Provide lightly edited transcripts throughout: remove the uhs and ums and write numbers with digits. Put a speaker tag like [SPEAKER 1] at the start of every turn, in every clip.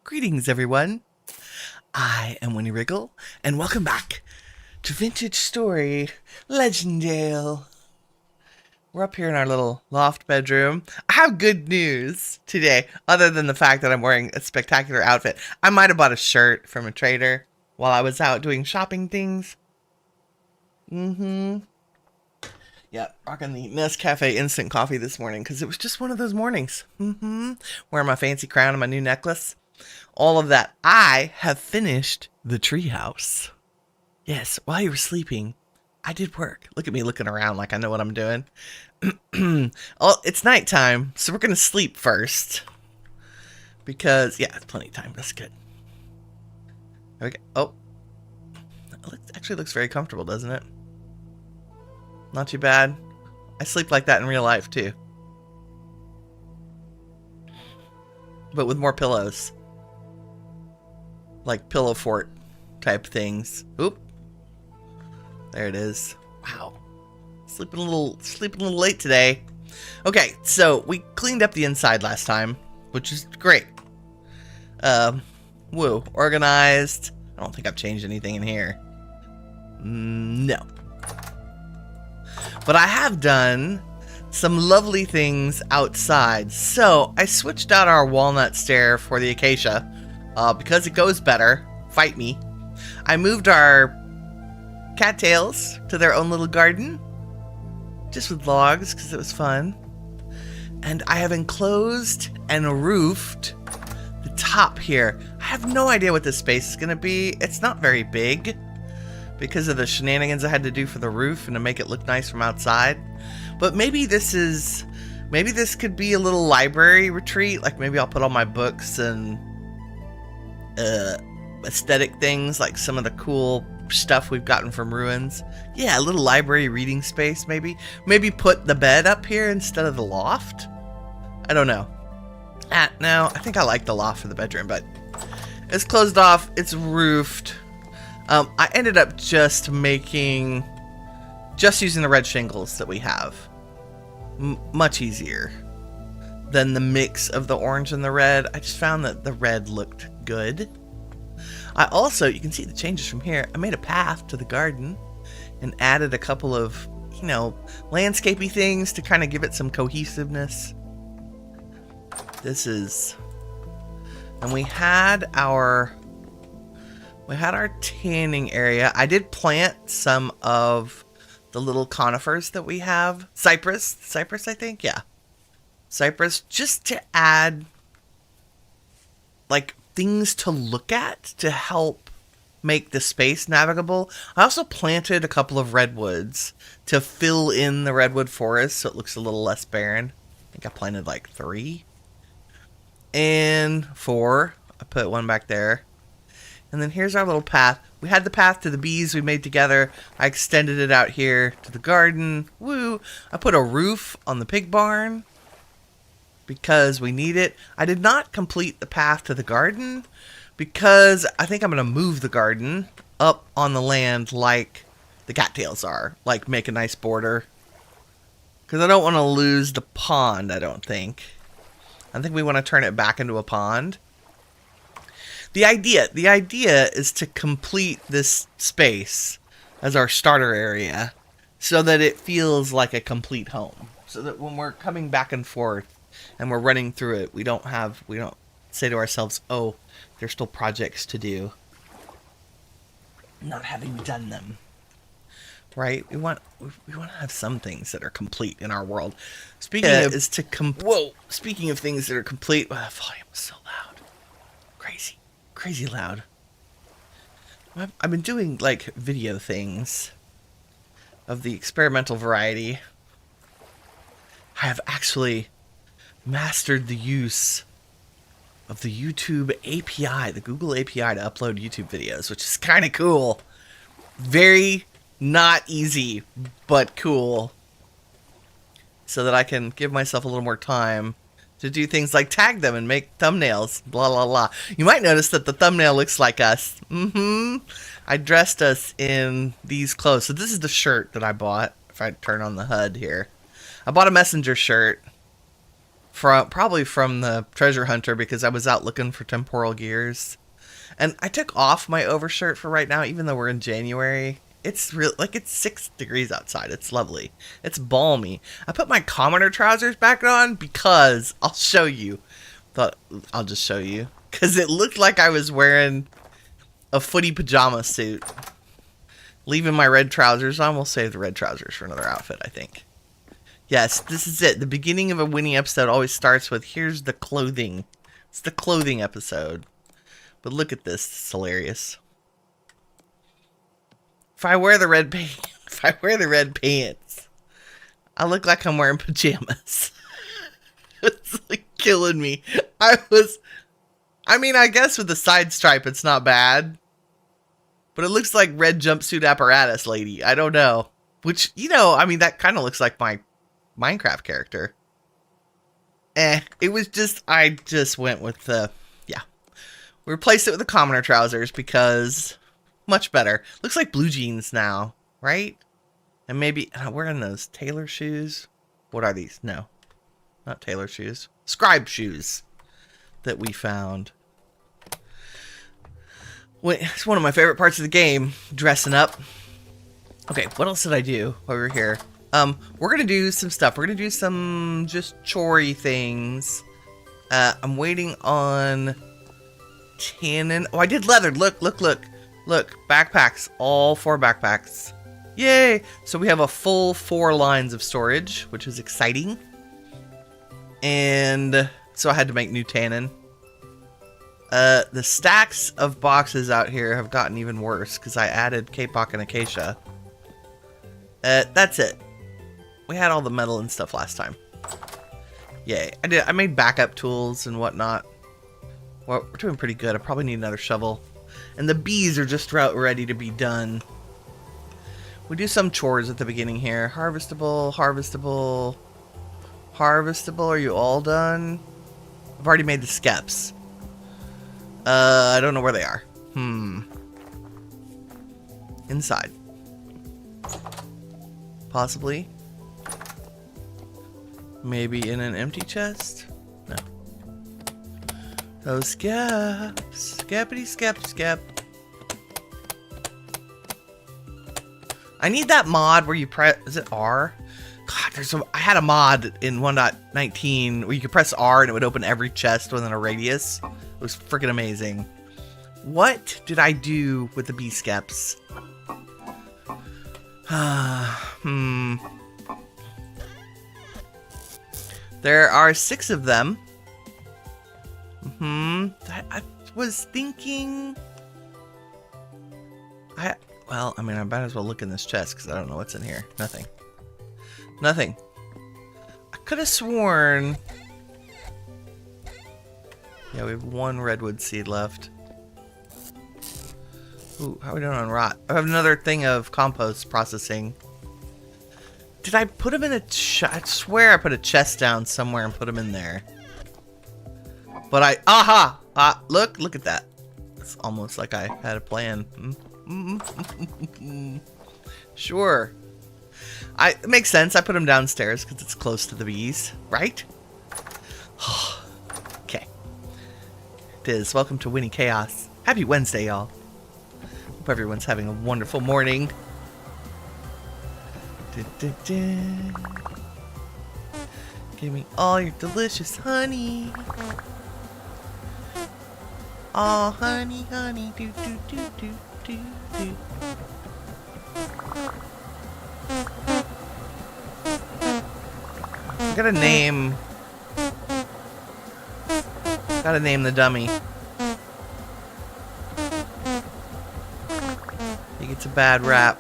[SPEAKER 1] Greetings, everyone. I am Winnie Wriggle, and welcome back to Vintage Story Legendale. We're up here in our little loft bedroom. I have good news today, other than the fact that I'm wearing a spectacular outfit. I might have bought a shirt from a trader while I was out doing shopping things. Yeah, rocking the Nescafe instant coffee this morning because it was just one of those mornings. Wearing my fancy crown and my new necklace. All of that. I have finished the treehouse. Yes, while you were sleeping, I did work. Look at me looking around like I know what I'm doing. Oh, it's nighttime, so we're going to sleep first. Because, yeah, it's plenty of time. That's good. There we go. Oh. It actually looks very comfortable, doesn't it? Not too bad. I sleep like that in real life, too. But with more pillows. Like pillow fort type things. Oop. There it is. Wow. Sleeping a little late today. Okay, so we cleaned up the inside last time, which is great. Woo. Organized. I don't think I've changed anything in here. No. But I have done some lovely things outside. So I switched out our walnut stair for the acacia because it goes better. Fight me. I moved our cattails to their own little garden, just with logs because it was fun. And I have enclosed and roofed the top here. I have no idea what this space is going to be. It's not very big, because of the shenanigans I had to do for the roof and to make it look nice from outside. But maybe this could be a little library retreat. Like maybe I'll put all my books and aesthetic things, like some of the cool stuff we've gotten from ruins. Yeah, a little library reading space maybe. Maybe put the bed up here instead of the loft. I don't know. No, I think I like the loft for the bedroom, but it's closed off. It's roofed. I ended up just using the red shingles that we have. Much easier than the mix of the orange and the red. I just found that the red looked good. I also, you can see the changes from here. I made a path to the garden and added a couple of, landscapey things to kind of give it some cohesiveness. And we had our tanning area. I did plant some of the little conifers that we have. Cypress, I think, yeah. Cypress, just to add, like, things to look at to help make the space navigable. I also planted a couple of redwoods to fill in the redwood forest so it looks a little less barren. I think I planted like 3. And 4. I put one back there. And then here's our little path. We had the path to the bees we made together. I extended it out here to the garden. Woo! I put a roof on the pig barn because we need it. I did not complete the path to the garden because I think I'm going to move the garden up on the land like the cattails are. Like make a nice border. Because I don't want to lose the pond, I don't think. I think we want to turn it back into a pond. The idea is to complete this space as our starter area so that it feels like a complete home. So that when we're coming back and forth and we're running through it, we don't say to ourselves, oh, there's still projects to do, not having done them. Right? We want to have some things that are complete in our world. Speaking of things that are complete, the volume was so loud. Crazy loud. I've been doing like video things of the experimental variety. I have actually mastered the use of the YouTube API, the Google API to upload YouTube videos, which is kind of cool. Very not easy, but cool. So that I can give myself a little more time to do things like tag them and make thumbnails, blah, blah, blah. You might notice that the thumbnail looks like us. I dressed us in these clothes. So this is the shirt that I bought if I turn on the HUD here. I bought a messenger shirt probably from the treasure hunter because I was out looking for temporal gears. And I took off my overshirt for right now, even though we're in January. It's real, like it's 6 degrees outside. It's lovely. It's balmy. I put my commoner trousers back on because I'll show you. Thought I'll just show you because it looked like I was wearing a footy pajama suit. Leaving my red trousers on. We'll save the red trousers for another outfit, I think. Yes, this is it. The beginning of a Winnie episode always starts with, here's the clothing. It's the clothing episode. But look at this. It's hilarious. If I wear the red pants, I look like I'm wearing pajamas. It's like killing me. I mean, I guess with the side stripe, it's not bad. But it looks like red jumpsuit apparatus lady. I don't know. Which, you know, I mean, that kind of looks like my Minecraft character. It was just, I just went with the, yeah. We replaced it with the commoner trousers because much better. Looks like blue jeans now, right? And maybe, we're in those tailor shoes. What are these? No, not tailor shoes. Scribe shoes that we found. Wait, it's one of my favorite parts of the game, dressing up. Okay, what else did I do while we were here? We're gonna do some stuff. We're gonna do some just chore-y things. I'm waiting on tannin. Oh, I did leather. Look. Backpacks. All 4 backpacks. Yay! So we have a full 4 lines of storage, which is exciting. And so I had to make new tannin. The stacks of boxes out here have gotten even worse because I added Kapok and Acacia. That's it. We had all the metal and stuff last time. Yay. I made backup tools and whatnot. Well, we're doing pretty good. I probably need another shovel. And the bees are just about ready to be done. We do some chores at the beginning here. Harvestable. Are you all done? I've already made the skeps. I don't know where they are. Inside. Possibly. Maybe in an empty chest? No. Those skeps. Skeppity skep. I need that mod where you press... Is it R? God, I had a mod in 1.19 where you could press R and it would open every chest within a radius. It was freaking amazing. What did I do with the bee skeps? There are 6 of them. I was thinking... Well, I mean, I might as well look in this chest because I don't know what's in here. Nothing. I could have sworn... Yeah, we have 1 redwood seed left. Ooh, how are we doing on rot? I have another thing of compost processing. Did I put them in a I swear I put a chest down somewhere and put them in there. But look at that. It's almost like I had a plan. Sure. It makes sense. I put them downstairs because it's close to the bees, right? Okay. It is. Welcome to Winnie Chaos. Happy Wednesday, y'all. Hope everyone's having a wonderful morning. Give me all your delicious honey. Oh, honey, do. Gotta name the dummy. He gets a bad rap.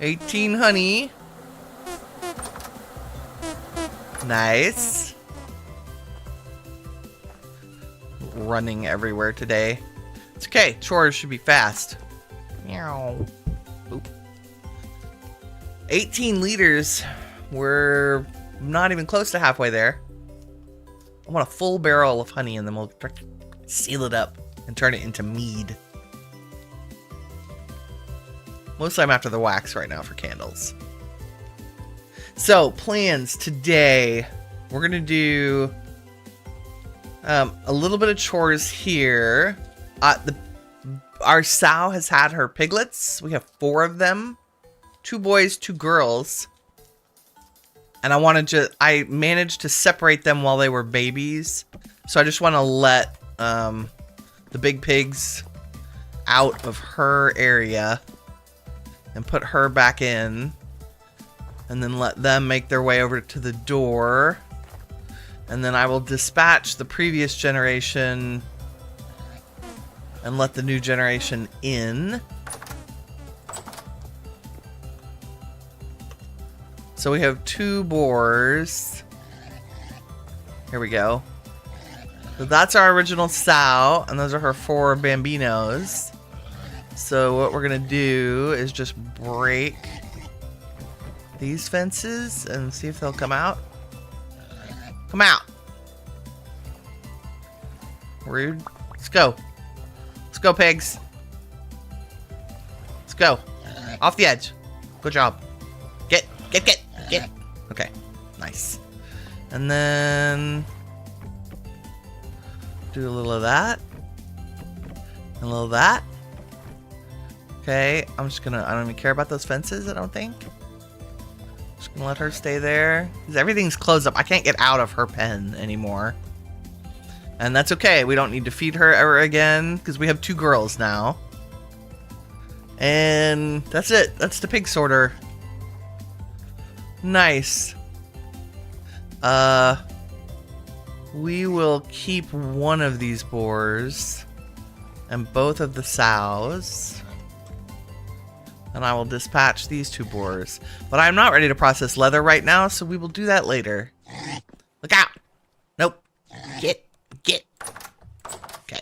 [SPEAKER 1] 18 honey. Nice. Running everywhere today. It's okay. Chores should be fast. Meow. Oop. 18 liters. We're not even close to halfway there. I want a full barrel of honey and then we'll seal it up and turn it into mead. Mostly I'm after the wax right now for candles. So, plans today. We're going to do a little bit of chores here. Our sow has had her piglets. We have 4 of them. 2 boys, 2 girls. And I managed to separate them while they were babies. So I just want to let the big pigs out of her area and put her back in. And then let them make their way over to the door. And then I will dispatch the previous generation and let the new generation in. So we have 2 boars. Here we go. So that's our original sow, and those are her 4 bambinos. So what we're gonna do is just break these fences and see if they'll come out. Come out. Rude. Let's go. Let's go, pigs. Let's go. Off the edge. Good job. Get. Okay. Nice. And then do a little of that. A little of that. Okay. I don't even care about those fences, I don't think. Just gonna let her stay there. Because everything's closed up. I can't get out of her pen anymore. And that's okay. We don't need to feed her ever again. Because we have 2 girls now. And that's it. That's the pig sorter. Nice. We will keep one of these boars. And both of the sows. And I will dispatch these 2 boars. But I'm not ready to process leather right now, so we will do that later. Look out! Nope. Get. Okay.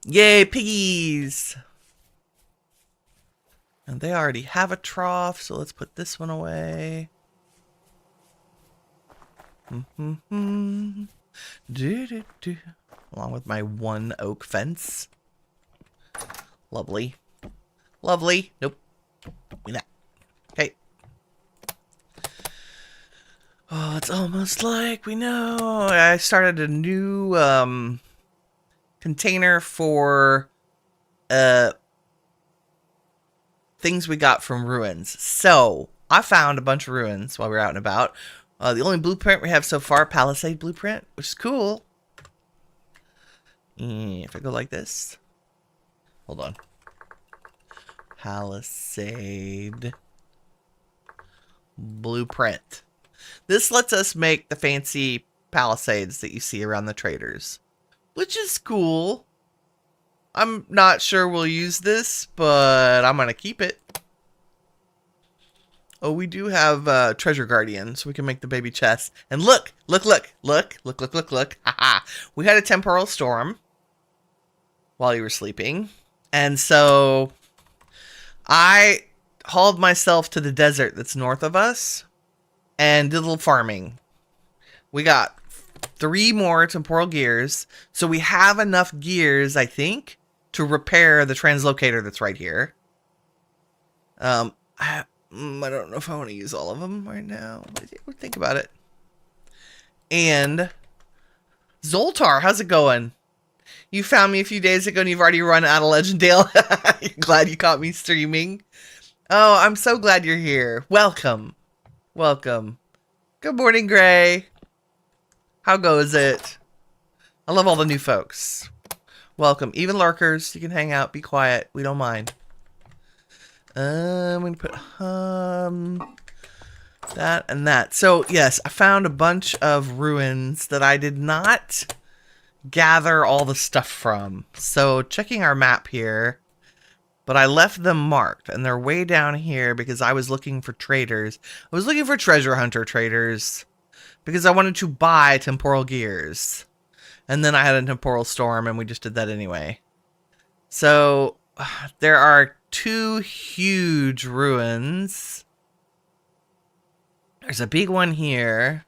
[SPEAKER 1] Yay, piggies! And they already have a trough, so let's put this one away. Along with my 1 oak fence. Lovely. Lovely. Nope. That. Okay. Oh, it's almost like we know. I started a new container for things we got from ruins. So, I found a bunch of ruins while we were out and about. The only blueprint we have so far, Palisade blueprint, which is cool. If I go like this. Hold on. Palisade blueprint. This lets us make the fancy palisades that you see around the traders, which is cool. I'm not sure we'll use this, but I'm gonna keep it. Oh, we do have treasure guardian, so we can make the baby chest. And look. Haha. We had a temporal storm while you were sleeping, and so I hauled myself to the desert that's north of us and did a little farming. We got 3 more temporal gears, so we have enough gears, I think, to repair the translocator that's right here. I don't know if I want to use all of them right now. Think about it. And Zoltar, how's it going? You found me a few days ago and you've already run out of Legendale. You're glad you caught me streaming. Oh, I'm so glad you're here. Welcome. Welcome. Good morning, Gray. How goes it? I love all the new folks. Welcome. Even lurkers, you can hang out, be quiet. We don't mind. I'm going to put that and that. So, yes, I found a bunch of ruins that I did not gather all the stuff from. So, checking our map here, but I left them marked, and they're way down here because I was looking for traders. I was looking for treasure hunter traders because I wanted to buy temporal gears. And then I had a temporal storm, and we just did that anyway. So, there are 2 huge ruins. There's a big one here.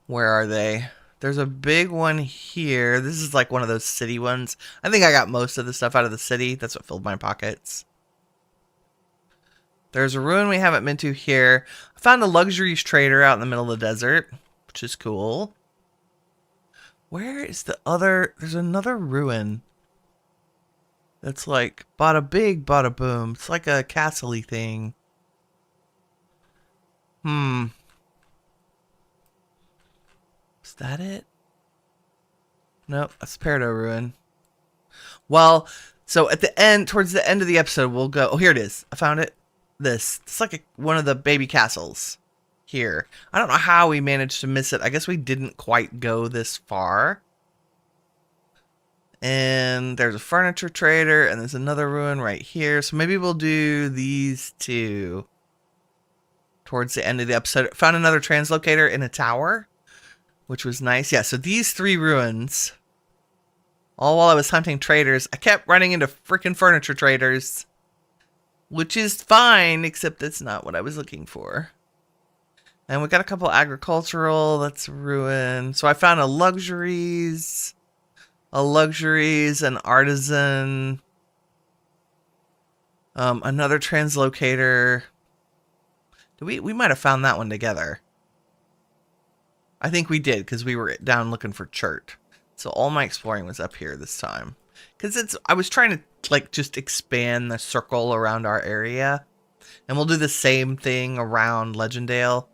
[SPEAKER 1] Where are they? There's a big one here. This is like one of those city ones. I think I got most of the stuff out of the city. That's what filled my pockets. There's a ruin we haven't been to here. I found a luxuries trader out in the middle of the desert, which is cool. Where is the other? There's another ruin. That's like bada big, bada boom. It's like a castle-y thing. Is that it? Nope, that's Peridot Ruin. Well, so at the end, towards the end of the episode, we'll go. Oh, here it is. I found it. It's like one of the baby castles here. I don't know how we managed to miss it. I guess we didn't quite go this far. And there's a furniture trader, and there's another ruin right here. So maybe we'll do these two towards the end of the episode. Found another translocator in a tower, which was nice. Yeah, so these three ruins. All while I was hunting traders, I kept running into freaking furniture traders. Which is fine, except that's not what I was looking for. And we got a couple agricultural. That's ruin. So I found a luxuries, an artisan, another translocator. We might have found that one together. I think we did, because we were down looking for chert. So all my exploring was up here this time. Because I was trying to like just expand the circle around our area. And we'll do the same thing around Legendale.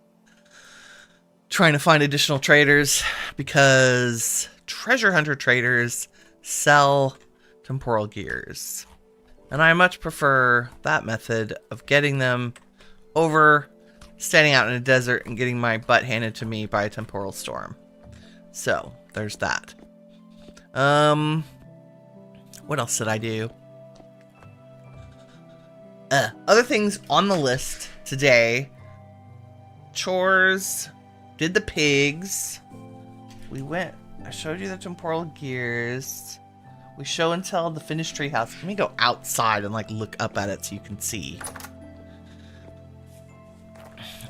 [SPEAKER 1] Trying to find additional traders, because treasure hunter traders sell temporal gears. And I much prefer that method of getting them over standing out in a desert and getting my butt handed to me by a temporal storm. So, there's that. What else did I do? Other things on the list today. Chores. Did the pigs. I showed you the temporal gears. We show and tell the finished treehouse. Let me go outside and like look up at it so you can see.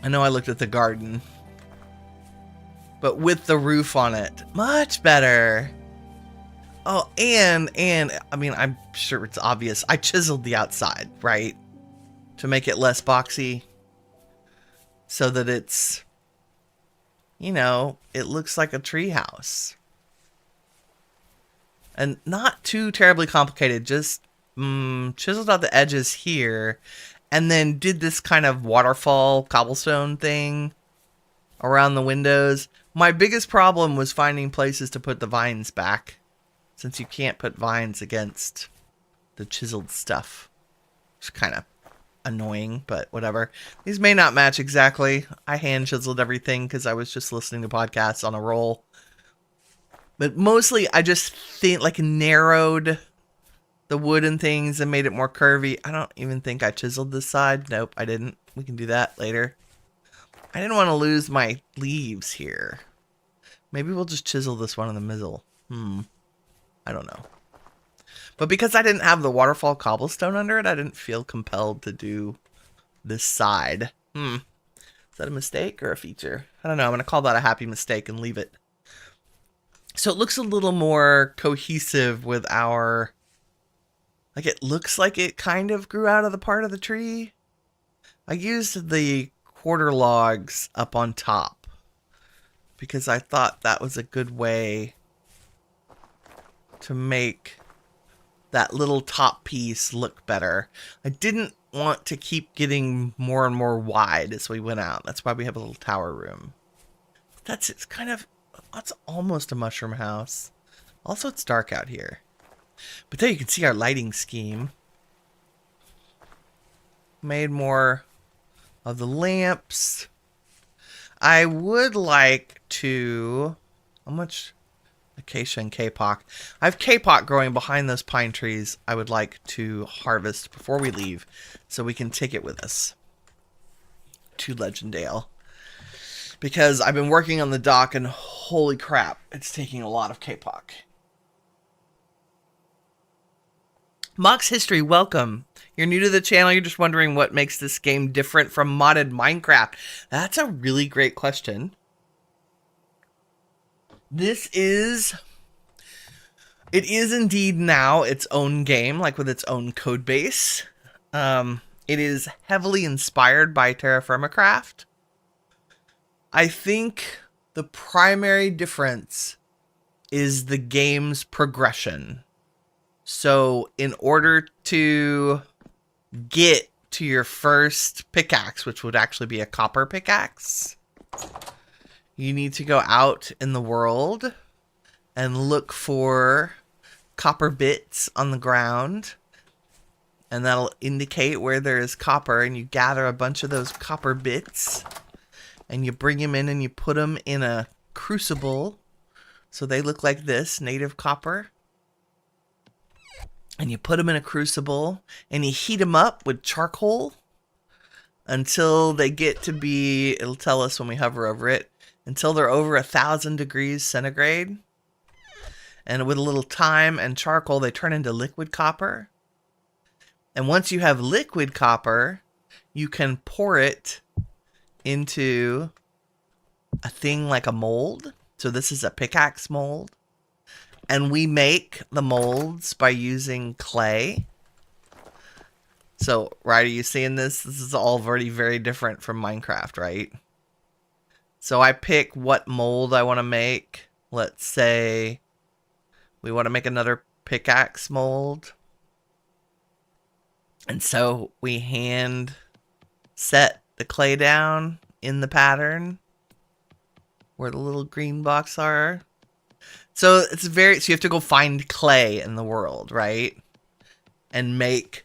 [SPEAKER 1] I know I looked at the garden, but with the roof on it, much better. Oh, and I mean, I'm sure it's obvious. I chiseled the outside, right? To make it less boxy. So that it's, you know, it looks like a treehouse. And not too terribly complicated. Just chiseled out the edges here. And then did this kind of waterfall cobblestone thing around the windows. My biggest problem was finding places to put the vines back, since you can't put vines against the chiseled stuff. It's kind of annoying, but whatever. These may not match exactly. I hand chiseled everything because I was just listening to podcasts on a roll. But mostly I just narrowed the wood and things and made it more curvy. I don't even think I chiseled this side. Nope, I didn't. We can do that later. I didn't want to lose my leaves here. Maybe we'll just chisel this one in the middle. I don't know. But because I didn't have the waterfall cobblestone under it, I didn't feel compelled to do this side. Is that a mistake or a feature? I don't know. I'm going to call that a happy mistake and leave it. So it looks a little more cohesive with our... Like, it looks like it kind of grew out of the part of the tree. I used the quarter logs up on top because I thought that was a good way to make that little top piece look better. I didn't want to keep getting more and more wide as we went out. That's why we have a little tower room. That's almost a mushroom house. Also, it's dark out here. But there you can see our lighting scheme. Made more of the lamps. I would like to... How much acacia and kapok? I have kapok growing behind those pine trees I would like to harvest before we leave, so we can take it with us to Legendale. Because I've been working on the dock and holy crap, it's taking a lot of kapok. Mox History, welcome. You're new to the channel, you're just wondering what makes this game different from modded Minecraft. That's a really great question. This is... It is indeed now its own game, like with its own code base. It is heavily inspired by Terra Firma Craft. I think the primary difference is the game's progression. So in order to get to your first pickaxe, which would actually be a copper pickaxe, you need to go out in the world and look for copper bits on the ground, and that'll indicate where there is copper, and you gather a bunch of those copper bits and you bring them in and you put them in a crucible so they look like this, native copper, and you put them in a crucible and you heat them up with charcoal until they get to be, it'll tell us when we hover over it, until they're over 1,000 degrees centigrade. And with a little thyme and charcoal, they turn into liquid copper. And once you have liquid copper, you can pour it into a thing like a mold. So this is a pickaxe mold. And we make the molds by using clay. So, right, are you seeing this? This is all already very different from Minecraft, right? So I pick what mold I want to make. Let's say we want to make another pickaxe mold. And so we hand set the clay down in the pattern where the little green blocks are. So it's so you have to go find clay in the world, right? And make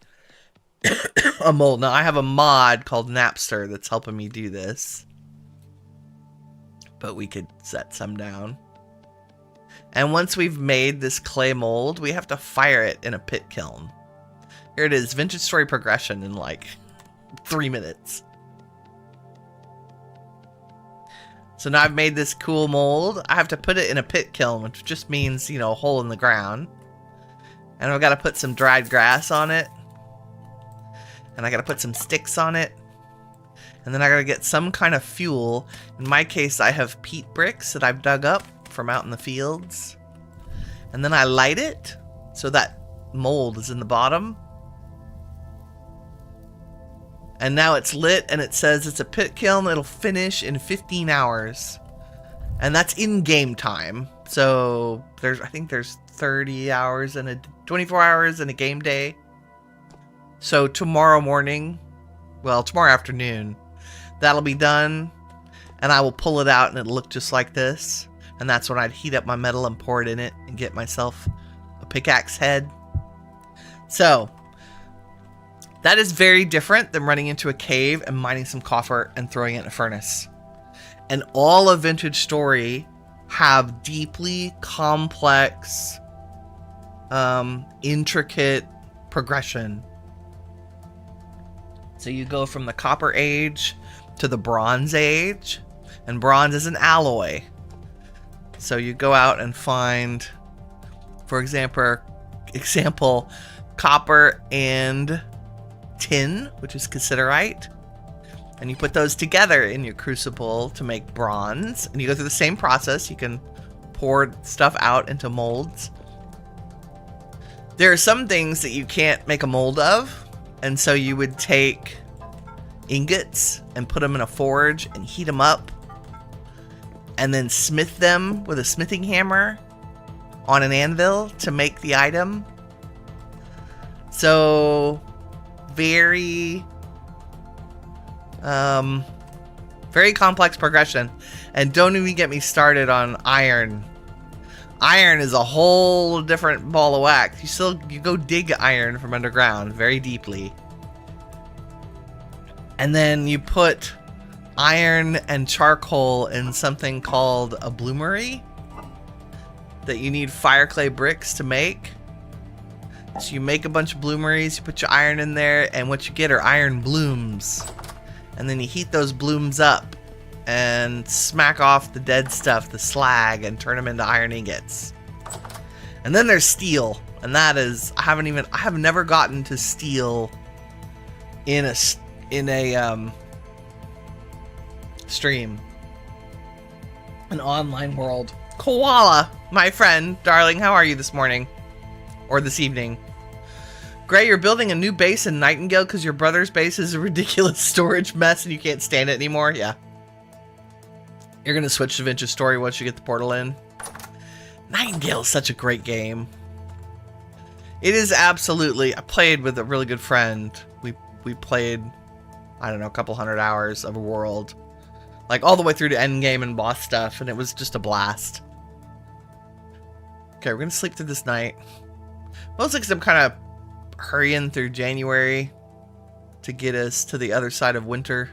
[SPEAKER 1] a mold. Now I have a mod called Napster that's helping me do this. But we could set some down. And once we've made this clay mold, we have to fire it in a pit kiln. Here it is, vintage story progression in like 3 minutes. So now I've made this cool mold. I have to put it in a pit kiln, which just means, a hole in the ground. And I've got to put some dried grass on it. And I got to put some sticks on it. And then I got to get some kind of fuel. In my case, I have peat bricks that I've dug up from out in the fields. And then I light it so that mold is in the bottom. And now it's lit and it says it's a pit kiln. It'll finish in 15 hours. And that's in game time. So I think there's 30 hours and 24 hours in a game day. So tomorrow afternoon, that'll be done. And I will pull it out and it'll look just like this. And that's when I'd heat up my metal and pour it in it and get myself a pickaxe head. So that is very different than running into a cave and mining some copper and throwing it in a furnace. And all of Vintage Story have deeply complex, intricate progression. So you go from the Copper Age to the Bronze Age, and bronze is an alloy. So you go out and find, for example, copper and tin, which is cassiterite, and you put those together in your crucible to make bronze, and you go through the same process. You can pour stuff out into molds. There are some things that you can't make a mold of, and so you would take ingots and put them in a forge and heat them up and then smith them with a smithing hammer on an anvil to make the item. So very complex progression. And don't even get me started on iron. Iron is a whole different ball of wax. You go dig iron from underground very deeply. And then you put iron and charcoal in something called a bloomery that you need fire clay bricks to make. So you make a bunch of bloomeries, you put your iron in there, and what you get are iron blooms. And then you heat those blooms up and smack off the dead stuff, the slag, and turn them into iron ingots. And then there's steel, and that is, I have never gotten to steel in a stream, an online world. Koala, my friend, darling, how are you this morning? Or this evening? Gray, you're building a new base in Nightingale because your brother's base is a ridiculous storage mess and you can't stand it anymore? Yeah. You're going to switch to Vintage Story once you get the portal in? Nightingale is such a great game. It is absolutely... I played with a really good friend. We played, I don't know, a couple 100 hours of a world. Like, all the way through to endgame and boss stuff, and it was just a blast. Okay, we're going to sleep through this night. Mostly because I'm kind of hurrying through January to get us to the other side of winter.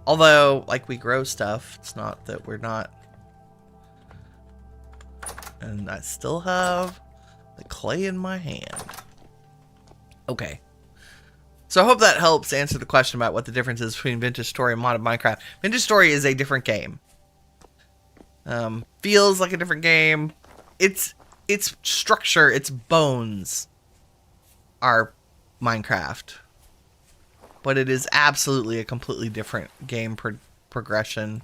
[SPEAKER 1] Although, like, we grow stuff. It's not that we're not. And I still have the clay in my hand. Okay. So I hope that helps answer the question about what the difference is between Vintage Story and modded Minecraft. Vintage Story is a different game. Feels like a different game. Its structure, its bones are Minecraft. But it is absolutely a completely different game progression.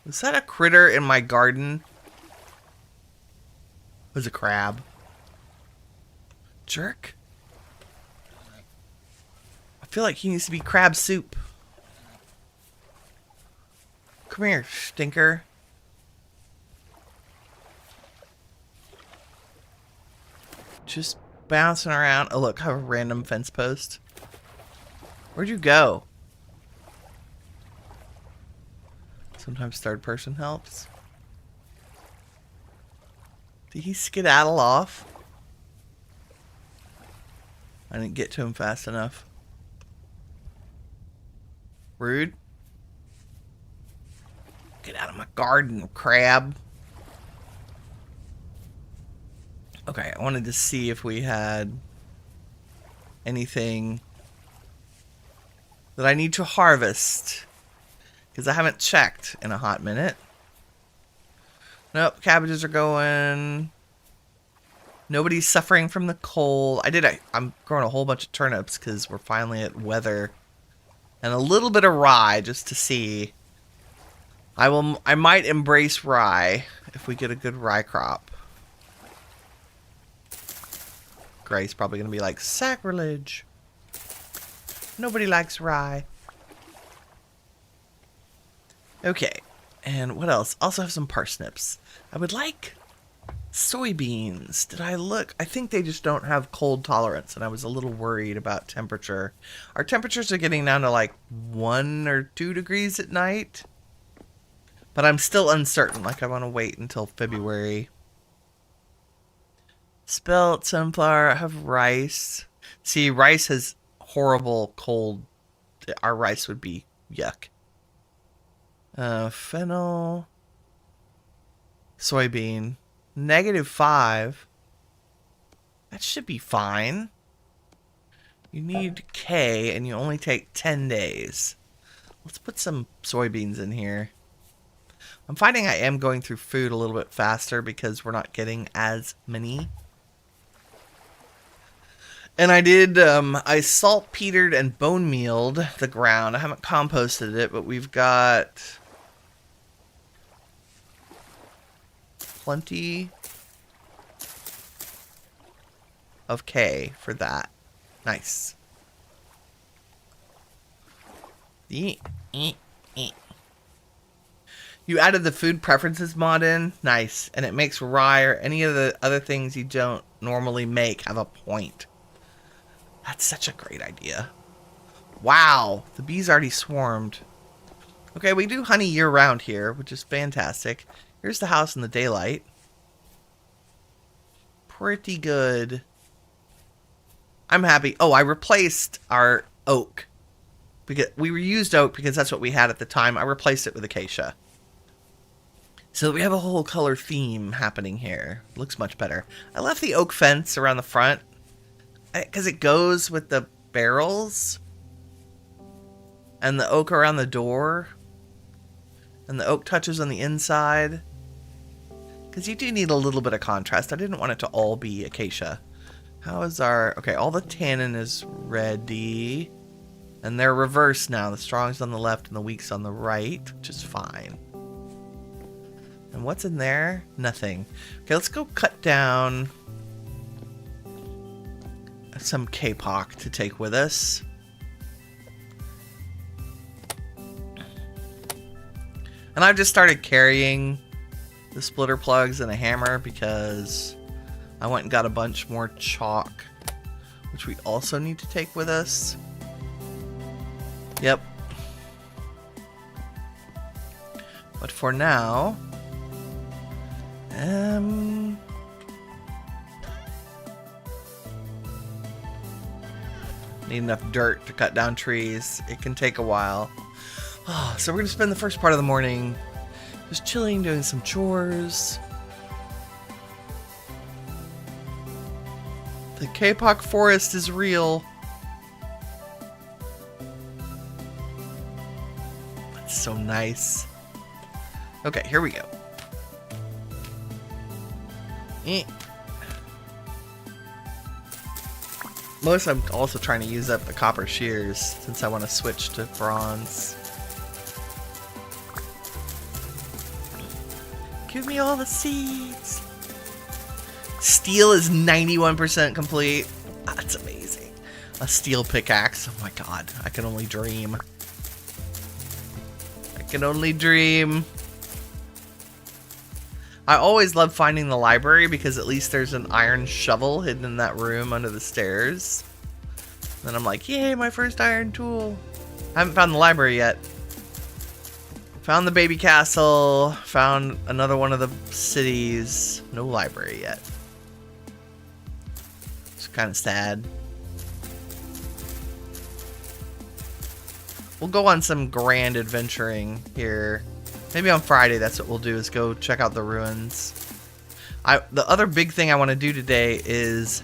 [SPEAKER 1] Was that a critter in my garden? It was a crab. Jerk. I feel like he needs to be crab soup. Come here, stinker. Just bouncing around. Oh, look, I have a random fence post. Where'd you go? Sometimes third person helps. Did he skedaddle off? I didn't get to him fast enough. Rude. Get out of my garden, crab. Okay, I wanted to see if we had anything that I need to harvest. Because I haven't checked in a hot minute. Nope, cabbages are going. Nobody's suffering from the cold. I'm growing a whole bunch of turnips because we're finally at weather. And a little bit of rye just to see. I might embrace rye if we get a good rye crop. Gray's probably going to be like, sacrilege. Nobody likes rye. Okay. And what else? Also have some parsnips. I would like soybeans. Did I look? I think they just don't have cold tolerance, and I was a little worried about temperature. Our temperatures are getting down to like 1 or 2 degrees at night. But I'm still uncertain. Like, I want to wait until February. Spelt, sunflower, I have rice. See, rice has horrible cold. Our rice would be yuck. Fennel. Soybean. -5. That should be fine. You need K, and you only take 10 days. Let's put some soybeans in here. I'm finding I am going through food a little bit faster because we're not getting as many. And I did, I saltpetered and bone mealed the ground. I haven't composted it, but we've got plenty of K for that. Nice. You added the food preferences mod in? Nice. And it makes rye or any of the other things you don't normally make have a point. That's such a great idea. Wow. The bees already swarmed. Okay, we do honey year-round here, which is fantastic. Here's the house in the daylight. Pretty good. I'm happy. Oh, I replaced our oak. Because we reused oak because that's what we had at the time. I replaced it with acacia. So we have a whole color theme happening here. Looks much better. I left the oak fence around the front because it goes with the barrels and the oak around the door and the oak touches on the inside. Because you do need a little bit of contrast. I didn't want it to all be acacia. How is our... Okay, all the tannin is ready. And they're reversed now. The strong's on the left and the weak's on the right, which is fine. And what's in there? Nothing. Okay, let's go cut down some K-Pop to take with us. And I've just started carrying the splitter plugs and a hammer because I went and got a bunch more chalk, which we also need to take with us. Yep. But for now, need enough dirt to cut down trees. It can take a while. Oh, so we're going to spend the first part of the morning just chilling, doing some chores. The K-Pop forest is real. That's so nice. Okay, here we go. Most I'm also trying to use up the copper shears since I want to switch to bronze. Give me all the seeds. Steel is 91% complete. That's amazing. A steel pickaxe. Oh my god. I can only dream. I can only dream. I always love finding the library because at least there's an iron shovel hidden in that room under the stairs. And I'm like, yay, my first iron tool. I haven't found the library yet. Found the baby castle. Found another one of the cities. No library yet. It's kind of sad. We'll go on some grand adventuring here. Maybe on Friday, that's what we'll do, is go check out the ruins. The other big thing I want to do today is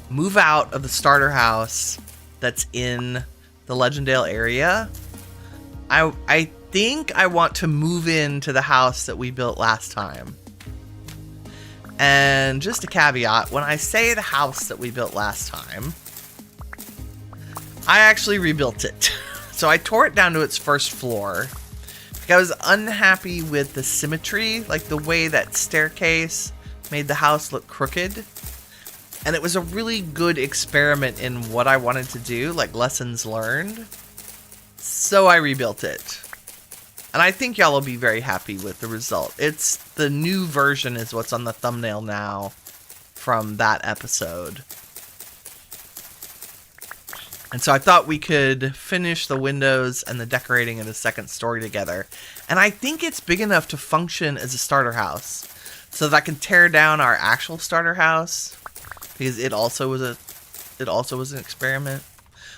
[SPEAKER 1] move out of the starter house that's in the Legendale area. I think I want to move into the house that we built last time. And just a caveat, when I say the house that we built last time, I actually rebuilt it. So I tore it down to its first floor. I was unhappy with the symmetry, like the way that staircase made the house look crooked. And it was a really good experiment in what I wanted to do, like lessons learned. So I rebuilt it. And I think y'all will be very happy with the result. It's the new version is what's on the thumbnail now from that episode. And so I thought we could finish the windows and the decorating of the second story together. And I think it's big enough to function as a starter house. So that I can tear down our actual starter house. Because it also was an experiment.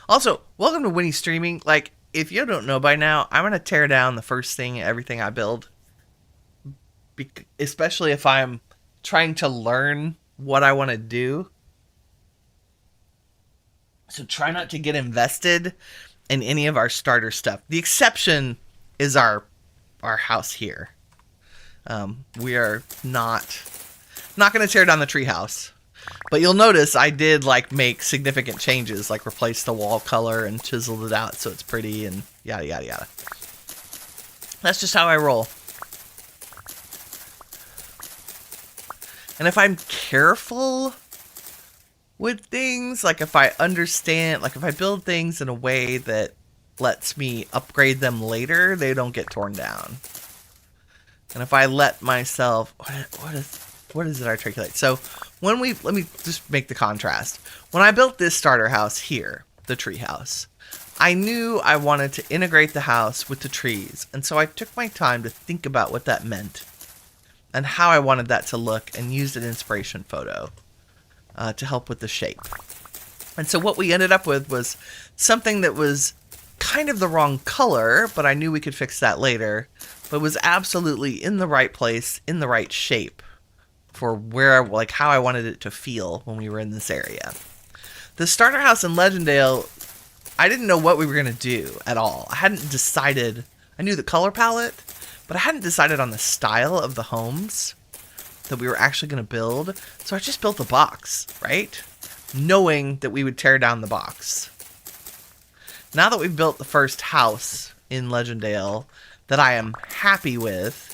[SPEAKER 1] Also, welcome to Winnie Streaming. Like, if you don't know by now, I'm going to tear down the first thing, everything I build. Especially if I'm trying to learn what I want to do. So try not to get invested in any of our starter stuff. The exception is our house here. We are not going to tear down the treehouse. But you'll notice I did like make significant changes, like replace the wall color and chiseled it out so it's pretty and yada yada yada. That's just how I roll. And if I'm careful with things, like if I understand, like if I build things in a way that lets me upgrade them later, they don't get torn down. And if I let myself, what does it articulate? So let me just make the contrast. When I built this starter house here, the tree house, I knew I wanted to integrate the house with the trees. And so I took my time to think about what that meant and how I wanted that to look and used an inspiration photo to help with the shape. And so what we ended up with was something that was kind of the wrong color, but I knew we could fix that later, but was absolutely in the right place, in the right shape for where, like how I wanted it to feel when we were in this area. The starter house in Legendale, I didn't know what we were going to do at all. I hadn't decided. I knew the color palette, but I hadn't decided on the style of the homes that we were actually going to build. So I just built a box, right? Knowing that we would tear down the box. Now that we've built the first house in Legendale that I am happy with,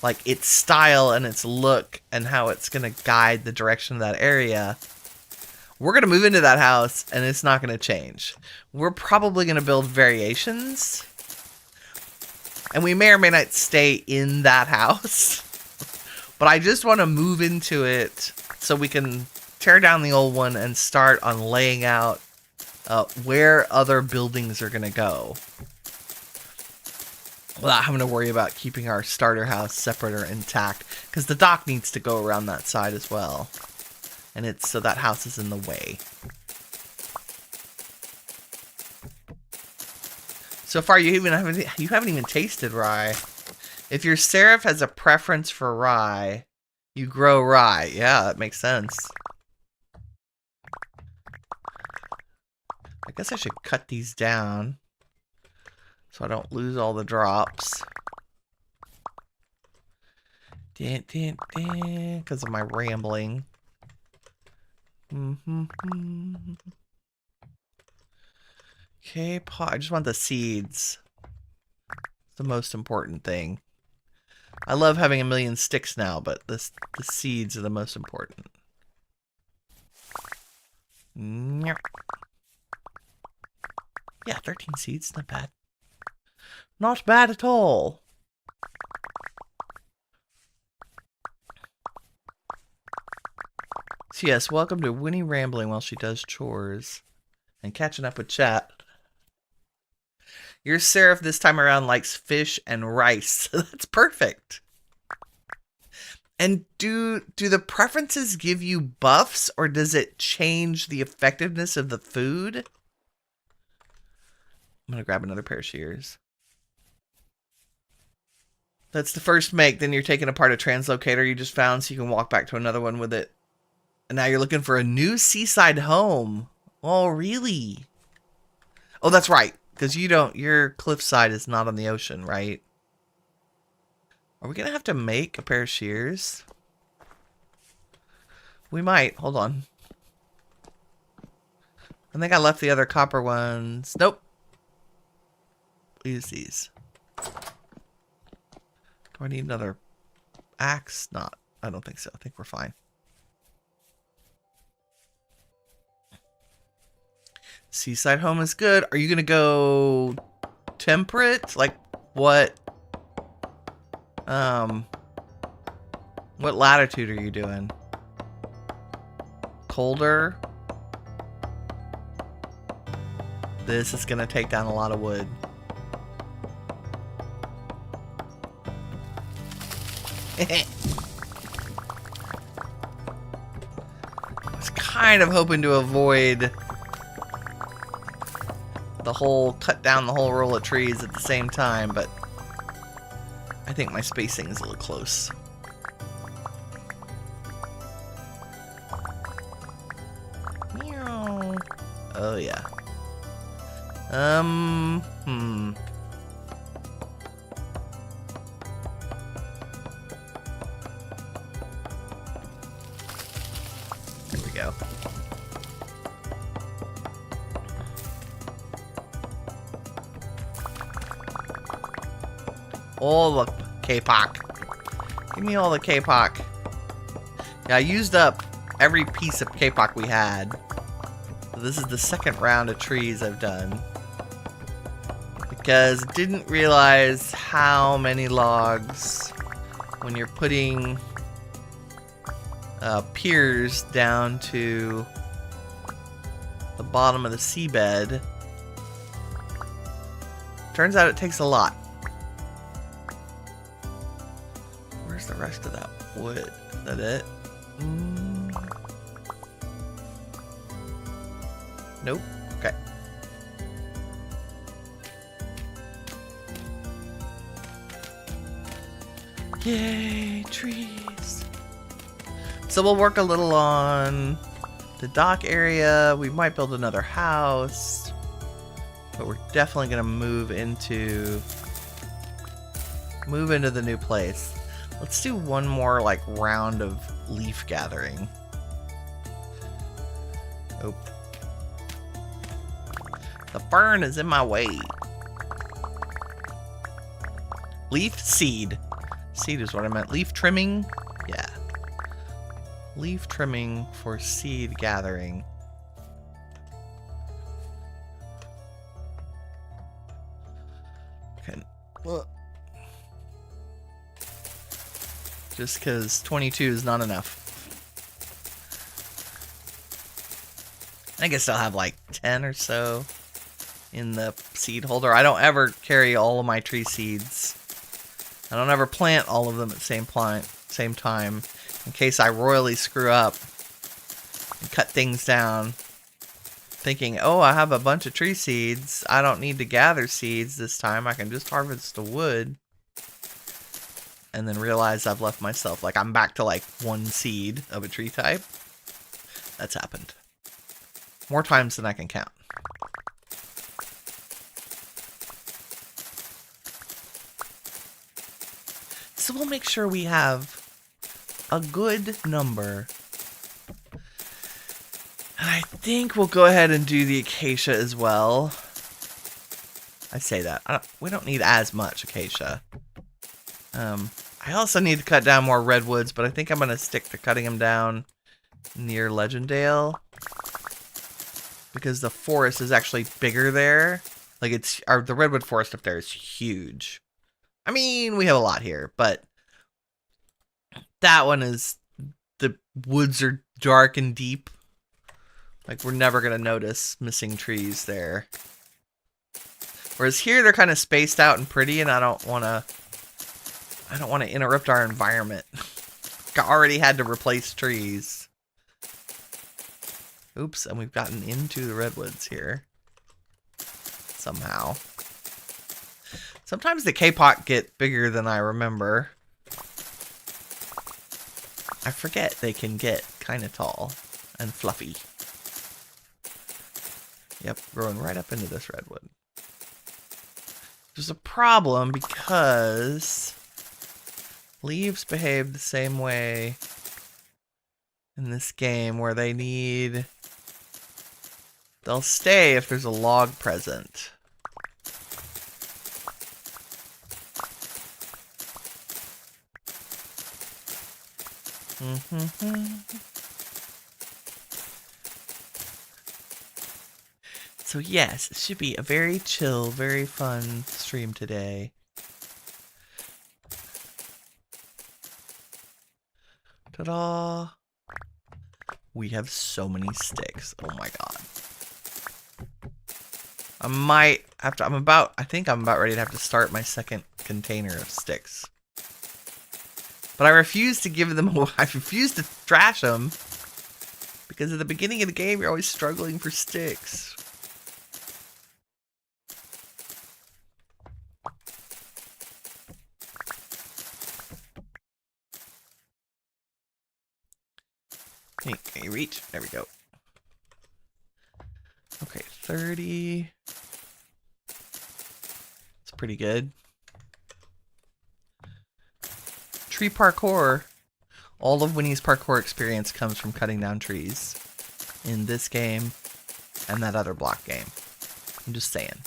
[SPEAKER 1] like its style and its look and how it's going to guide the direction of that area, we're going to move into that house and it's not going to change. We're probably going to build variations, and we may or may not stay in that house. But I just want to move into it so we can tear down the old one and start on laying out where other buildings are going to go, without having to worry about keeping our starter house separate or intact, because the dock needs to go around that side as well, and it's so that house is in the way. So far, you haven't even tasted rye. If your seraph has a preference for rye, you grow rye. Yeah, that makes sense. I guess I should cut these down so I don't lose all the drops. Because of my rambling. Okay, I just want the seeds. It's the most important thing. I love having a million sticks now, but the seeds are the most important. Yeah, 13 seeds, not bad. Not bad at all. So yes, welcome to Winnie rambling while she does chores and catching up with chat. Your seraph this time around likes fish and rice. That's perfect. And do the preferences give you buffs, or does it change the effectiveness of the food? I'm gonna grab another pair of shears. That's the first make. Then you're taking apart a translocator you just found so you can walk back to another one with it. And now you're looking for a new seaside home. Oh, really? Oh, that's right. Because your cliffside is not on the ocean, right? Are we going to have to make a pair of shears? We might. Hold on. I think I left the other copper ones. Nope. We'll use these. Do I need another axe? Not. I don't think so. I think we're fine. Seaside home is good. Are you going to go temperate? Like what latitude are you doing? Colder? This is going to take down a lot of wood. I was kind of hoping to avoid cut down the whole row of trees at the same time, but I think my spacing is a little close. Meow. Oh yeah. There we go. All the K-Pock. Give me all the K-Pock. Yeah, I used up every piece of K-Pock we had. This is the second round of trees I've done. Because didn't realize how many logs when you're putting piers down to the bottom of the seabed. Turns out it takes a lot. Where's the rest of that wood? Is that it? Nope. Okay. Yay, trees. So we'll work a little on the dock area. We might build another house. But we're definitely going to move into the new place. Let's do one more like round of leaf gathering. Oh. The fern is in my way. Leaf seed. Seed is what I meant. Leaf trimming? Yeah. Leaf trimming for seed gathering. Okay. Just because 22 is not enough. I guess I'll have like 10 or so in the seed holder. I don't ever carry all of my tree seeds. I don't ever plant all of them at the same time, in case I royally screw up and cut things down, thinking, oh, I have a bunch of tree seeds. I don't need to gather seeds this time. I can just harvest the wood. And then realize I've left myself, like, I'm back to like one seed of a tree type. That's happened more times than I can count. So we'll make sure we have a good number. And I think we'll go ahead and do the acacia as well. I say that. We don't need as much acacia. I also need to cut down more redwoods, but I think I'm going to stick to cutting them down near Legendale. Because the forest is actually bigger there. Like, the redwood forest up there is huge. I mean, we have a lot here, but that one is, the woods are dark and deep. Like, we're never going to notice missing trees there. Whereas here, they're kind of spaced out and pretty, and I don't want to interrupt our environment. I already had to replace trees. Oops, and we've gotten into the redwoods here. Somehow. Sometimes the K-pot get bigger than I remember. I forget they can get kind of tall and fluffy. Yep, growing right up into this redwood. There's a problem because leaves behave the same way in this game where they'll stay if there's a log present. So yes, it should be a very chill, very fun stream today. Ta-da! We have so many sticks. Oh my god. I think I'm about ready to have to start my second container of sticks. But I refuse to give them away. I refuse to trash them. Because at the beginning of the game, you're always struggling for sticks. Hey, can you reach? There we go. Okay, 30. It's pretty good. Tree parkour. All of Winnie's parkour experience comes from cutting down trees. In this game and that other block game. I'm just saying.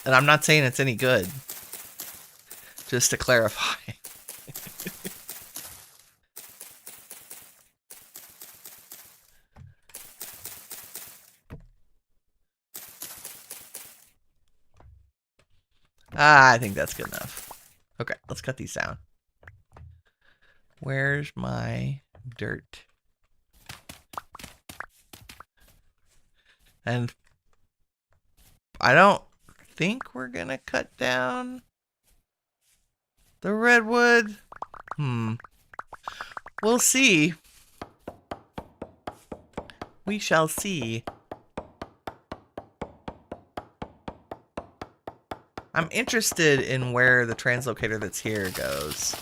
[SPEAKER 1] And I'm not saying it's any good. Just to clarify. I think that's good enough. Okay, let's cut these down. Where's my dirt? And I don't think we're gonna cut down the redwood. We'll see. We shall see. I'm interested in where the translocator that's here goes.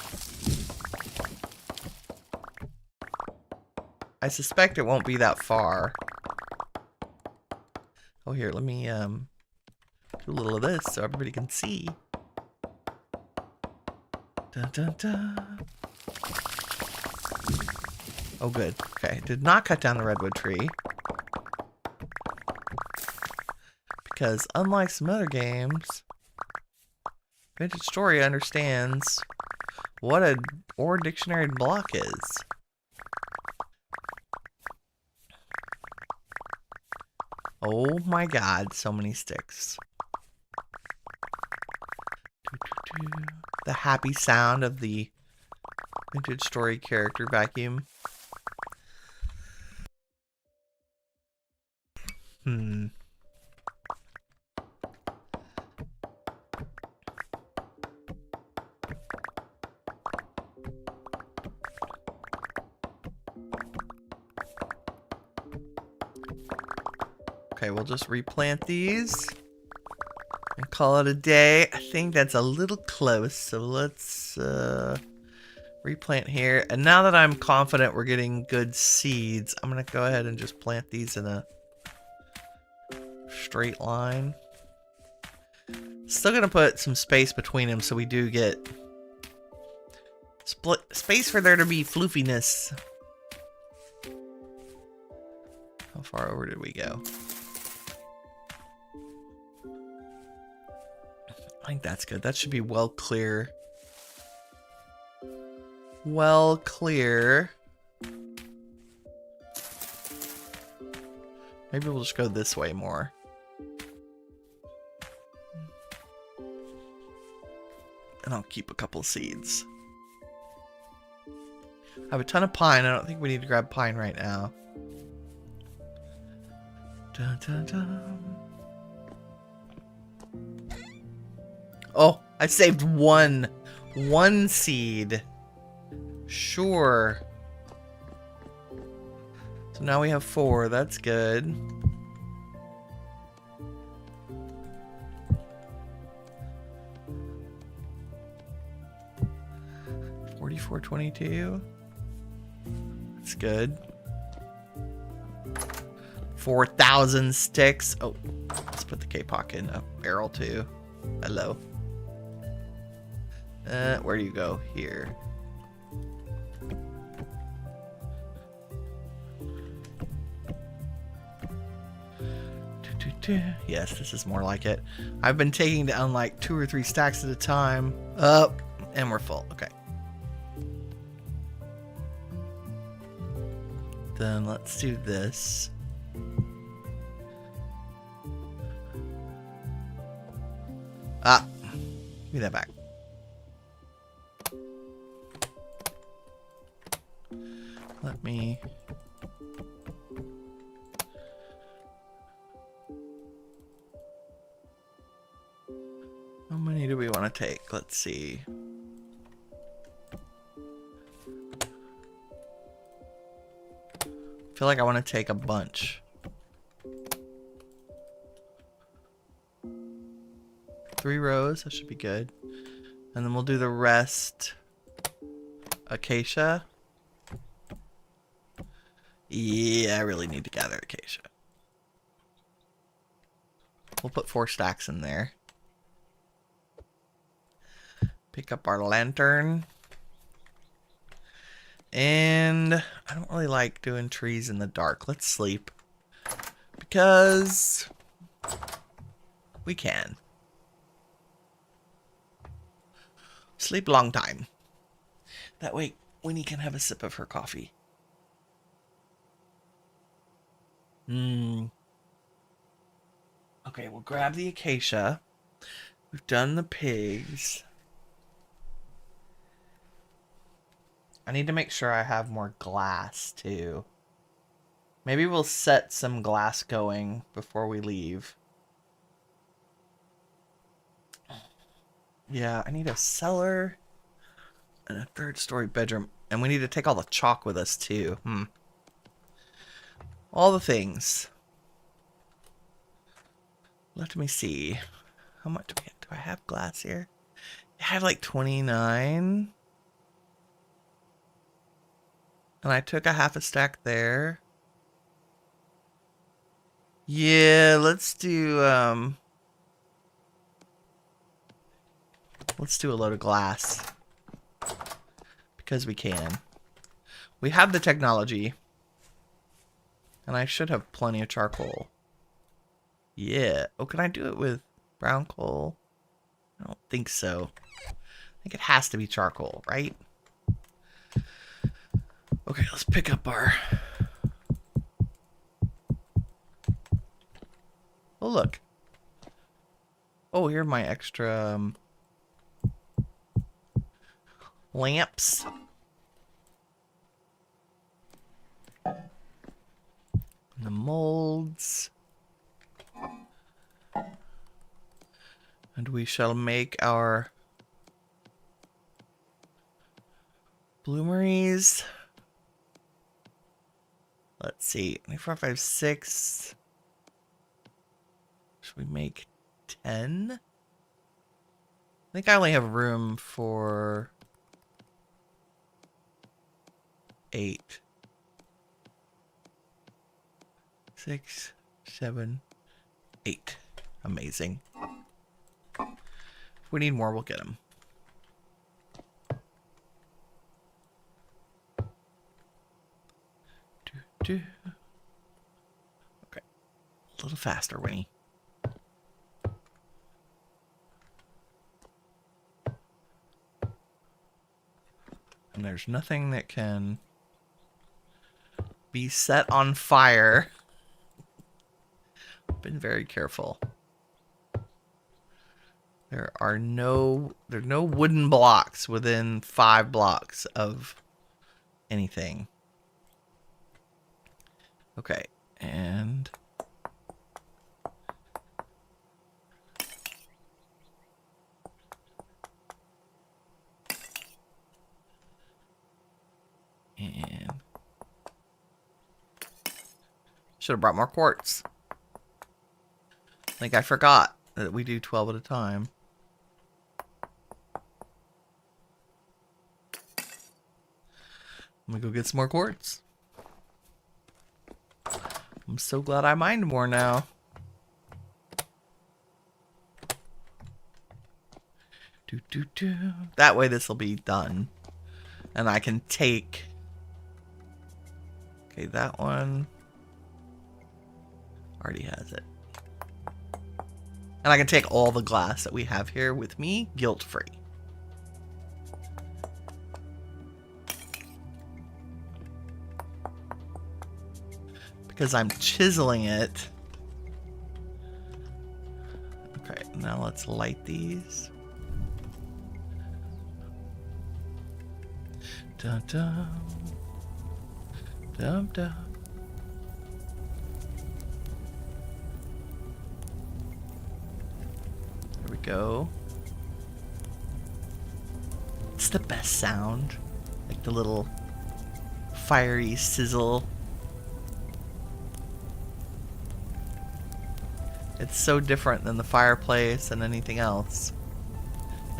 [SPEAKER 1] I suspect it won't be that far. Oh, here, let me do a little of this so everybody can see. Dun, dun, dun. Oh, good. Okay, did not cut down the redwood tree. Because unlike some other games, Vintage Story understands what a or dictionary block is. Oh my god, so many sticks. The happy sound of the Vintage Story character vacuum. Okay, we'll just replant these and call it a day. I think that's a little close, so let's replant here. And now that I'm confident we're getting good seeds, I'm gonna go ahead and just plant these in a straight line. Still gonna put some space between them so we do get space for there to be floofiness. How far over did we go? I think that's good. That should be well clear. Well clear. Maybe we'll just go this way more. And I'll keep a couple seeds. I have a ton of pine. I don't think we need to grab pine right now. Dun, dun, dun. Oh, I saved one seed. Sure. So now we have 4. That's good. $44.22. That's good. 4,000 sticks. Oh, let's put the K-Pock in a barrel too. Hello. Where do you go? Here. Yes, this is more like it. I've been taking down like 2 or 3 stacks at a time. Up, and we're full. Okay. Then let's do this. Ah, give me that back. Let me... How many do we want to take? Let's see. I feel like I want to take a bunch. 3 rows, that should be good. And then we'll do the rest acacia. Yeah, I really need to gather acacia. We'll put 4 stacks in there. Pick up our lantern. And I don't really like doing trees in the dark. Let's sleep. Because we can. Sleep a long time. That way Winnie can have a sip of her coffee. Okay, we'll grab the acacia. We've done the pigs. I need to make sure I have more glass too. Maybe we'll set some glass going before we leave. Yeah, I need a cellar and a 3rd-story bedroom. And we need to take all the chalk with us too. All the things. Let me see. How much do I have glass here? I have like 29. And I took a half a stack there. Yeah, let's do a load of glass. Because we can. We have the technology. And I should have plenty of charcoal. Yeah. Oh, can I do it with brown coal? I don't think so. I think it has to be charcoal, right? Okay, let's pick up our... Oh, look. Oh, here are my extra lamps. And the molds. And we shall make our bloomeries. Let's see. 4, 5, 6. Should we make 10? I think I only have room for 8. 6, 7, 8. Amazing. If we need more, we'll get them. Okay. A little faster, Winnie. And there's nothing that can be set on fire. Been very careful. There's no wooden blocks within 5 blocks of anything. Okay, and should have brought more quartz. I think I forgot that we do 12 at a time. I'm gonna go get some more quartz. I'm so glad I mined more now. That way this will be done. And I can take... Okay, that one already has it. And I can take all the glass that we have here with me, guilt-free. Because I'm chiseling it. Okay, now let's light these. Dun dun. Dum dum. There we go. It's the best sound. Like the little fiery sizzle. It's so different than the fireplace and anything else.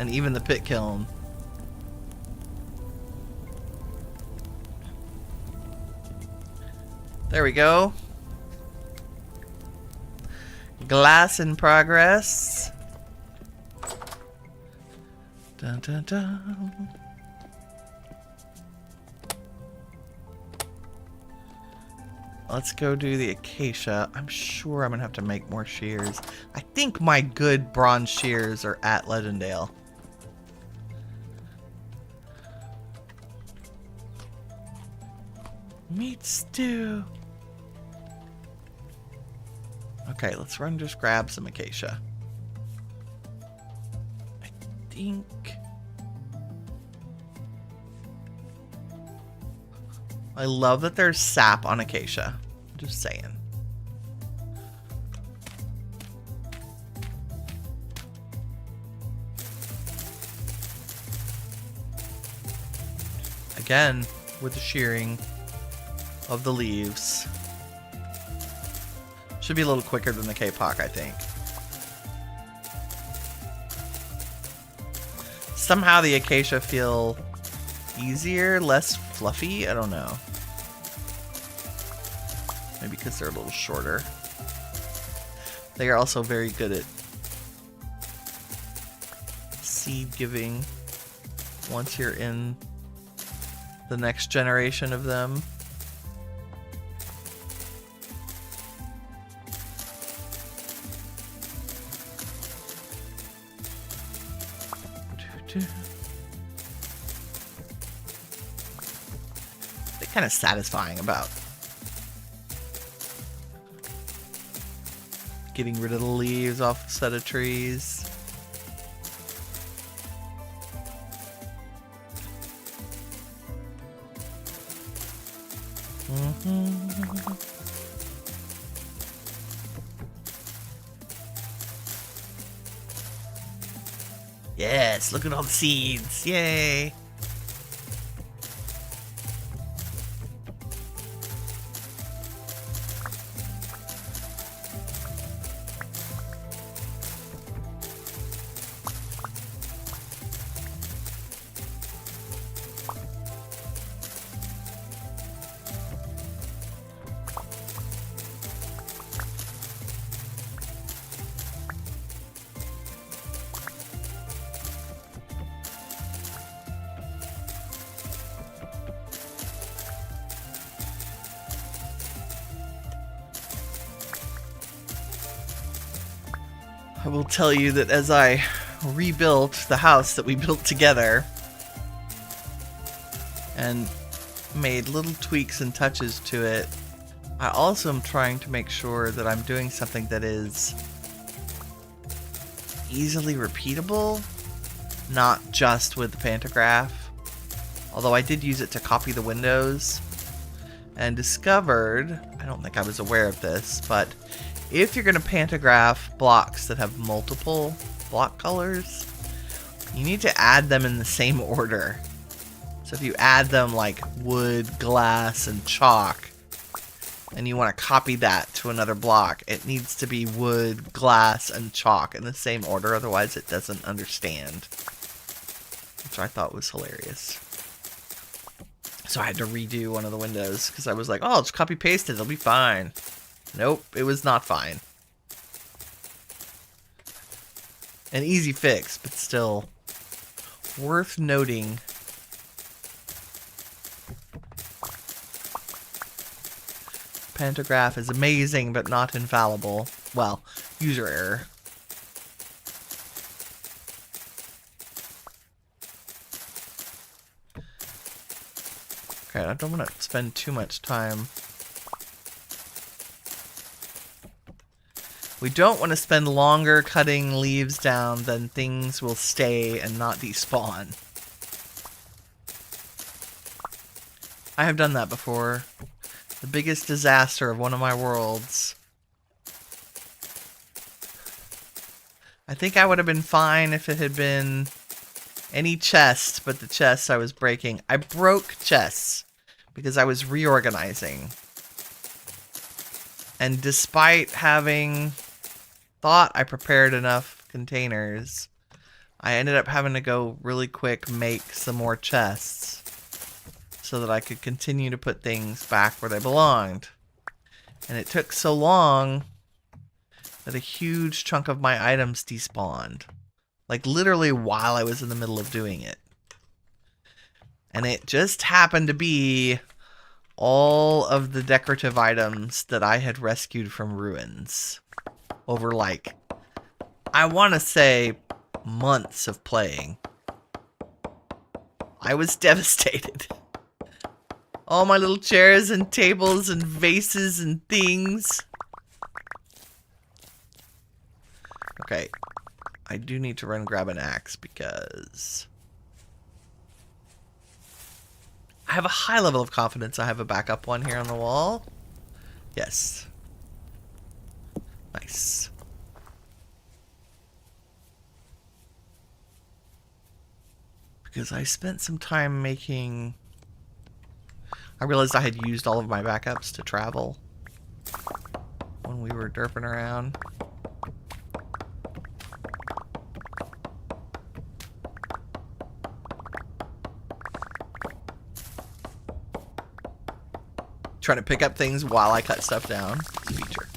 [SPEAKER 1] And even the pit kiln. There we go. Glass in progress. Dun dun dun. Let's go do the acacia. I'm sure I'm gonna have to make more shears. I think my good bronze shears are at Legendale. Meat stew. Okay, let's run just grab some acacia. I think... I love that there's sap on acacia. Just saying. Again, with the shearing of the leaves. Should be a little quicker than the K-Pock, I think. Somehow the acacia feel easier, less fluffy. I don't know. Maybe because they're a little shorter. They are also very good at seed giving once you're in the next generation of them. They're kind of satisfying about getting rid of the leaves off a set of trees. Yes, look at all the seeds. Yay. I will tell you that as I rebuilt the house that we built together and made little tweaks and touches to it, I also am trying to make sure that I'm doing something that is easily repeatable, not just with the pantograph. Although I did use it to copy the windows and discovered, I don't think I was aware of this, but if you're going to pantograph blocks that have multiple block colors, you need to add them in the same order. So if you add them like wood, glass, and chalk, and you want to copy that to another block, it needs to be wood, glass, and chalk in the same order, otherwise it doesn't understand. Which I thought was hilarious. So I had to redo one of the windows, because I was like, oh, I'll just copy paste it, it'll be fine. Nope, it was not fine. An easy fix, but still worth noting. Pantograph is amazing, but not infallible. Well, user error. Okay, I don't want to spend too much time. We don't want to spend longer cutting leaves down than things will stay and not despawn. I have done that before. The biggest disaster of one of my worlds. I think I would have been fine if it had been any chest, but the chests I was breaking. I broke chests because I was reorganizing. And despite having thought I prepared enough containers, I ended up having to go really quick make some more chests so that I could continue to put things back where they belonged. And it took so long that a huge chunk of my items despawned. Like literally while I was in the middle of doing it. And it just happened to be all of the decorative items that I had rescued from ruins. Over like, I want to say, months of playing. I was devastated. All my little chairs and tables and vases and things. Okay, I do need to run grab an axe because I have a high level of confidence I have a backup one here on the wall. Yes. Nice. Because I spent some time making... I realized I had used all of my backups to travel when we were derping around. Trying to pick up things while I cut stuff down. It's a feature.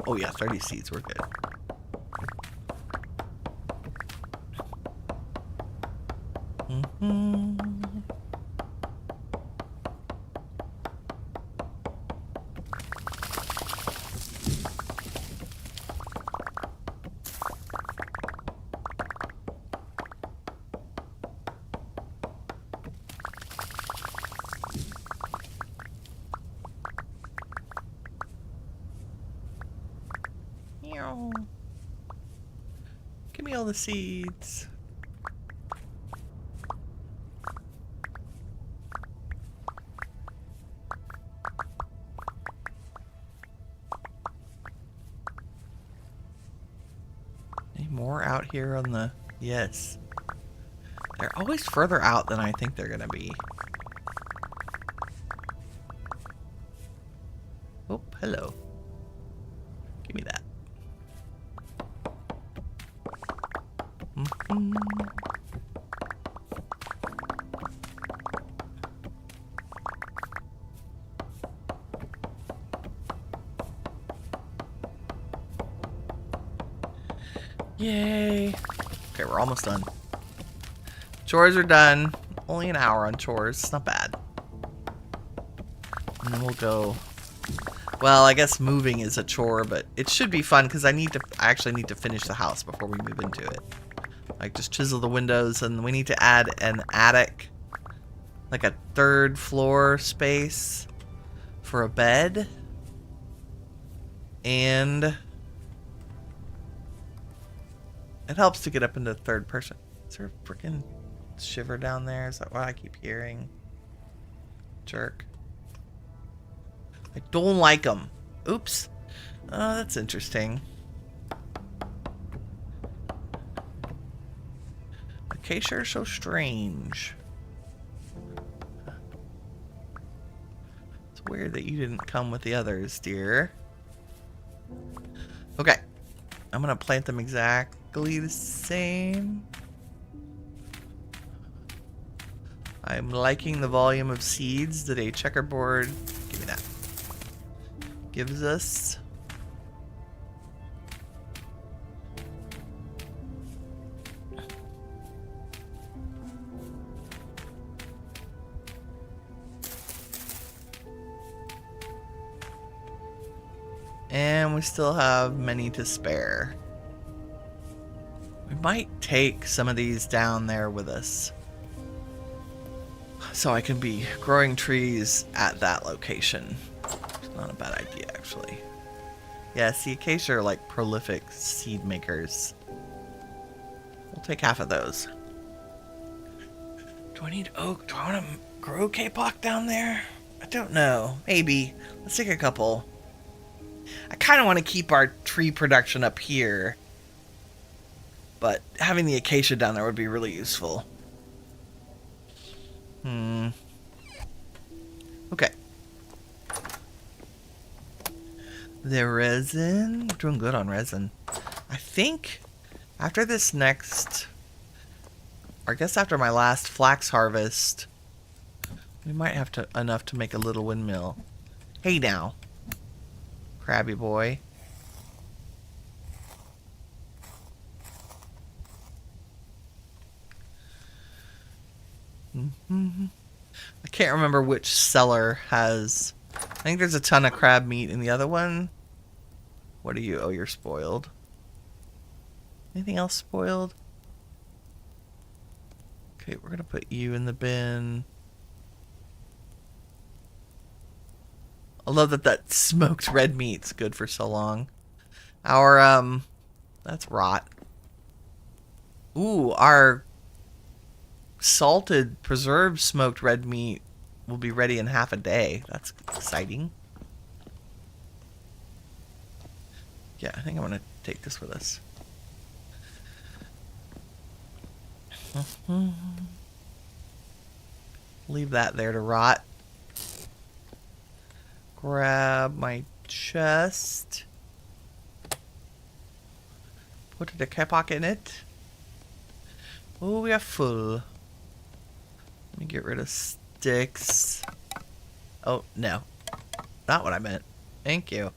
[SPEAKER 1] Oh yeah, 30 seeds, we're good. the seeds. Any more out here on the... Yes. They're always further out than I think they're gonna be. Oh, hello. Give me that. Yay. Okay, we're almost done. Chores are done. Only an hour on chores. It's not bad. And then we'll go... Well, I guess moving is a chore, but it should be fun because I actually need to finish the house before we move into it. Like, just chisel the windows, and we need to add an attic. Like a 3rd floor space for a bed. And it helps to get up into 3rd person. Is there a freaking shiver down there? Is that what I keep hearing? Jerk. I don't like them. Oops. Oh, that's interesting. Acacia are so strange. It's weird that you didn't come with the others, dear. Okay. I'm gonna plant them exactly the same. I'm liking the volume of seeds that a checkerboard, give me that, gives us. And we still have many to spare. We might take some of these down there with us, so I can be growing trees at that location. It's not a bad idea, actually. Yes, the acacia are like prolific seed makers. We'll take half of those. Do I need oak? Do I want to grow kapok down there? I don't know. Maybe. Let's take a couple. I kind of want to keep our tree production up here, but having the acacia down there would be really useful. Okay. The resin. We're doing good on resin. I think after this next, or I guess after my last flax harvest, we might have enough to make a little windmill. Hey now, crabby boy. I can't remember which cellar has... I think there's a ton of crab meat in the other one. What are you? Oh, you're spoiled. Anything else spoiled? Okay, we're gonna put you in the bin. I love that smoked red meat's good for so long. Our, that's rot. Ooh, our salted, preserved smoked red meat will be ready in half a day. That's exciting. Yeah, I think I'm gonna take this with us. Leave that there to rot. Grab my chest. Put the kapok in it. Oh, we are full. Let me get rid of sticks. Oh, no. Not what I meant. Thank you.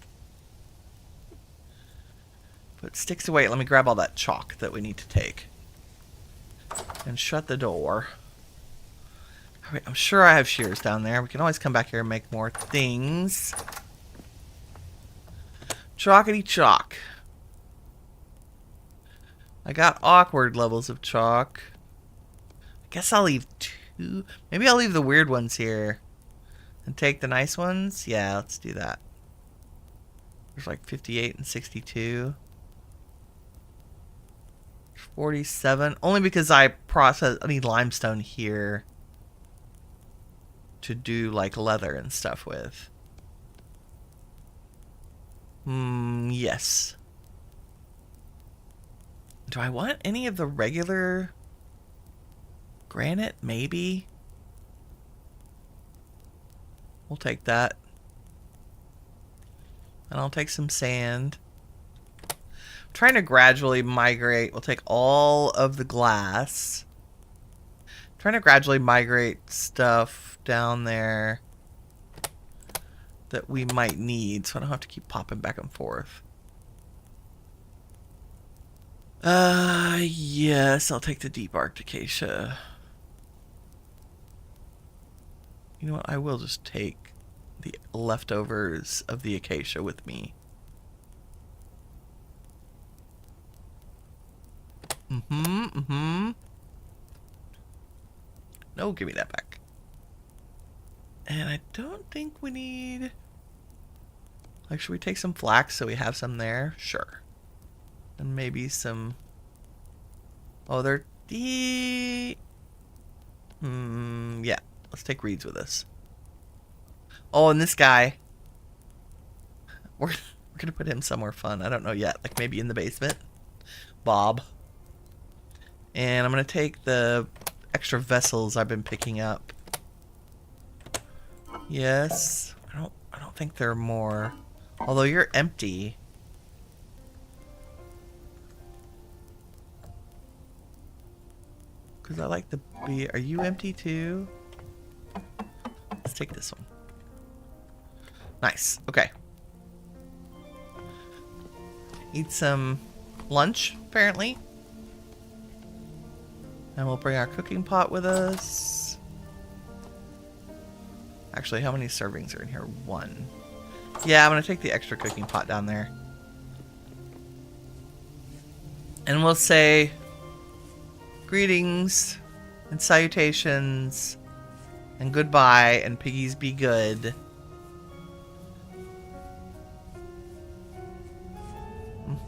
[SPEAKER 1] Put sticks away. Let me grab all that chalk that we need to take. And shut the door. Alright, I'm sure I have shears down there. We can always come back here and make more things. Chalkity chalk. I got awkward levels of chalk. I guess I'll leave 2. Maybe I'll leave the weird ones here. And take the nice ones? Yeah, let's do that. There's like 58 and 62. 47. Only because I need limestone here to do like leather and stuff with. Yes. Do I want any of the regular granite? Maybe. We'll take that. And I'll take some sand. I'm trying to gradually migrate. We'll take all of the glass. I'm trying to gradually migrate stuff down there that we might need, so I don't have to keep popping back and forth. Yes, I'll take the deep Arctic acacia. You know what? I will just take the leftovers of the acacia with me. No, give me that back. And I don't think we need... Like, should we take some flax so we have some there? Sure. And maybe some... Oh, they're... Yeah. Let's take reeds with us. Oh, and this guy. We're gonna put him somewhere fun. I don't know yet. Like, maybe in the basement. Bob. And I'm gonna take the extra vessels I've been picking up. Yes. I don't think there are more. Although you're empty. Because I like the beer. Are you empty too? Let's take this one. Nice. Okay. Eat some lunch, apparently. And we'll bring our cooking pot with us. Actually, how many servings are in here? 1. Yeah, I'm going to take the extra cooking pot down there. And we'll say greetings and salutations and goodbye and piggies be good.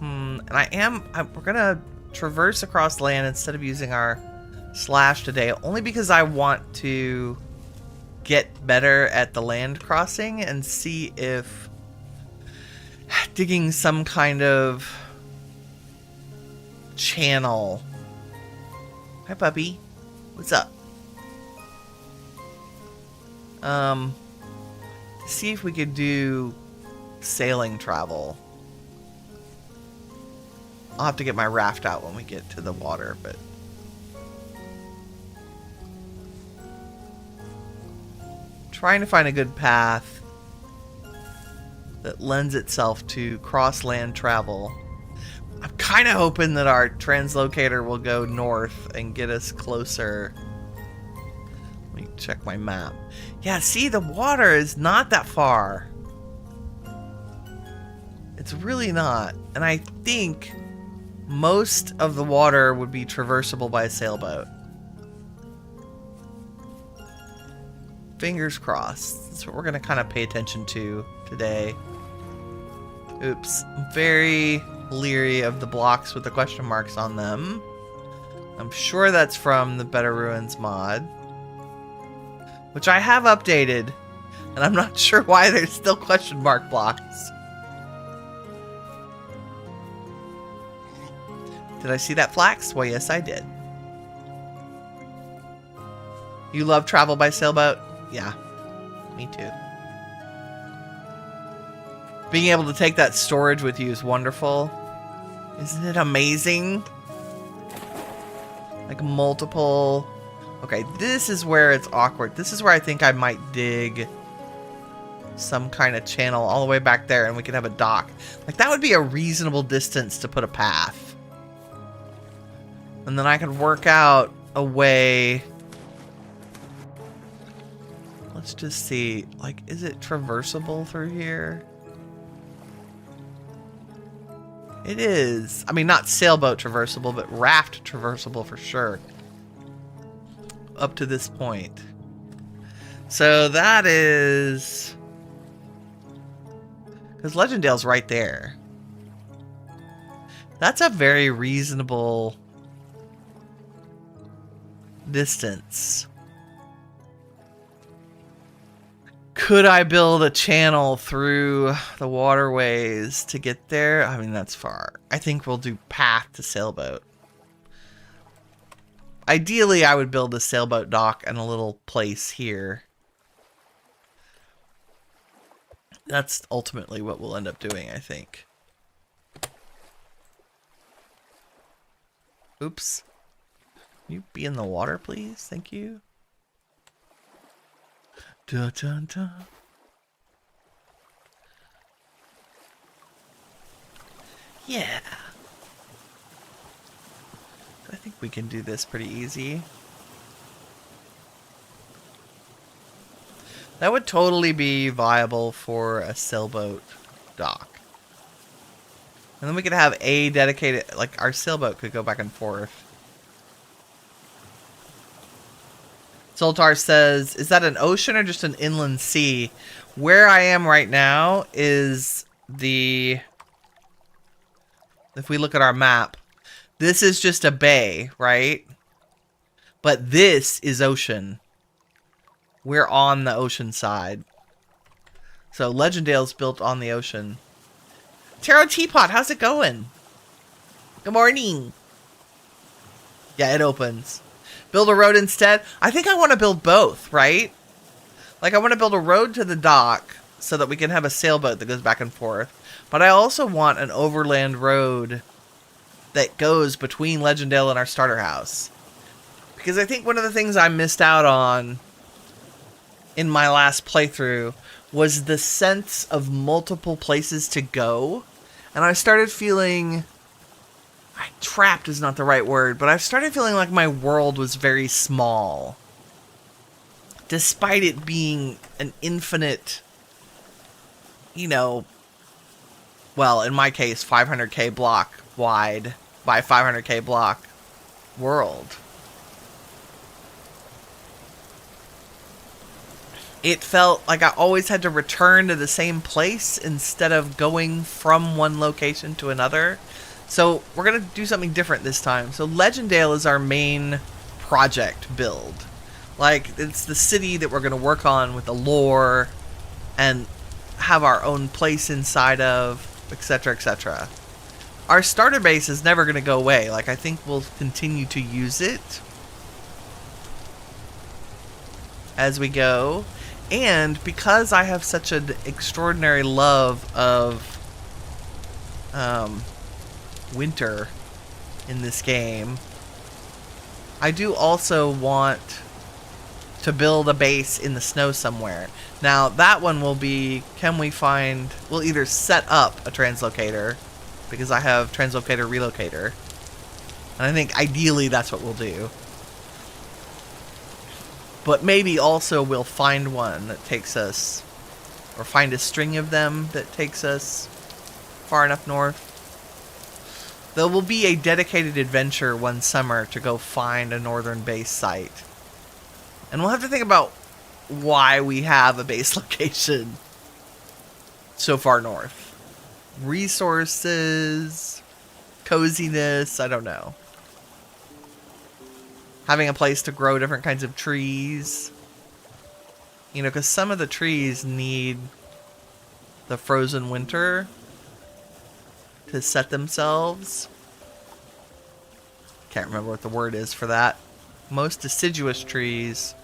[SPEAKER 1] And we're going to traverse across land instead of using our slash today, only because I want to get better at the land crossing and see if digging some kind of channel. Hi, puppy. What's up? See if we could do sailing travel. I'll have to get my raft out when we get to the water, but trying to find a good path that lends itself to cross-land travel. I'm kind of hoping that our translocator will go north and get us closer. Let me check my map. Yeah, see, the water is not that far. It's really not. And I think most of the water would be traversable by a sailboat. Fingers crossed. That's what we're going to kind of pay attention to today. Oops. I'm very leery of the blocks with the question marks on them. I'm sure that's from the Better Ruins mod, which I have updated, and I'm not sure why there's still question mark blocks. Did I see that flax? Well, yes, I did. You love travel by sailboat? Yeah, me too. Being able to take that storage with you is wonderful. Isn't it amazing? Like multiple... Okay, this is where it's awkward. This is where I think I might dig some kind of channel all the way back there and we could have a dock. Like, that would be a reasonable distance to put a path. And then I could work out a way... Let's just see. Like, is it traversable through here? It is. I mean, not sailboat traversable, but raft traversable for sure. Up to this point. So that is... Because Legendale's right there. That's a very reasonable distance. Could I build a channel through the waterways to get there? I mean, that's far. I think we'll do path to sailboat. Ideally, I would build a sailboat dock and a little place here. That's ultimately what we'll end up doing, I think. Oops. Can you be in the water, please? Thank you. Dun, dun, dun. Yeah. I think we can do this pretty easy. That would totally be viable for a sailboat dock. And then we could have a dedicated, like our sailboat could go back and forth. Zoltar says, is that an ocean or just an inland sea? Where I am right now is the... If we look at our map, this is just a bay, right? But this is ocean. We're on the ocean side. So Legendale's built on the ocean. Tarot Teapot, how's it going? Good morning. Yeah, it opens. Build a road instead. I think I want to build both, right? Like I want to build a road to the dock so that we can have a sailboat that goes back and forth. But I also want an overland road that goes between Legendale and our starter house. Because I think one of the things I missed out on in my last playthrough was the sense of multiple places to go. And I started feeling... trapped is not the right word, but I started feeling like my world was very small. Despite it being an infinite, you know, well, in my case, 500k block wide by 500k block world. It felt like I always had to return to the same place instead of going from one location to another. So we're going to do something different this time. So Legendale is our main project build. Like, it's the city that we're going to work on with the lore and have our own place inside of, etc., etc. Our starter base is never going to go away. Like, I think we'll continue to use it as we go. And because I have such an extraordinary love of winter in this game, I do also want to build a base in the snow somewhere. Now that one will be, we'll either set up a translocator, because I have translocator relocator, and I think ideally that's what we'll do. But maybe also we'll find one that takes us, or find a string of them that takes us far enough north. There will be a dedicated adventure one summer to go find a northern base site. And we'll have to think about why we have a base location so far north. Resources, coziness, I don't know. Having a place to grow different kinds of trees. You know, because some of the trees need the frozen winter to set themselves. Can't remember what the word is for that. Most deciduous trees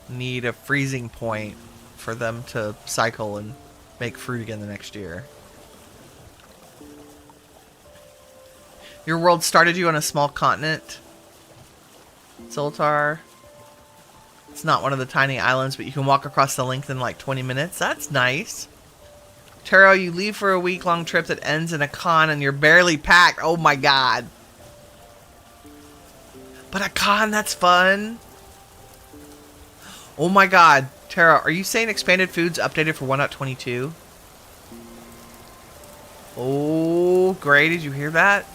[SPEAKER 1] need a freezing point for them to cycle and make fruit again the next year. Your world started you on a small continent, Zoltar. It's not one of the tiny islands, but you can walk across the length in like 20 minutes. That's nice. Taro, you leave for a week-long trip that ends in a con and you're barely packed. Oh my god. But a con, that's fun. Oh my god. Tara, are you saying expanded foods updated for 1.22? Oh, Gray, did you hear that?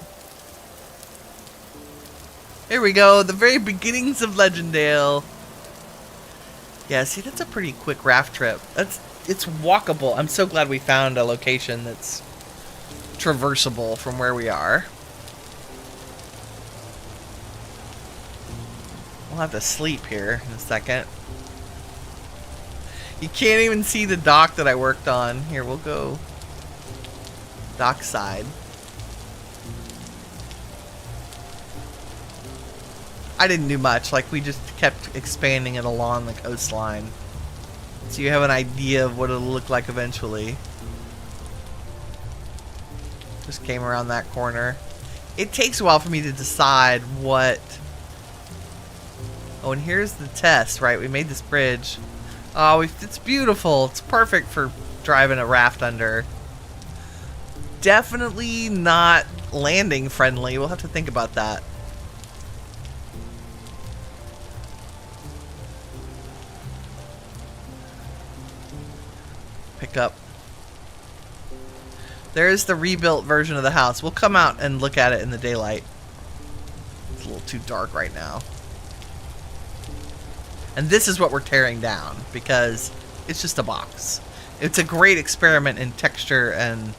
[SPEAKER 1] Here we go, the very beginnings of Legendale. Yeah, see, that's a pretty quick raft trip. It's walkable. I'm so glad we found a location that's traversable from where we are. We'll have to sleep here in a second. You can't even see the dock that I worked on. Here, we'll go dock side. I didn't do much. Like, we just kept expanding it along the coastline. So you have an idea of what it'll look like eventually. Just came around that corner. It takes a while for me to decide what... Oh, and here's the test, right? We made this bridge. Oh, it's beautiful. It's perfect for driving a raft under. Definitely not landing friendly. We'll have to think about that. Pick up. There's the rebuilt version of the house. We'll come out and look at it in the daylight. It's a little too dark right now. And this is what we're tearing down because it's just a box. It's a great experiment in texture and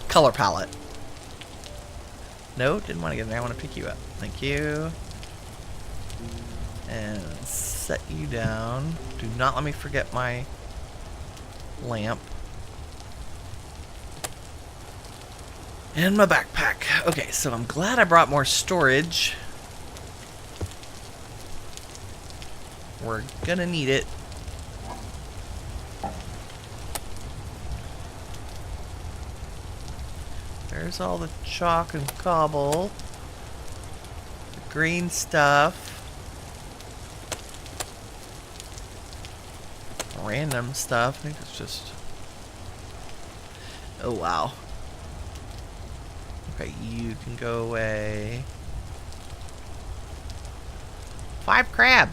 [SPEAKER 1] color palette. No, didn't want to get in there. I want to pick you up. Thank you. And set you down. Do not let me forget my lamp. And my backpack. Okay, so I'm glad I brought more storage. We're gonna need it. There's all the chalk and cobble. The green stuff. Random stuff. I think it's just... Oh, wow. Okay, you can go away. 5 crab.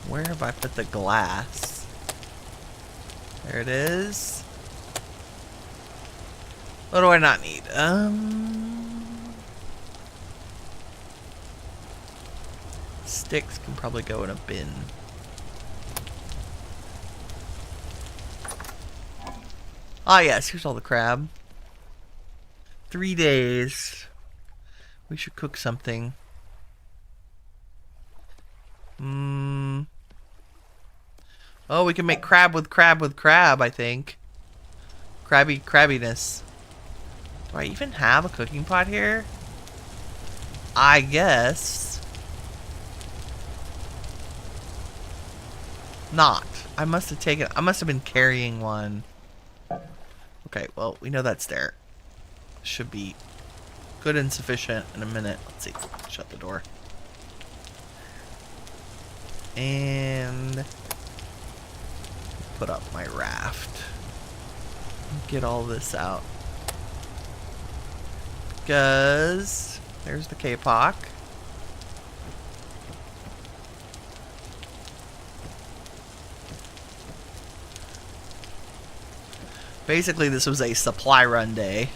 [SPEAKER 1] Where have I put the glass? There it is. What do I not need? Sticks can probably go in a bin. Ah, yes, here's all the crab. 3 days. We should cook something. Oh, we can make crab with crab, I think. Crabbiness. Do I even have a cooking pot here? I guess. Not. I must have been carrying one. Okay, well, we know that's there. Should be good and sufficient in a minute. Let's see. Shut the door. And put up my raft. Get all this out. Because there's the K-Pock. Basically, this was a supply run day.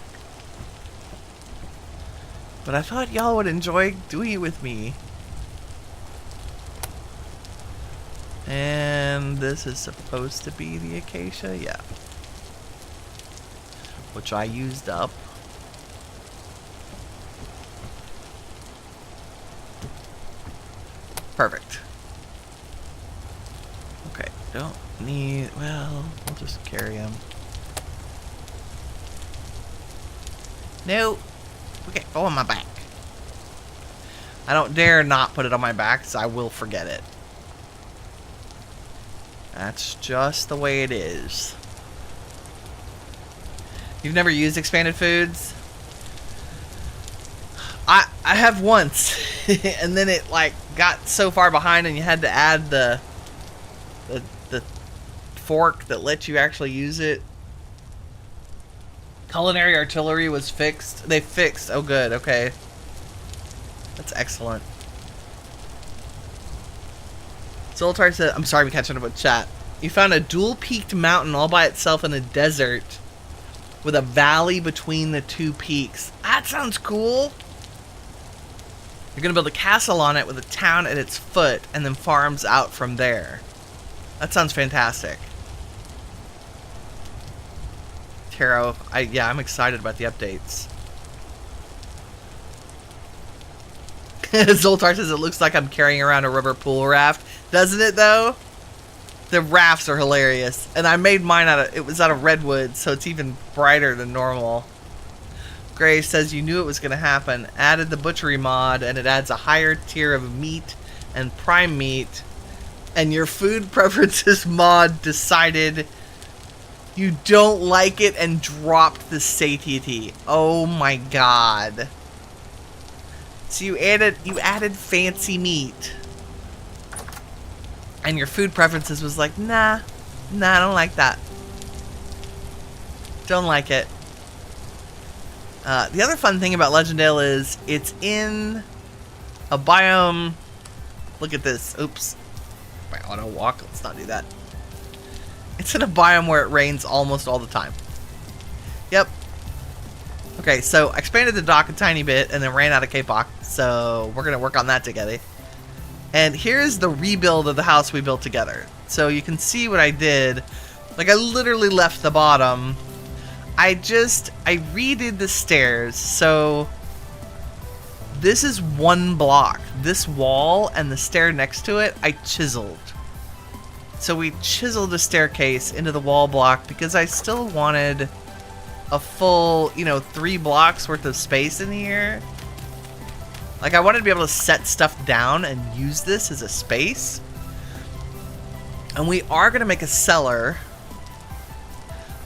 [SPEAKER 1] But I thought y'all would enjoy doing it with me. And this is supposed to be the acacia, yeah. Which I used up. Perfect. Okay, don't need, well, we'll just carry them. No. Okay, go on my back. I don't dare not put it on my back, so I will forget it. That's just the way it is. You've never used expanded foods? I have once, and then it like got so far behind, and you had to add the fork that lets you actually use it. Culinary artillery was fixed. They fixed. Oh, good. Okay. That's excellent. Zoltar said, I'm sorry, I'm catching up with chat. You found a dual-peaked mountain all by itself in a desert with a valley between the 2 peaks. That sounds cool. You're going to build a castle on it with a town at its foot and then farms out from there. That sounds fantastic. Taro, yeah, I'm excited about the updates. Zoltar says it looks like I'm carrying around a rubber pool raft. Doesn't it, though? The rafts are hilarious. And I made mine it was out of redwood, so it's even brighter than normal. Gray says you knew it was going to happen. Added the butchery mod, and it adds a higher tier of meat and prime meat. And your food preferences mod decided you don't like it and dropped the satiety. Oh my god. So you added fancy meat. And your food preferences was like, nah, I don't like that. Don't like it. The other fun thing about Legendale is it's in a biome. Look at this. Oops. My auto walk. Let's not do that. It's in a biome where it rains almost all the time. Yep. Okay, so I expanded the dock a tiny bit and then ran out of K-Pop. So we're going to work on that together. And here's the rebuild of the house we built together. So you can see what I did. Like, I literally left the bottom. I redid the stairs. So this is one block. This wall and the stair next to it, I chiseled. So we chiseled a staircase into the wall block because I still wanted a full, 3 blocks worth of space in here. Like, I wanted to be able to set stuff down and use this as a space. And we are going to make a cellar.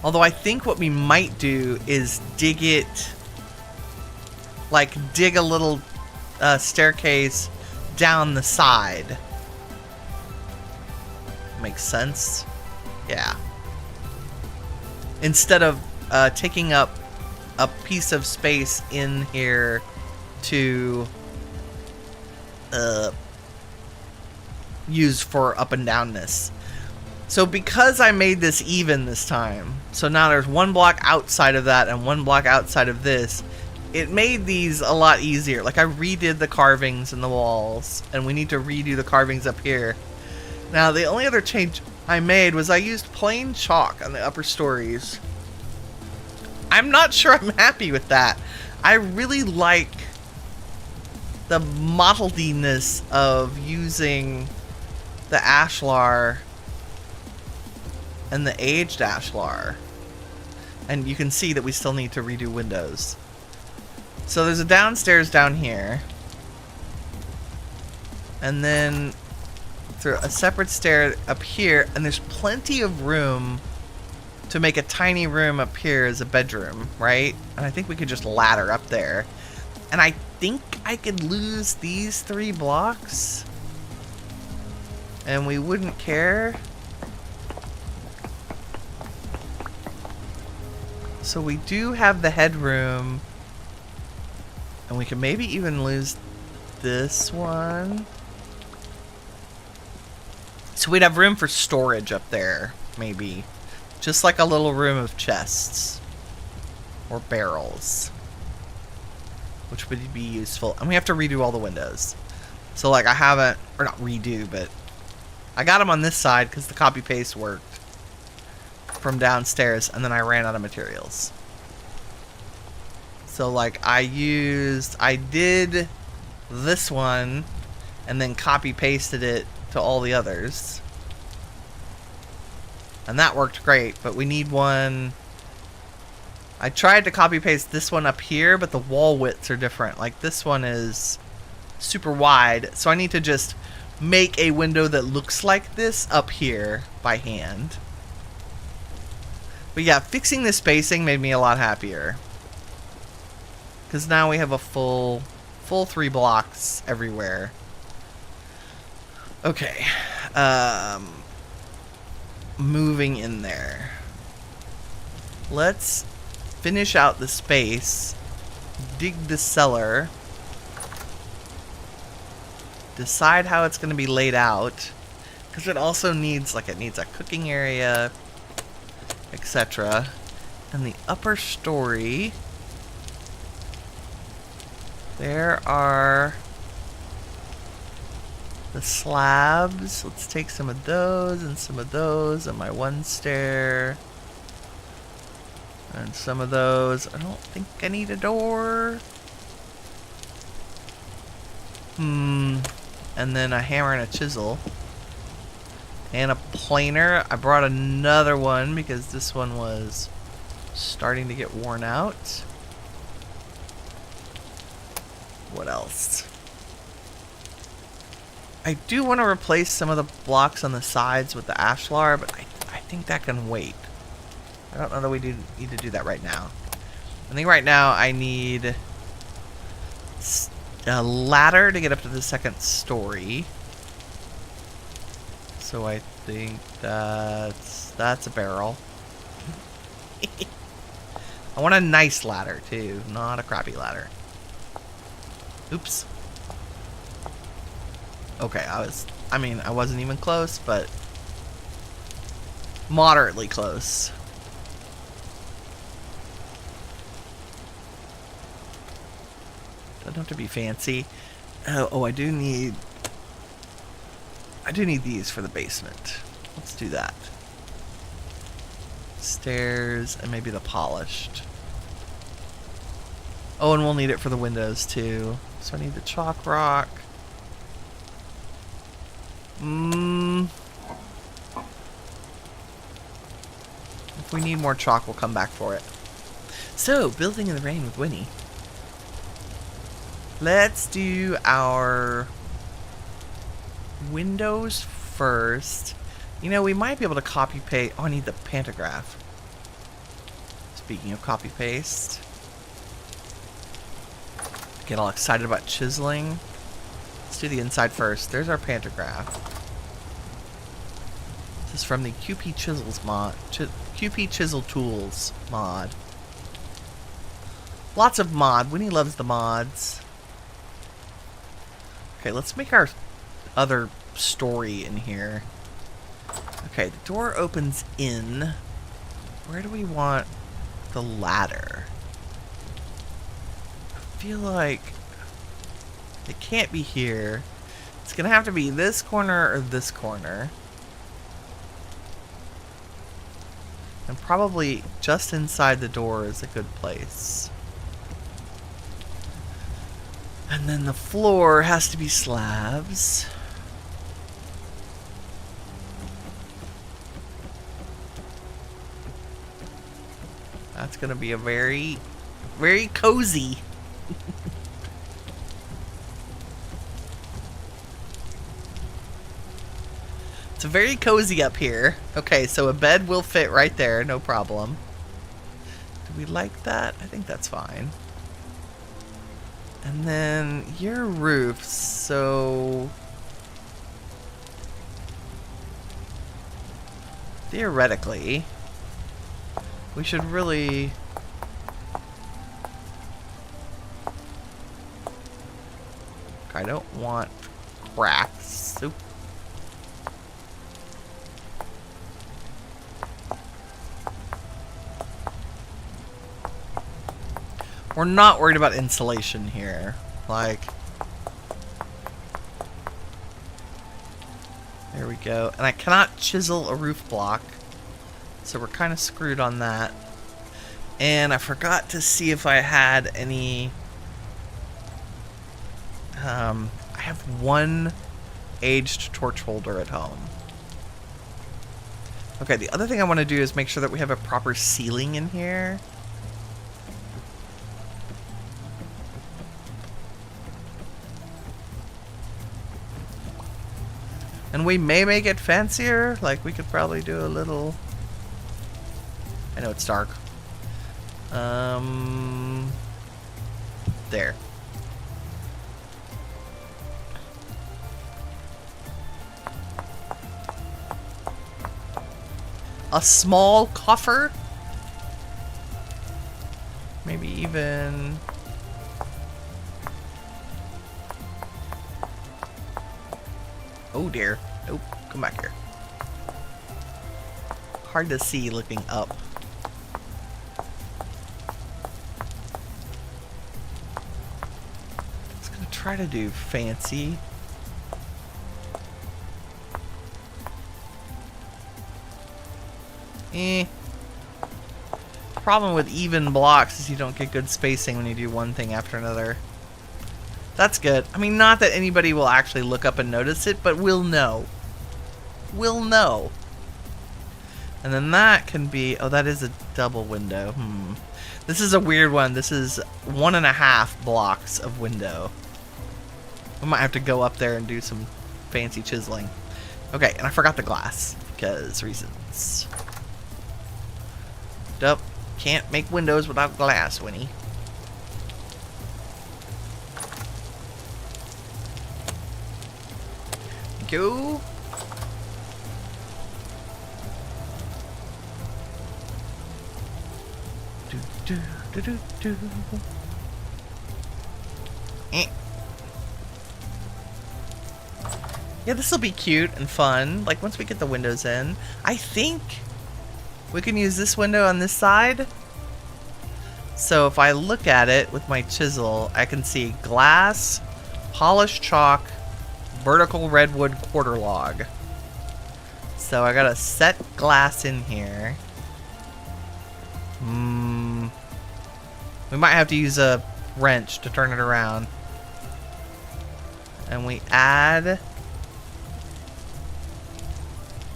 [SPEAKER 1] Although I think what we might do is dig a little staircase down the side. Makes sense? Yeah. Instead of taking up a piece of space in here to use for up and downness. So because I made this even this time, so now there's one block outside of that and one block outside of this, it made these a lot easier. Like, I redid the carvings in the walls, and we need to redo the carvings up here. Now, the only other change I made was I used plain chalk on the upper stories. I'm not sure I'm happy with that. I really like the mottlediness of using the ashlar and the aged ashlar. And you can see that we still need to redo windows. So there's a downstairs down here. And then through a separate stair up here, and there's plenty of room to make a tiny room up here as a bedroom, right? And I think we could just ladder up there. And I think I could lose these 3 blocks and we wouldn't care. So we do have the headroom, and we can maybe even lose this one. So we'd have room for storage up there, maybe. Just like a little room of chests. Or barrels. Which would be useful. And we have to redo all the windows. So, like, I haven't... Or not redo, but... I got them on this side because the copy-paste worked. From downstairs. And then I ran out of materials. So, like, I did this one. And then copy-pasted it to all the others. And that worked great, but we need one. I tried to copy paste this one up here, but the wall widths are different. Like, this one is super wide, so I need to just make a window that looks like this up here by hand. But yeah, fixing the spacing made me a lot happier. Because now we have a full 3 blocks everywhere. Okay. Moving in there. Let's finish out the space. Dig the cellar. Decide how it's going to be laid out. Because it also needs, like, it needs a cooking area, etc. And the upper story, there are the slabs. Let's take some of those and some of those on my one stair. And some of those. I don't think I need a door. And then a hammer and a chisel. And a planer. I brought another one because this one was starting to get worn out. What else? I do want to replace some of the blocks on the sides with the ashlar, but I think that can wait. I don't know that we need to do that right now. I think right now I need a ladder to get up to the second story. So I think that's a barrel. I want a nice ladder too, not a crappy ladder. Oops. Okay, I wasn't even close, but moderately close. Doesn't have to be fancy. Oh, I do need these for the basement. Let's do that. Stairs and maybe the polished. Oh, and we'll need it for the windows too. So I need the chalk rock. If we need more chalk, we'll come back for it. So, building in the rain with Winnie. Let's do our windows first. You know, we might be able to copy paste. Oh, I need the pantograph. Speaking of copy paste. Get all excited about chiseling. Let's do the inside first. There's our pantograph. This is from the QP Chisels mod. QP Chisel Tools mod. Lots of mod. Winnie loves the mods. Okay, let's make our other story in here. Okay, the door opens in. Where do we want the ladder? I feel like it can't be here. It's gonna have to be this corner or this corner. And probably just inside the door is a good place. And then the floor has to be slabs. That's gonna be a very, very cozy. It's very cozy up here. Okay, so a bed will fit right there, no problem. Do we like that? I think that's fine. And then your roof, so theoretically, we should really I don't want cracks. Oop. We're not worried about insulation here. Like, there we go. And I cannot chisel a roof block, so we're kind of screwed on that. And I forgot to see if I had any. I have one aged torch holder at home. Okay, the other thing I want to do is make sure that we have a proper ceiling in here. And we may make it fancier. Like, we could probably do a little... I know it's dark. There. A small coffer? Maybe even... Oh dear. Nope. Come back here. Hard to see looking up. Just gonna try to do fancy. Problem with even blocks is you don't get good spacing when you do one thing after another. That's good. I mean, not that anybody will actually look up and notice it, but we'll know. We'll know. And then that can be... Oh, that is a double window. This is a weird one. This is 1.5 blocks of window. I might have to go up there and do some fancy chiseling. Okay, and I forgot the glass. Because reasons. Nope. Can't make windows without glass, Winnie. Thank you. Yeah, this will be cute and fun. Like, once we get the windows in, I think we can use this window on this side. So if I look at it with my chisel, I can see glass, polished chalk, vertical redwood quarter log. So I gotta set glass in here. We might have to use a wrench to turn it around. And we add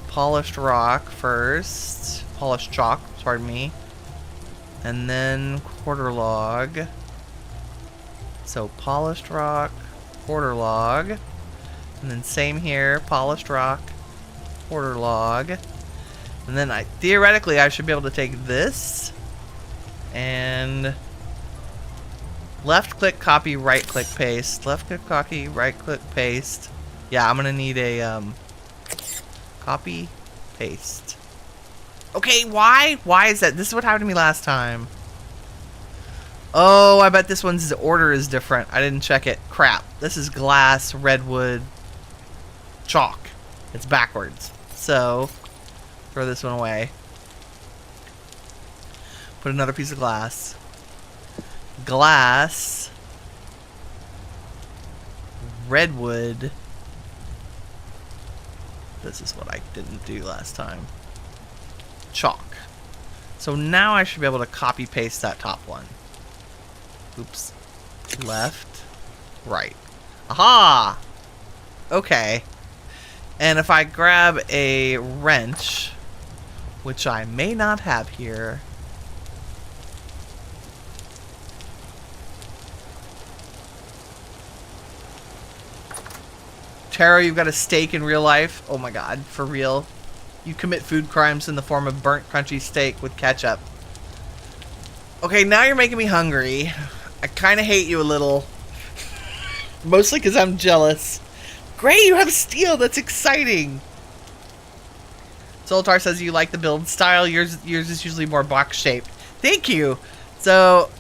[SPEAKER 1] polished rock first. Polished chalk, pardon me. And then quarter log. So polished rock, quarter log. And then same here, polished rock, quarter log. And then theoretically I should be able to take this and left click copy, right click paste. Left click copy, right click paste. Yeah, I'm gonna need a copy, paste. Okay, why? Why is that? This is what happened to me last time. Oh, I bet this one's order is different. I didn't check it. Crap. This is glass, redwood, chalk. It's backwards. So, throw this one away. Put another piece of glass. Glass. Redwood. This is what I didn't do last time. Chalk. So now I should be able to copy paste that top one. Oops. Left. Right. Aha! Okay. And if I grab a wrench, which I may not have here. Taro, you've got a steak in real life? Oh my god, for real? You commit food crimes in the form of burnt crunchy steak with ketchup. Okay, now you're making me hungry. I kind of hate you a little. Mostly because I'm jealous. Great, you have steel. That's exciting. Zoltar says you like the build style. Yours is usually more box shaped. Thank you. So,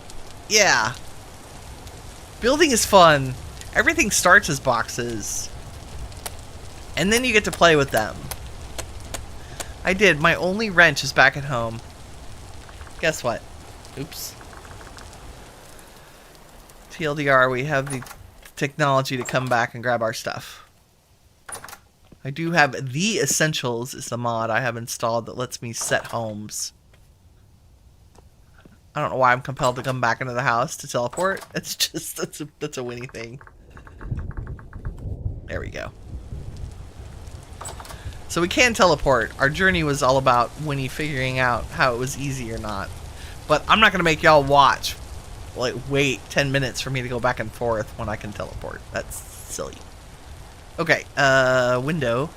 [SPEAKER 1] yeah. Building is fun. Everything starts as boxes. And then you get to play with them. I did. My only wrench is back at home. Guess what? Oops. TLDR, we have the technology to come back and grab our stuff. I do have The Essentials is the mod I have installed that lets me set homes. I don't know why I'm compelled to come back into the house to teleport. It's just, that's a Winnie thing. There we go. So we can teleport. Our journey was all about Winnie figuring out how it was easy or not. But I'm not going to make y'all watch. Like, wait 10 minutes for me to go back and forth when I can teleport. That's silly. Okay, window.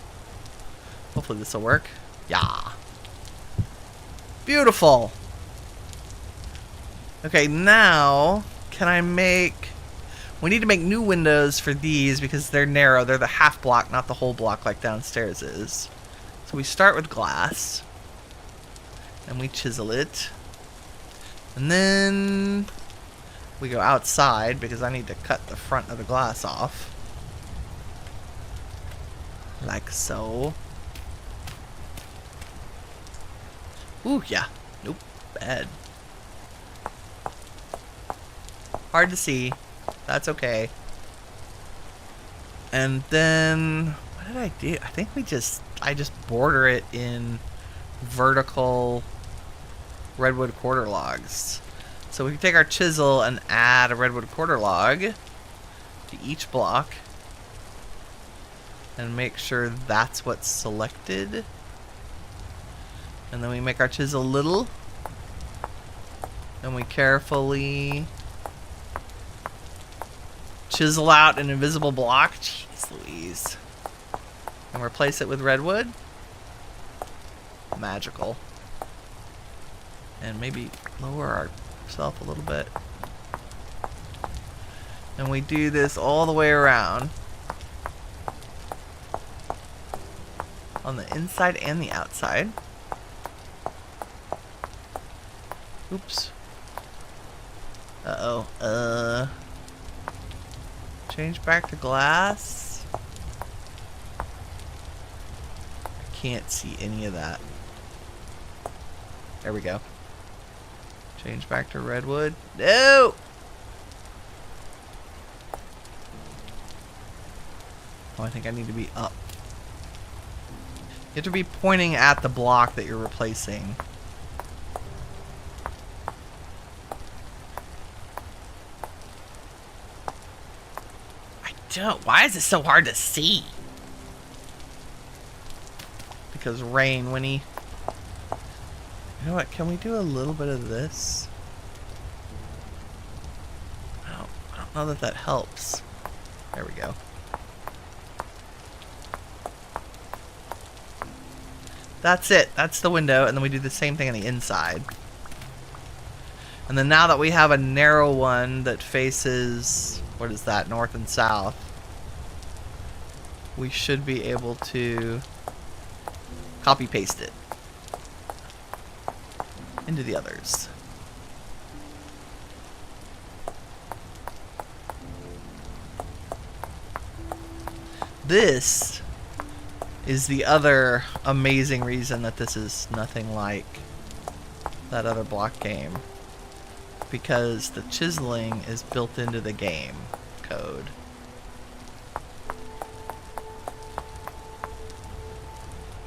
[SPEAKER 1] Hopefully this will work. Yeah. Beautiful. Okay, now, can I make... We need to make new windows for these because they're narrow. They're the half block, not the whole block like downstairs is. So we start with glass. And we chisel it. And then we go outside because I need to cut the front of the glass off. Like so. Ooh, yeah. Nope. Bad. Hard to see. That's okay. And then what did I do? I think I just border it in vertical redwood quarter logs. So we can take our chisel and add a redwood quarter log. to each block and make sure that's what's selected. And then we make our chisel little. And we carefully chisel out an invisible block. Jeez Louise. And replace it with redwood. Magical. And maybe lower ourselves a little bit. And we do this all the way around. On the inside and the outside. Oops. Uh-oh. Change back to glass. I can't see any of that. There we go. Change back to redwood. No! Oh, I think I need to be up. You have to be pointing at the block that you're replacing. Why is it so hard to see? Because rain, Winnie. You know what? Can we do a little bit of this? I don't know that helps. There we go. That's it. That's the window. And then we do the same thing on the inside. And then now that we have a narrow one that faces, what is that, north and south, we should be able to copy paste it into the others. This is the other amazing reason that this is nothing like that other block game. Because the chiseling is built into the game code.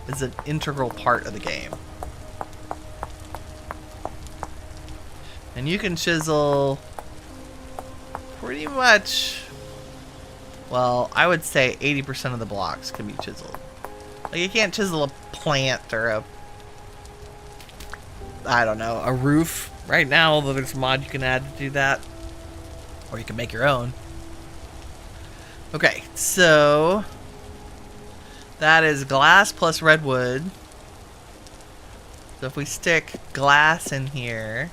[SPEAKER 1] It's an integral part of the game. And you can chisel pretty much, well, I would say 80% of the blocks can be chiseled. Like, you can't chisel a plant or a, I don't know, a roof. Right now, although there's a mod you can add to do that. Or you can make your own. Okay, so that is glass plus redwood. So if we stick glass in here,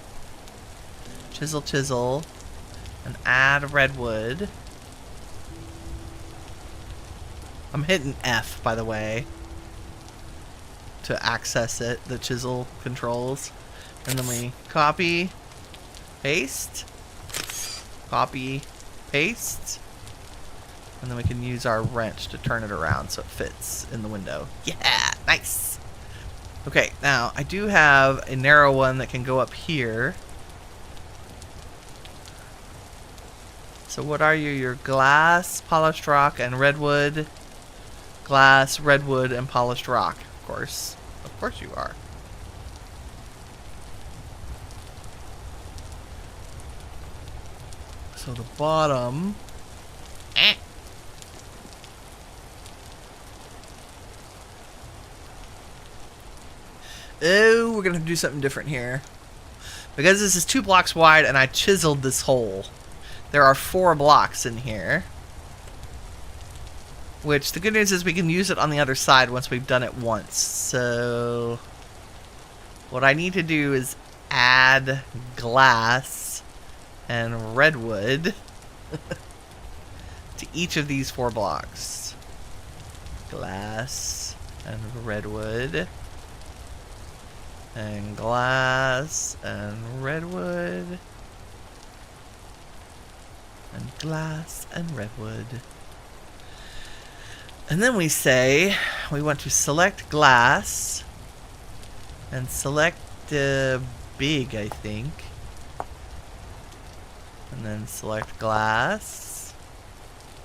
[SPEAKER 1] chisel, chisel, and add redwood. I'm hitting F, by the way, to access it, the chisel controls. And then we copy, paste, copy, paste. And then we can use our wrench to turn it around so it fits in the window. Yeah, nice. Okay, now I do have a narrow one that can go up here. So what are you? Your glass, polished rock, and redwood. Glass, redwood, and polished rock, of course. Of course you are. So the bottom. Oh, we're gonna do something different here. Because this is 2 blocks wide and I chiseled this hole. There are 4 blocks in here. Which, the good news is we can use it on the other side once we've done it once. So what I need to do is add glass and redwood to each of these 4 blocks. Glass and redwood. And glass and redwood. And glass and redwood. And then we say we want to select glass and select big, I think. And then select glass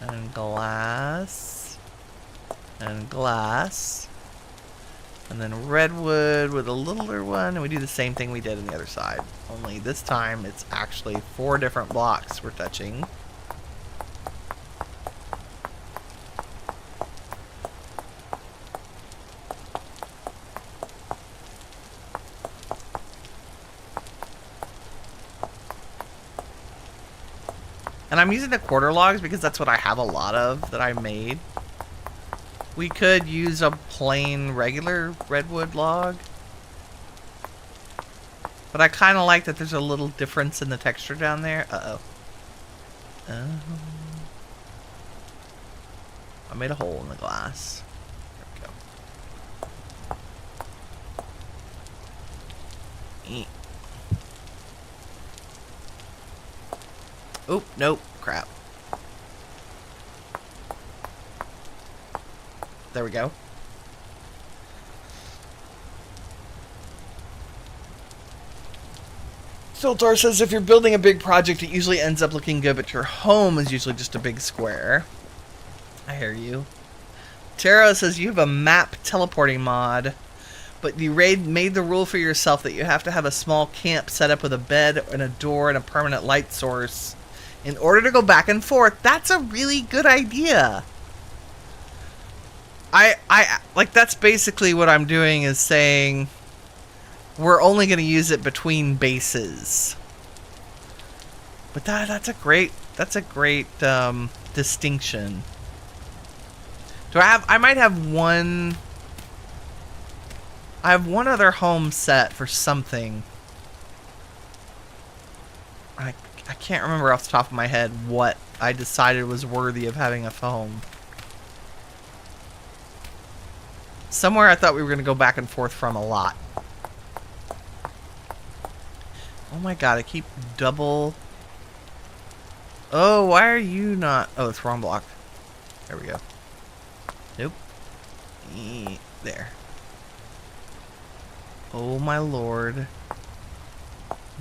[SPEAKER 1] and glass and glass. And then redwood with a littler one, and we do the same thing we did on the other side. Only this time it's actually 4 different blocks we're touching. And I'm using the quarter logs because that's what I have a lot of that I made. We could use a plain regular redwood log. But I kind of like that there's a little difference in the texture down there. Uh-oh. I made a hole in the glass. There we go. Oh, nope. Crap. There we go. Filtar says if you're building a big project, it usually ends up looking good, but your home is usually just a big square. I hear you. Tara says you have a map teleporting mod, but you made the rule for yourself that you have to have a small camp set up with a bed and a door and a permanent light source in order to go back and forth. That's a really good idea. I like, that's basically what I'm doing, is saying we're only going to use it between bases. But that's a great distinction. I might have one. I have one other home set for something. I can't remember off the top of my head what I decided was worthy of having a home. Somewhere I thought we were going to go back and forth from a lot. Oh my god, I keep double... Oh, why are you not... Oh, it's wrong block. There we go. Nope. There. Oh my lord.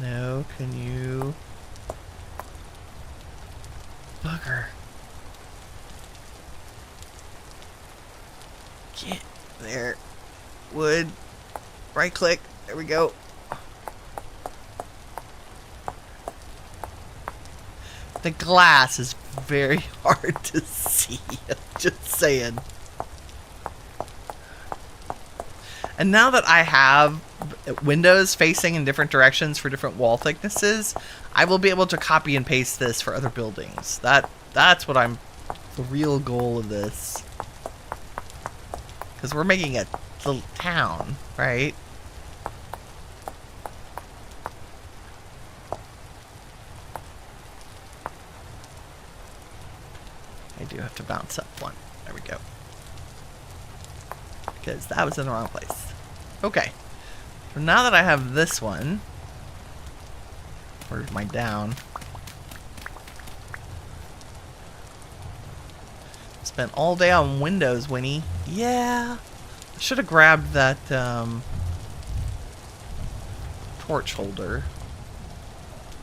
[SPEAKER 1] No, can you... Bugger. Get there. Wood. Right click. There we go. The glass is very hard to see. I'm just saying. And now that I have windows facing in different directions for different wall thicknesses, I will be able to copy and paste this for other buildings. That's what the real goal of this. Because we're making a little town, right? I do have to bounce up one. There we go. Because that was in the wrong place. Okay. So now that I have this one... Where's my down? Spent all day on Windows, Winnie. Yeah. I should have grabbed that torch holder.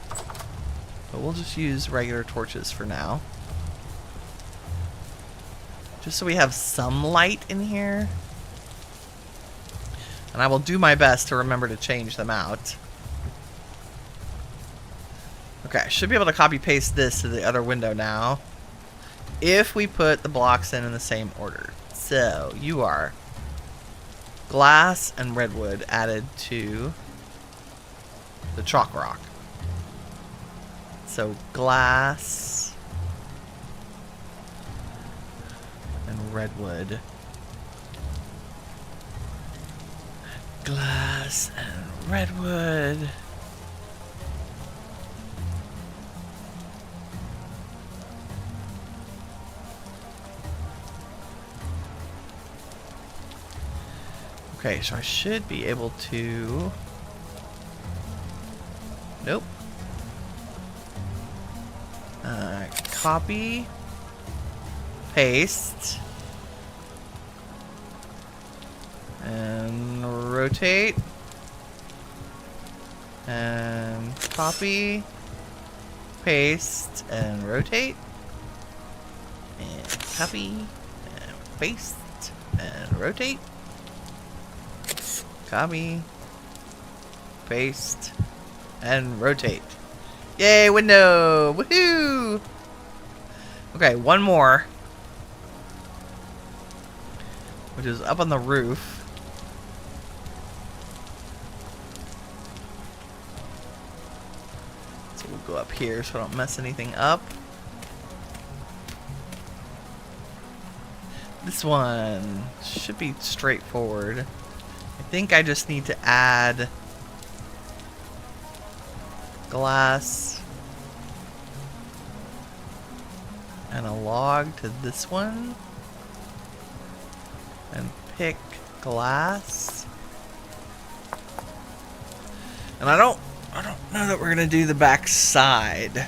[SPEAKER 1] But we'll just use regular torches for now. Just so we have some light in here. And I will do my best to remember to change them out. Okay, I should be able to copy paste this to the other window now. If we put the blocks in the same order. So, you are glass and redwood added to the chalk rock. So, glass and redwood. Glass and redwood. Okay, so I should be able to... Nope. Copy. Paste. And rotate. And copy. Paste. And rotate. And copy. And paste. And rotate. Copy. Paste. And rotate. Yay, window! Woohoo! Okay, one more. Which is up on the roof. So we'll go up here so I don't mess anything up. This one should be straightforward. I think I just need to add glass and a log to this one. And pick glass. And I don't know that we're gonna do the back side.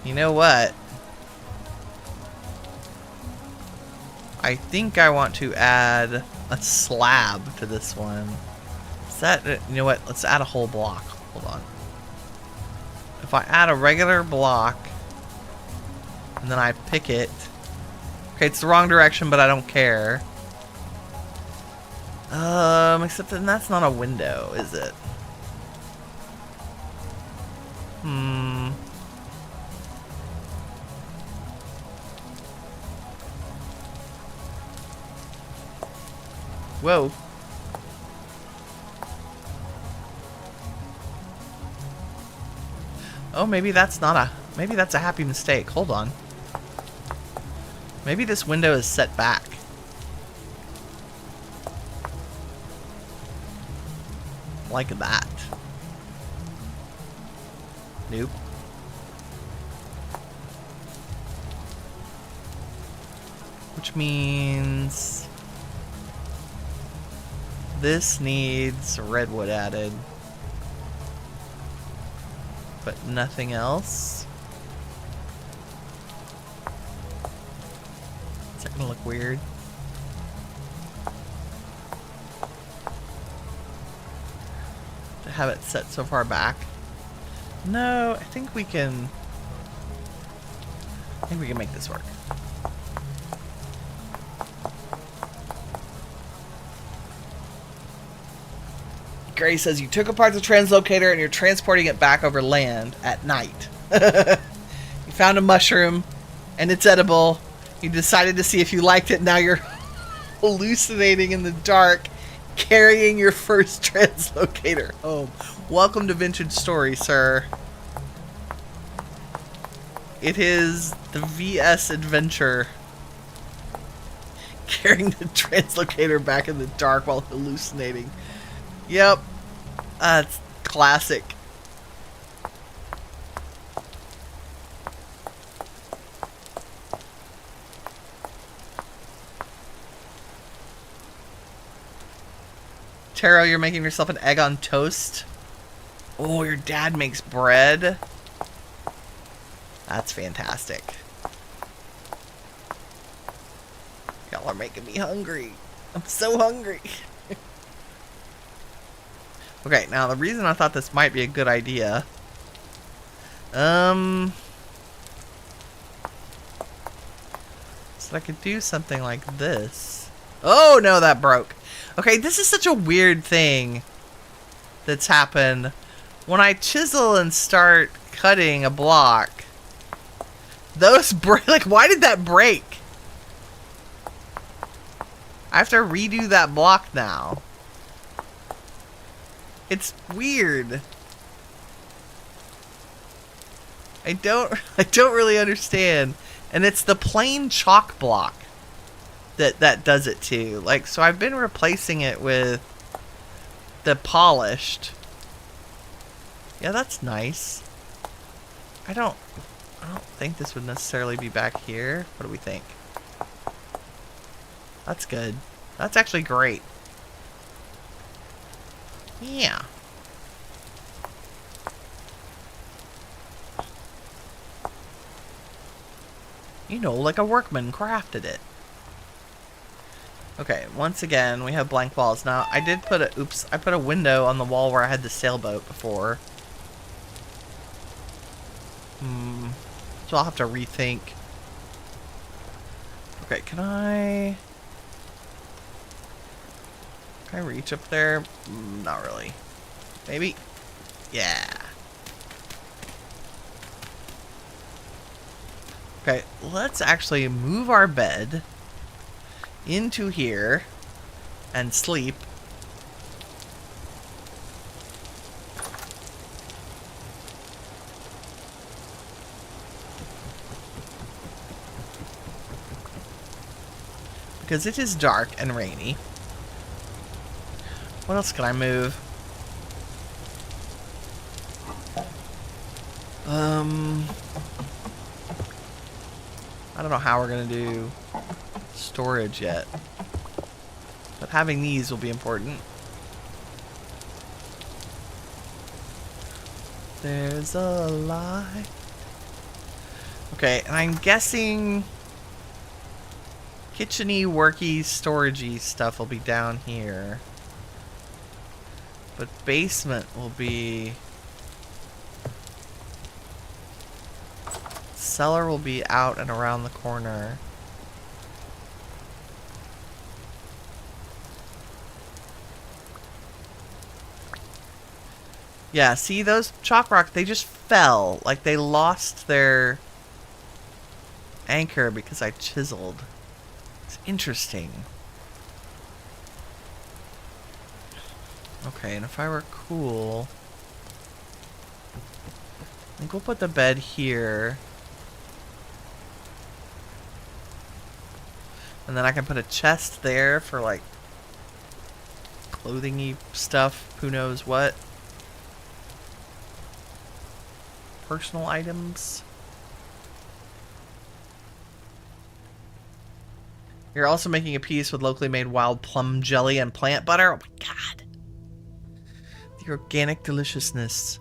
[SPEAKER 1] You know what? I think I want to add a slab to this one. Is that, you know what? Let's add a whole block. Hold on. If I add a regular block and then I pick it. Okay, it's the wrong direction, but I don't care. Except then that's not a window, is it? Whoa. Oh, maybe that's not a... Maybe that's a happy mistake. Hold on. Maybe this window is set back. Like that. Nope. Which means... This needs redwood added. But nothing else. Is that gonna look weird? To have it set so far back? No, I think we can make this work. Gray says you took apart the translocator and you're transporting it back over land at night. You found a mushroom and it's edible. You decided to see if you liked it. Now you're hallucinating in the dark, carrying your first translocator home. Welcome to Vintage Story, sir. It is the VS adventure. Carrying the translocator back in the dark while hallucinating. Yep. That's classic. Taro, you're making yourself an egg on toast? Oh, your dad makes bread? That's fantastic. Y'all are making me hungry. I'm so hungry. Okay, now the reason I thought this might be a good idea, so I could do something like this. Oh no, that broke. Okay, this is such a weird thing that's happened. When I chisel and start cutting a block, those break. Like, why did that break? I have to redo that block now. It's weird. I don't really understand. And it's the plain chalk block that does it too. Like, so I've been replacing it with the polished. Yeah, that's nice. I don't think this would necessarily be back here. What do we think? That's good. That's actually great. Yeah. You know, like a workman crafted it. Okay, once again, we have blank walls. Now, I did put a... Oops, I put a window on the wall where I had the sailboat before. So I'll have to rethink. Okay, can I reach up there? Not really. Maybe? Yeah. Okay, let's actually move our bed into here and sleep. because it is dark and rainy. What else can I move? I don't know how we're gonna do storage yet, but having these will be important. There's a light. Okay, and I'm guessing kitchen-y, worky, storage-y stuff will be down here. But basement will be... cellar will be out and around the corner. Yeah, see those chalk rocks, they just fell. Like they lost their anchor because I chiseled. It's interesting. Okay, and if I were cool, I think we'll put the bed here. And then I can put a chest there for like clothing-y stuff, who knows what. Personal items. You're also making a piece with locally made wild plum jelly and plant butter. Oh my god. The organic deliciousness.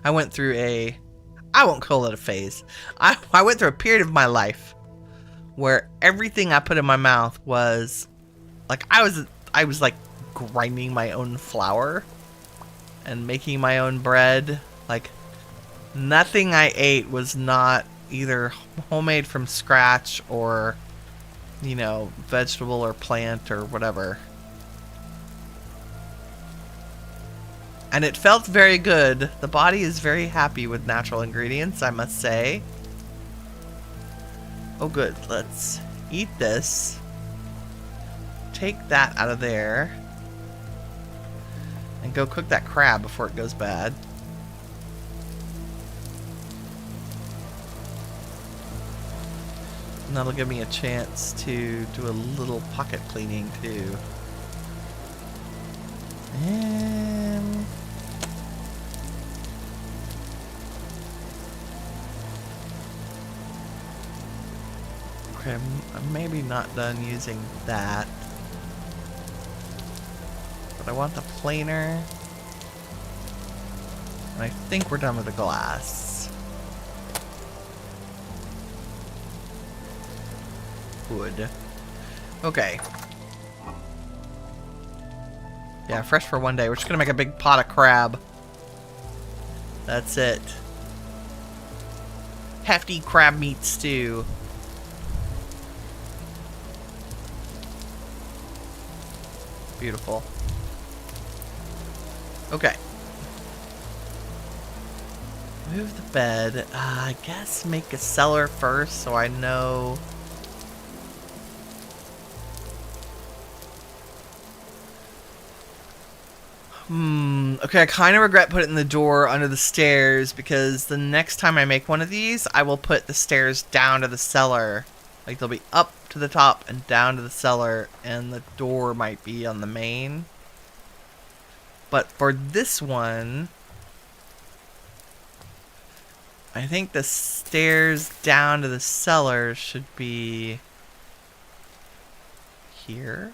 [SPEAKER 1] I went through a... I won't call it a phase. I went through a period of my life where everything I put in my mouth was... like, I was like grinding my own flour and making my own bread. Like, nothing I ate was not either homemade from scratch or, you know, vegetable or plant or whatever. And it felt very good. The body is very happy with natural ingredients, I must say. Oh good, let's eat this. Take that out of there. And go cook that crab before it goes bad. And that'll give me a chance to do a little pocket cleaning too. And... okay, I'm maybe not done using that. But I want the planer. And I think we're done with the glass. Wood. Okay. Yeah, fresh for one day. We're just gonna make a big pot of crab. That's it. Hefty crab meat stew. Beautiful. Okay. Move the bed. I guess make a cellar first so I know... okay, I kind of regret putting the door under the stairs because the next time I make one of these, I will put the stairs down to the cellar. Like, they'll be up to the top and down to the cellar, and the door might be on the main. But for this one, I think the stairs down to the cellar should be here.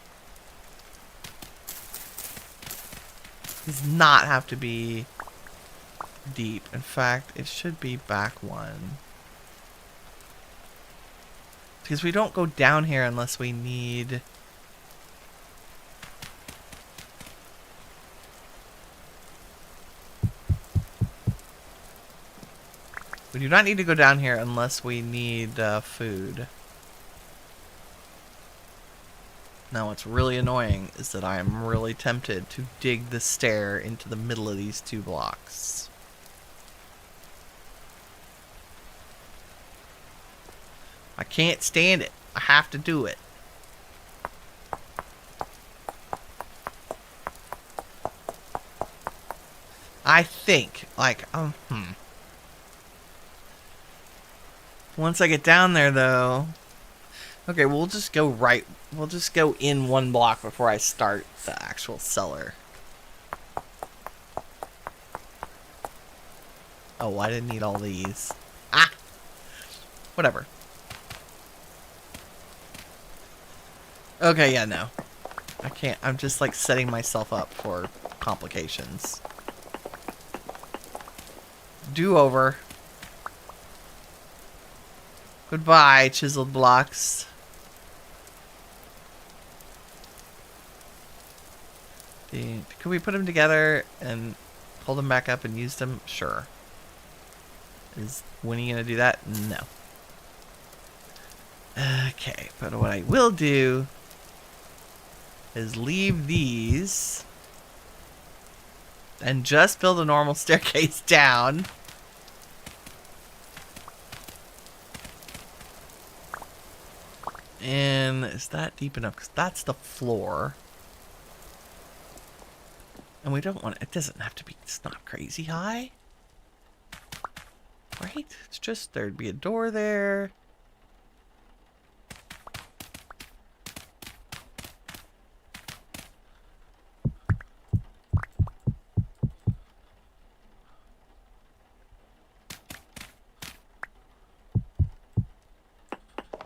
[SPEAKER 1] Does not have to be deep. In fact, it should be back one. Because we don't go down here unless we need... we do not need to go down here unless we need food. Now what's really annoying is that I am really tempted to dig the stair into the middle of these two blocks. I can't stand it. I have to do it. I think, like, once I get down there, though, Okay, we'll just go right. We'll just go in one block before I start the actual cellar. Oh, I didn't need all these. Ah! Whatever. Okay, yeah, no. I can't. I'm just like setting myself up for complications. Do over. Goodbye, chiseled blocks. Could we put them together and pull them back up and use them? Sure. Is Winnie gonna do that? No. Okay, but what I will do is leave these and just build a normal staircase down. And is that deep enough? Because that's the floor. And we don't want it. It doesn't have to be. It's not crazy high. Right? It's just there'd be a door there.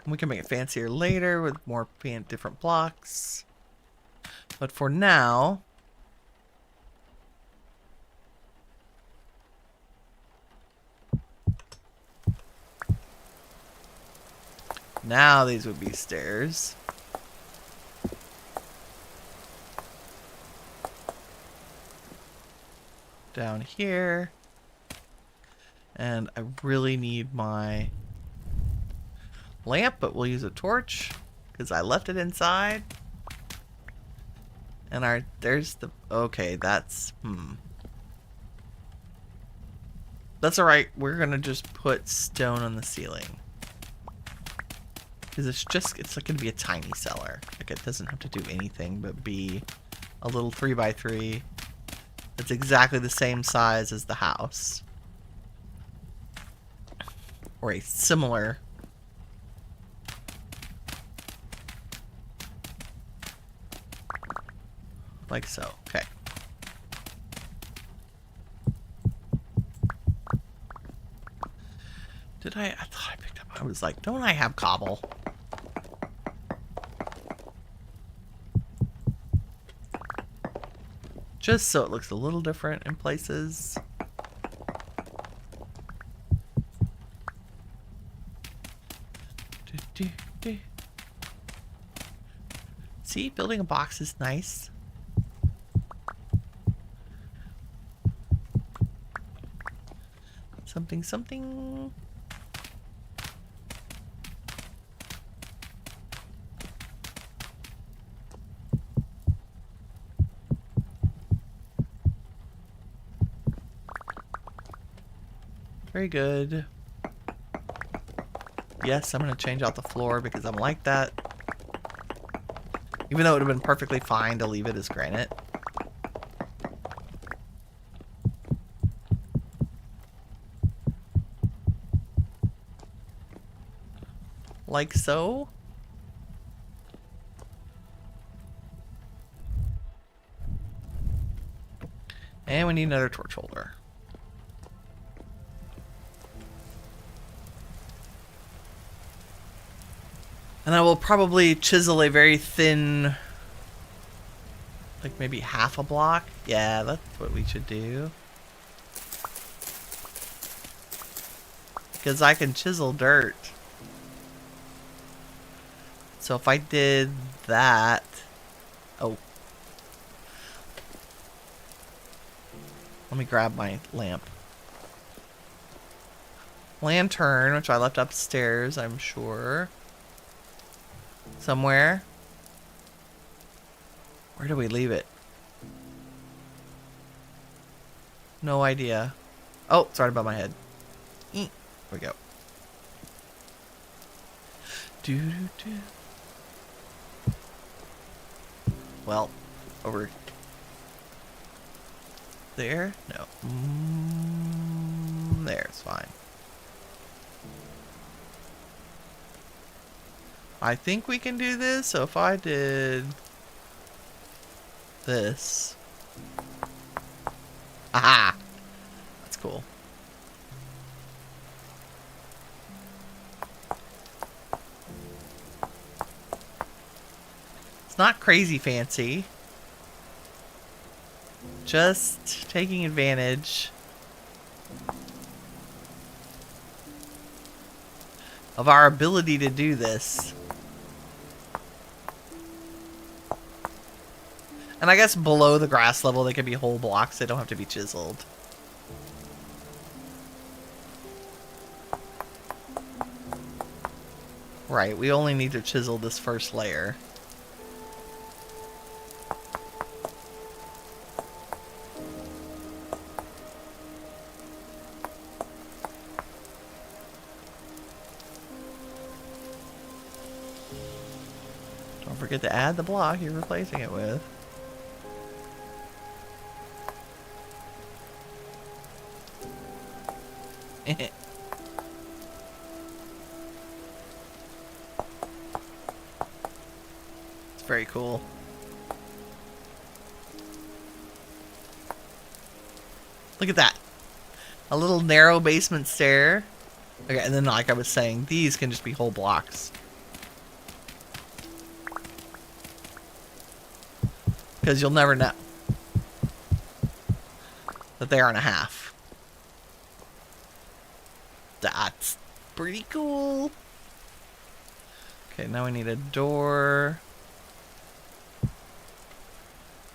[SPEAKER 1] We can make it fancier later with more different blocks. But for now, now these would be stairs. Down here. And I really need my lamp, but we'll use a torch because I left it inside. And there's the, okay, that's, that's alright. We're gonna just put stone on the ceiling. Because it's like gonna be a tiny cellar. Like it doesn't have to do anything but be a little 3x3. It's exactly the same size as the house. Or a similar. Like so. Okay. Did I thought I picked up. I was like, don't I have cobble? Just so it looks a little different in places. See, building a box is nice. Something, something. Very good. Yes, I'm going to change out the floor because I'm like that. Even though it would have been perfectly fine to leave it as granite. Like so. And we need another torch holder. And I will probably chisel a very thin, like maybe half a block. Yeah, that's what we should do. Because I can chisel dirt. So if I did that... Oh. Let me grab my lamp. Lantern, which I left upstairs, I'm sure. Somewhere. Where do we leave it? No idea. Oh, it's right above my head. Here we go. Do. Well, over there? No. There's fine. I think we can do this. So if I did this. Aha! That's cool. It's not crazy fancy. Just taking advantage of our ability to do this. And I guess below the grass level they can be whole blocks. They don't have to be chiseled. Right, we only need to chisel this first layer. Don't forget to add the block you're replacing it with. It's very cool. Look at that. A little narrow basement stair. Okay, and then like I was saying, these can just be whole blocks. Because you'll never know that they aren't a half. That's pretty cool. Okay, now we need a door.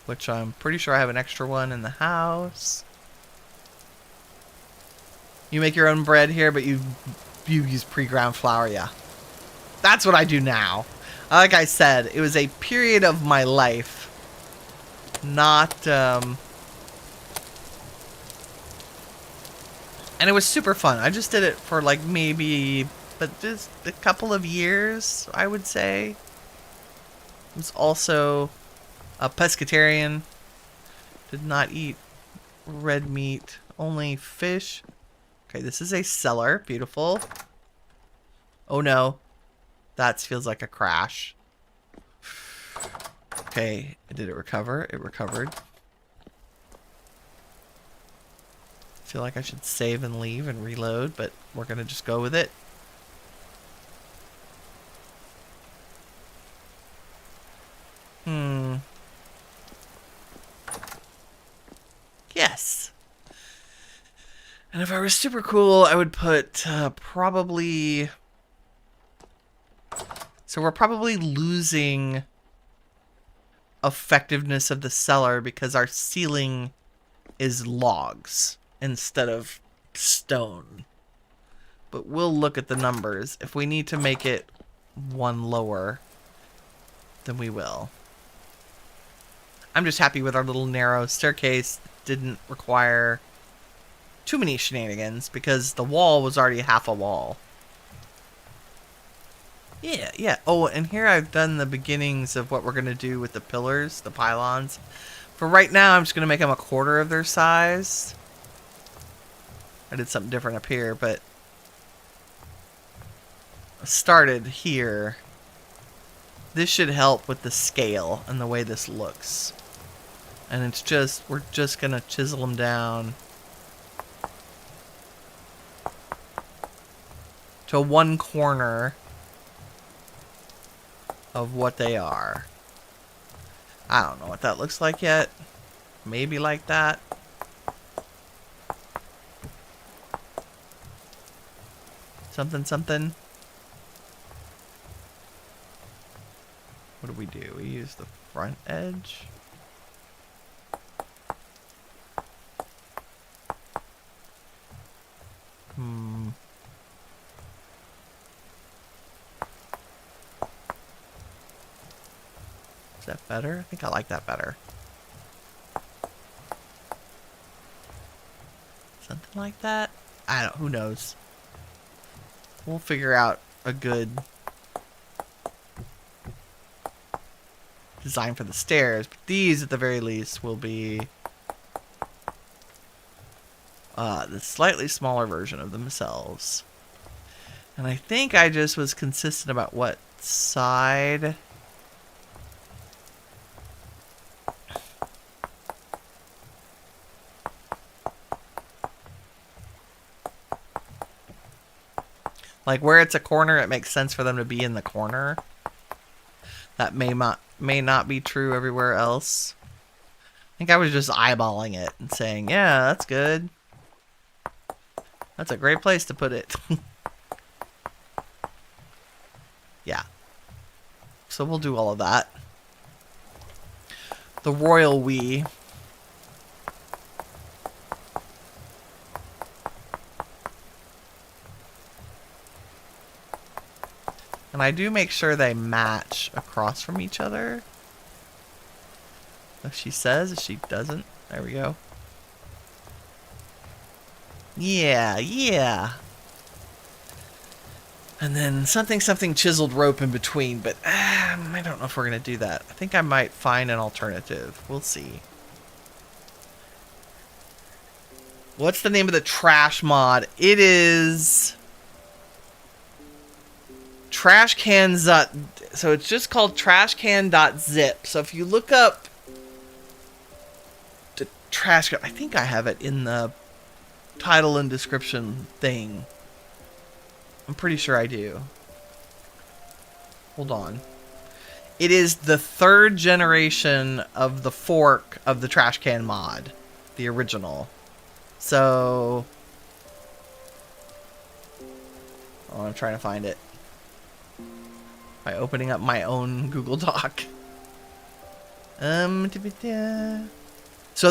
[SPEAKER 1] Which I'm pretty sure I have an extra one in the house. You make your own bread here, but you use pre-ground flour, yeah. That's what I do now. Like I said, it was a period of my life. Not, and it was super fun. I just did it for like maybe, but just a couple of years, I would say. I was also a pescatarian. Did not eat red meat, only fish. Okay, this is a cellar. Beautiful. Oh no. That feels like a crash. Okay, did it recover? It recovered. Feel like I should save and leave and reload, but we're gonna just go with it. Yes. And if I were super cool, I would put probably... So we're probably losing effectiveness of the cellar because our ceiling is logs instead of stone. But we'll look at the numbers. If we need to make it one lower, then we will. I'm just happy with our little narrow staircase. Didn't require too many shenanigans because the wall was already half a wall. Yeah. Oh, and here I've done the beginnings of what we're going to do with the pillars, the pylons. For right now, I'm just going to make them a quarter of their size. I did something different up here, but I started here. This should help with the scale and the way this looks. And it's just, we're just going to chisel them down to one corner of what they are. I don't know what that looks like yet. Maybe like that. Something. What do? We use the front edge. Is that better? I think I like that better. Something like that? I don't, who knows? We'll figure out a good design for the stairs, but these at the very least will be the slightly smaller version of themselves. And I think I just was consistent about what side. Like where it's a corner, it makes sense for them to be in the corner. That may not be true everywhere else. I think I was just eyeballing it and saying, yeah, that's good. That's a great place to put it. Yeah. So we'll do all of that. The royal we. And I do make sure they match across from each other. If she says, if she doesn't, there we go. Yeah, yeah. And then something chiseled rope in between, but I don't know if we're going to do that. I think I might find an alternative. We'll see. What's the name of the trash mod? It is trash cans. So it's just called trashcan.zip. So if you look up the trash can, I think I have it in the title and description thing. I'm pretty sure I do. Hold on. It is the 3rd generation of the fork of the trash can mod. The original. So... oh, I'm trying to find it. By opening up my own Google Doc. So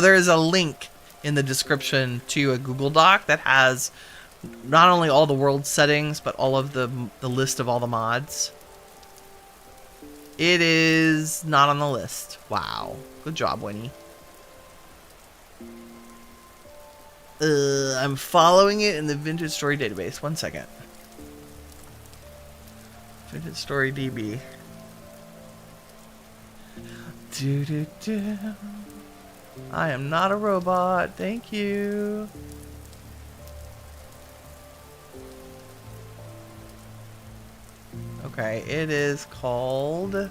[SPEAKER 1] there is a link in the description to a Google Doc that has not only all the world settings, but all of the list of all the mods. It is not on the list. Wow. Good job, Winnie. I'm following it in the Vintage Story database. 1 second. Vintage Story DB. I am not a robot. Thank you. Okay, it is called...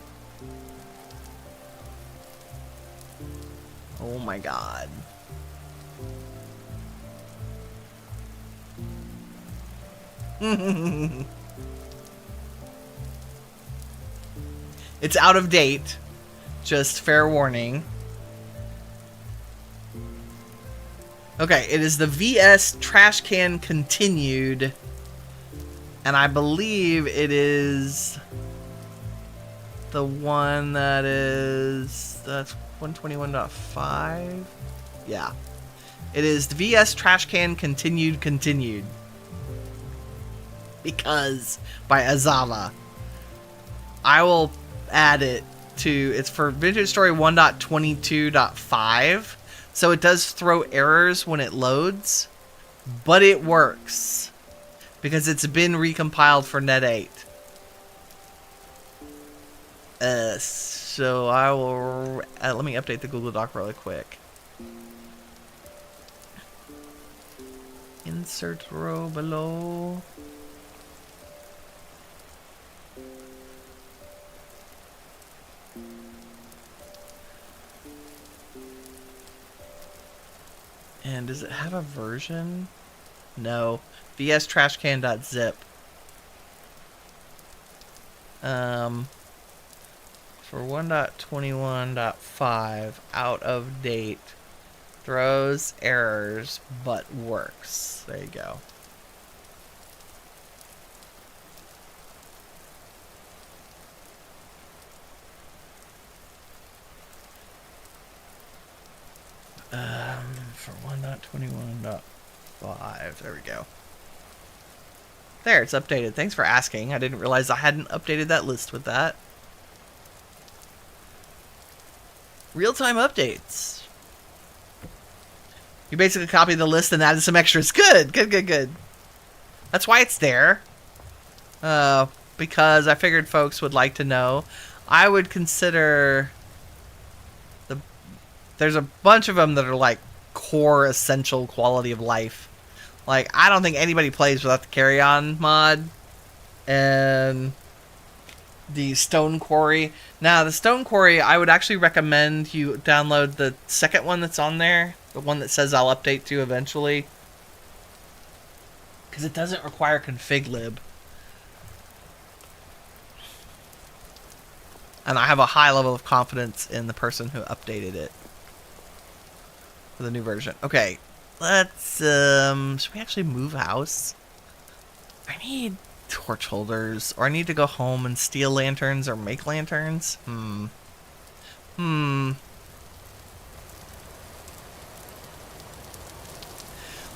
[SPEAKER 1] oh my god. It's out of date. Just fair warning. Okay, it is the VS Trash Can Continued. And I believe it is the one that is... that's 121.5? Yeah. It is the VS Trash Can Continued. Because by Azava. I will add it to... it's for Vintage Story 1.22.5. So it does throw errors when it loads. But it works. Because it's been recompiled for Net 8. So I will... let me update the Google Doc really quick. Insert row below. And does it have a version? No. vstrashcan.zip. For 1.21.5, out of date, throws errors, but works. There you go. For 1.21.5, there we go. There, it's updated. Thanks for asking. I didn't realize I hadn't updated that list with that. Real-time updates. You basically copied the list and added some extras. Good. That's why it's there. Because I figured folks would like to know. I would consider... there's a bunch of them that are like core essential quality of life. Like, I don't think anybody plays without the carry-on mod. and the stone quarry. Now, the stone quarry, I would actually recommend you download the second one that's on there, the one that says I'll update to eventually, because it doesn't require configlib. And I have a high level of confidence in the person who updated it for the new version. Okay, let's, should we actually move house? I need torch holders, or I need to go home and steal lanterns or make lanterns.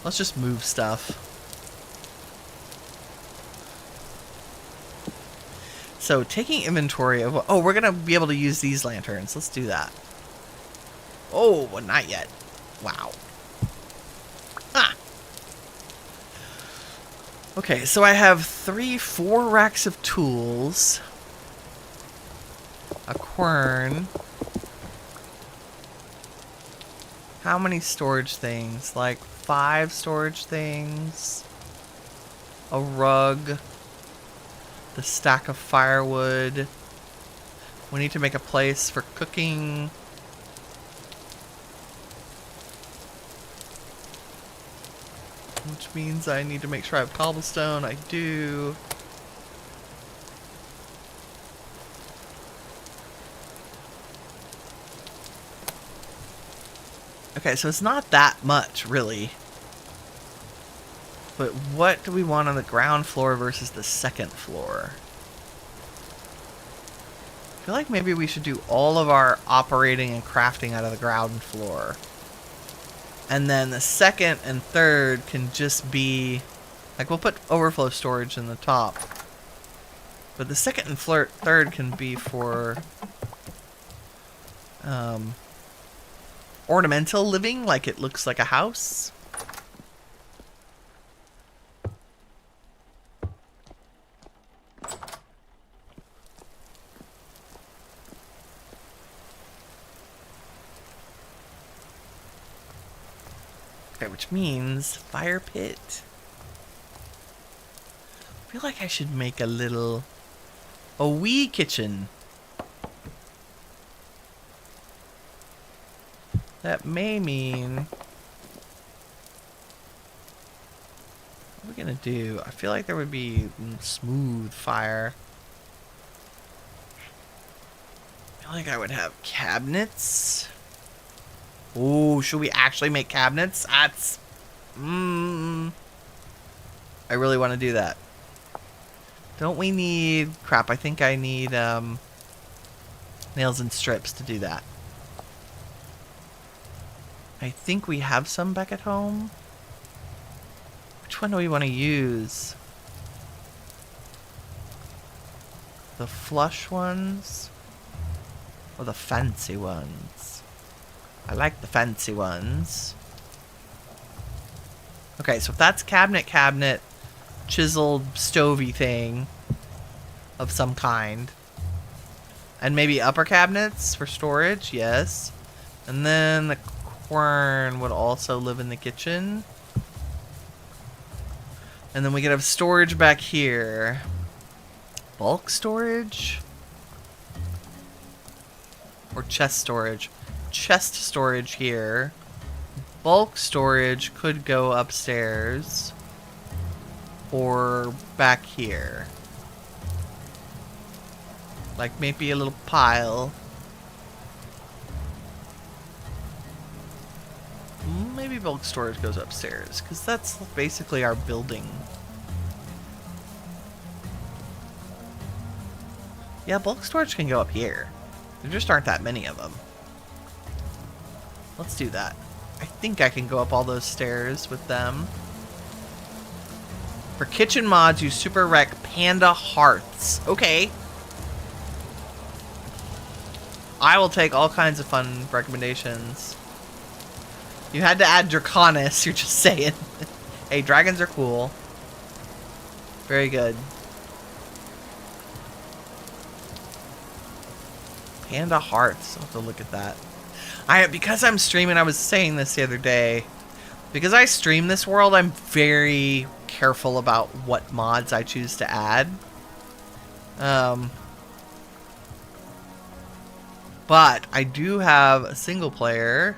[SPEAKER 1] Let's just move stuff. So taking inventory of, oh, we're gonna be able to use these lanterns. Let's do that. Oh, well, not yet. Wow. Ah. Okay, so I have 4 racks of tools, a quern. How many storage things? Like 5 storage things, a rug, the stack of firewood. We need to make a place for cooking. Which means I need to make sure I have cobblestone. I do. Okay, so it's not that much, really. But what do we want on the ground floor versus the second floor? I feel like maybe we should do all of our operating and crafting out of the ground floor. And then the second and third can just be, like, we'll put overflow storage in the top. But the second and third can be for ornamental living, like it looks like a house. Which means fire pit. I feel like I should make a wee kitchen. That may mean, what are we gonna do? I feel like there would be smooth fire. I feel like I would have cabinets. Ooh, should we actually make cabinets? That's... I really want to do that. Don't we need... Crap, I think I need nails and strips to do that. I think we have some back at home. Which one do we want to use? The flush ones? Or the fancy ones? I like the fancy ones. Okay, so if that's cabinet, chiseled, stovey thing of some kind. And maybe upper cabinets for storage, yes. And then the quern would also live in the kitchen. And then we could have storage back here. Bulk storage? Or chest storage? Chest storage here. Bulk storage could go upstairs or back here. Like maybe a little pile. Maybe bulk storage goes upstairs because that's basically our building. Yeah, bulk storage can go up here. There just aren't that many of them. Let's do that. I think I can go up all those stairs with them. For kitchen mods, use Super Rec Panda Hearths. Okay. I will take all kinds of fun recommendations. You had to add Draconis, you're just saying. Hey, dragons are cool. Very good. Panda Hearths. I'll have to look at that. Because I'm streaming, I was saying this the other day. Because I stream this world, I'm very careful about what mods I choose to add. But I do have a single player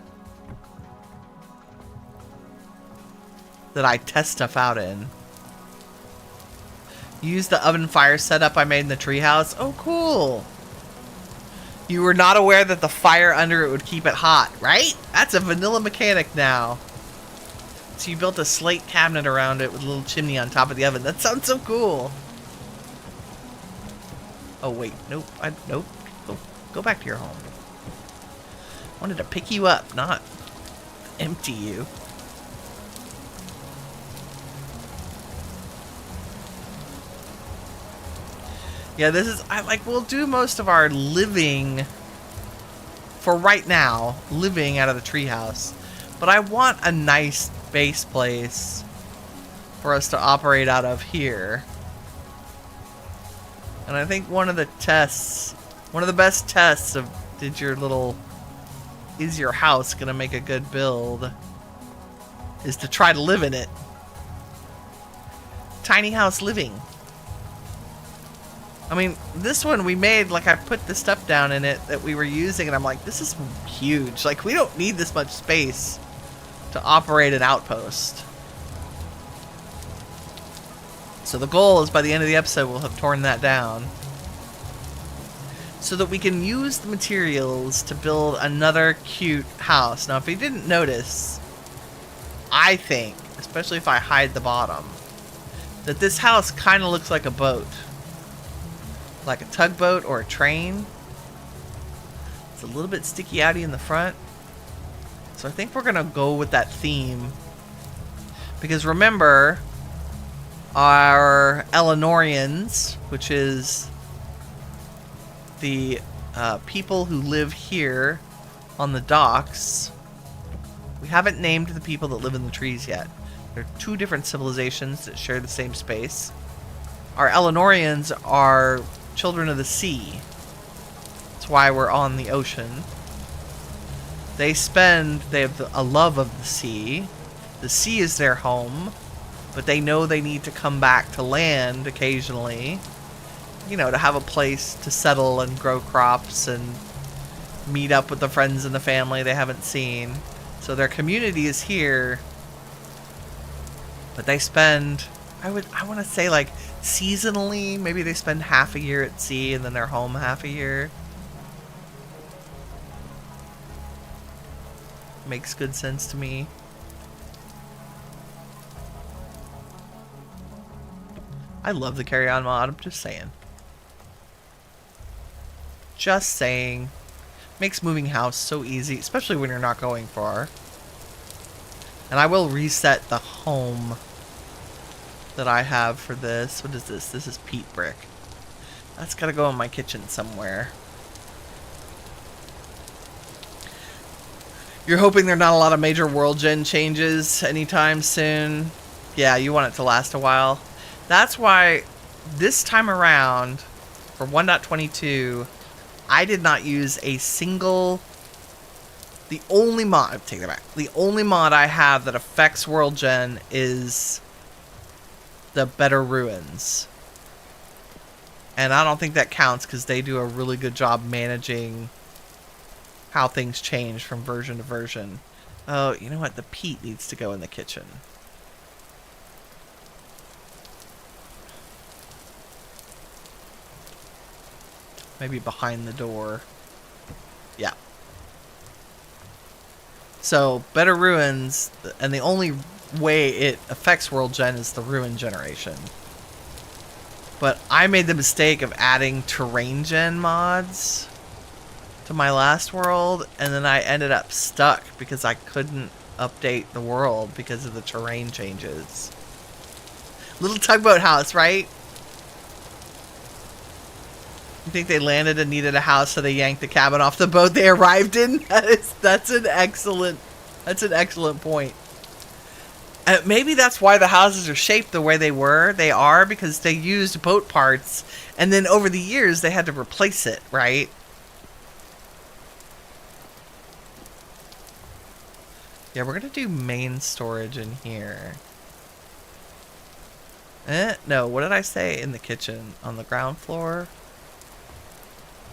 [SPEAKER 1] that I test stuff out in. Use the oven fire setup I made in the treehouse. Oh, cool. You were not aware that the fire under it would keep it hot, right? That's a vanilla mechanic now. So you built a slate cabinet around it with a little chimney on top of the oven. That sounds so cool. Oh, wait. Nope. Nope. Go back to your home. I wanted to pick you up, not empty you. Yeah, this is, we'll do most of our living, for right now, living out of the treehouse. But I want a nice base place for us to operate out of here. And I think one of the best tests of, is your house gonna make a good build, is to try to live in it. Tiny house living. I mean, this one we made, I put the stuff down in it that we were using, and I'm like, this is huge. We don't need this much space to operate an outpost. So the goal is by the end of the episode, we'll have torn that down. So that we can use the materials to build another cute house. Now, if you didn't notice, I think, especially if I hide the bottom, that this house kind of looks like a boat. Like a tugboat or a train. It's a little bit sticky outy in the front. So I think we're going to go with that theme. Because remember, our Eleanorians, which is the people who live here on the docks, we haven't named the people that live in the trees yet. There are two different civilizations that share the same space. Our Eleanorians are children of the sea. That's why we're on the ocean. They have a love of the sea. The sea is their home, but they know they need to come back to land occasionally, to have a place to settle and grow crops and meet up with the friends and the family they haven't seen. So their community is here, but they spend, I want to say seasonally, maybe they spend half a year at sea and then they're home half a year. Makes good sense to me. I love the carry-on mod, I'm just saying. Just saying. Makes moving house so easy, especially when you're not going far. And I will reset the home that I have for this. What is this? This is peat brick. That's gotta go in my kitchen somewhere. You're hoping there are not a lot of major world gen changes anytime soon. Yeah, you want it to last a while. That's why this time around, for 1.22, I did not use a single... The only mod... Take that back. The only mod I have that affects world gen is the Better Ruins. And I don't think that counts because they do a really good job managing how things change from version to version. Oh, you know what? The peat needs to go in the kitchen. Maybe behind the door. Yeah. So, Better Ruins, and the only way it affects world gen is the ruin generation. But I made the mistake of adding terrain gen mods to my last world, and then I ended up stuck because I couldn't update the world because of the terrain changes. Little tugboat house, right? You think they landed and needed a house, so they yanked the cabin off the boat they arrived in? That's an excellent point. Maybe that's why the houses are shaped the way they are, because they used boat parts, and then over the years they had to replace it, right? Yeah, we're gonna do main storage in here. No, what did I say in the kitchen? On the ground floor?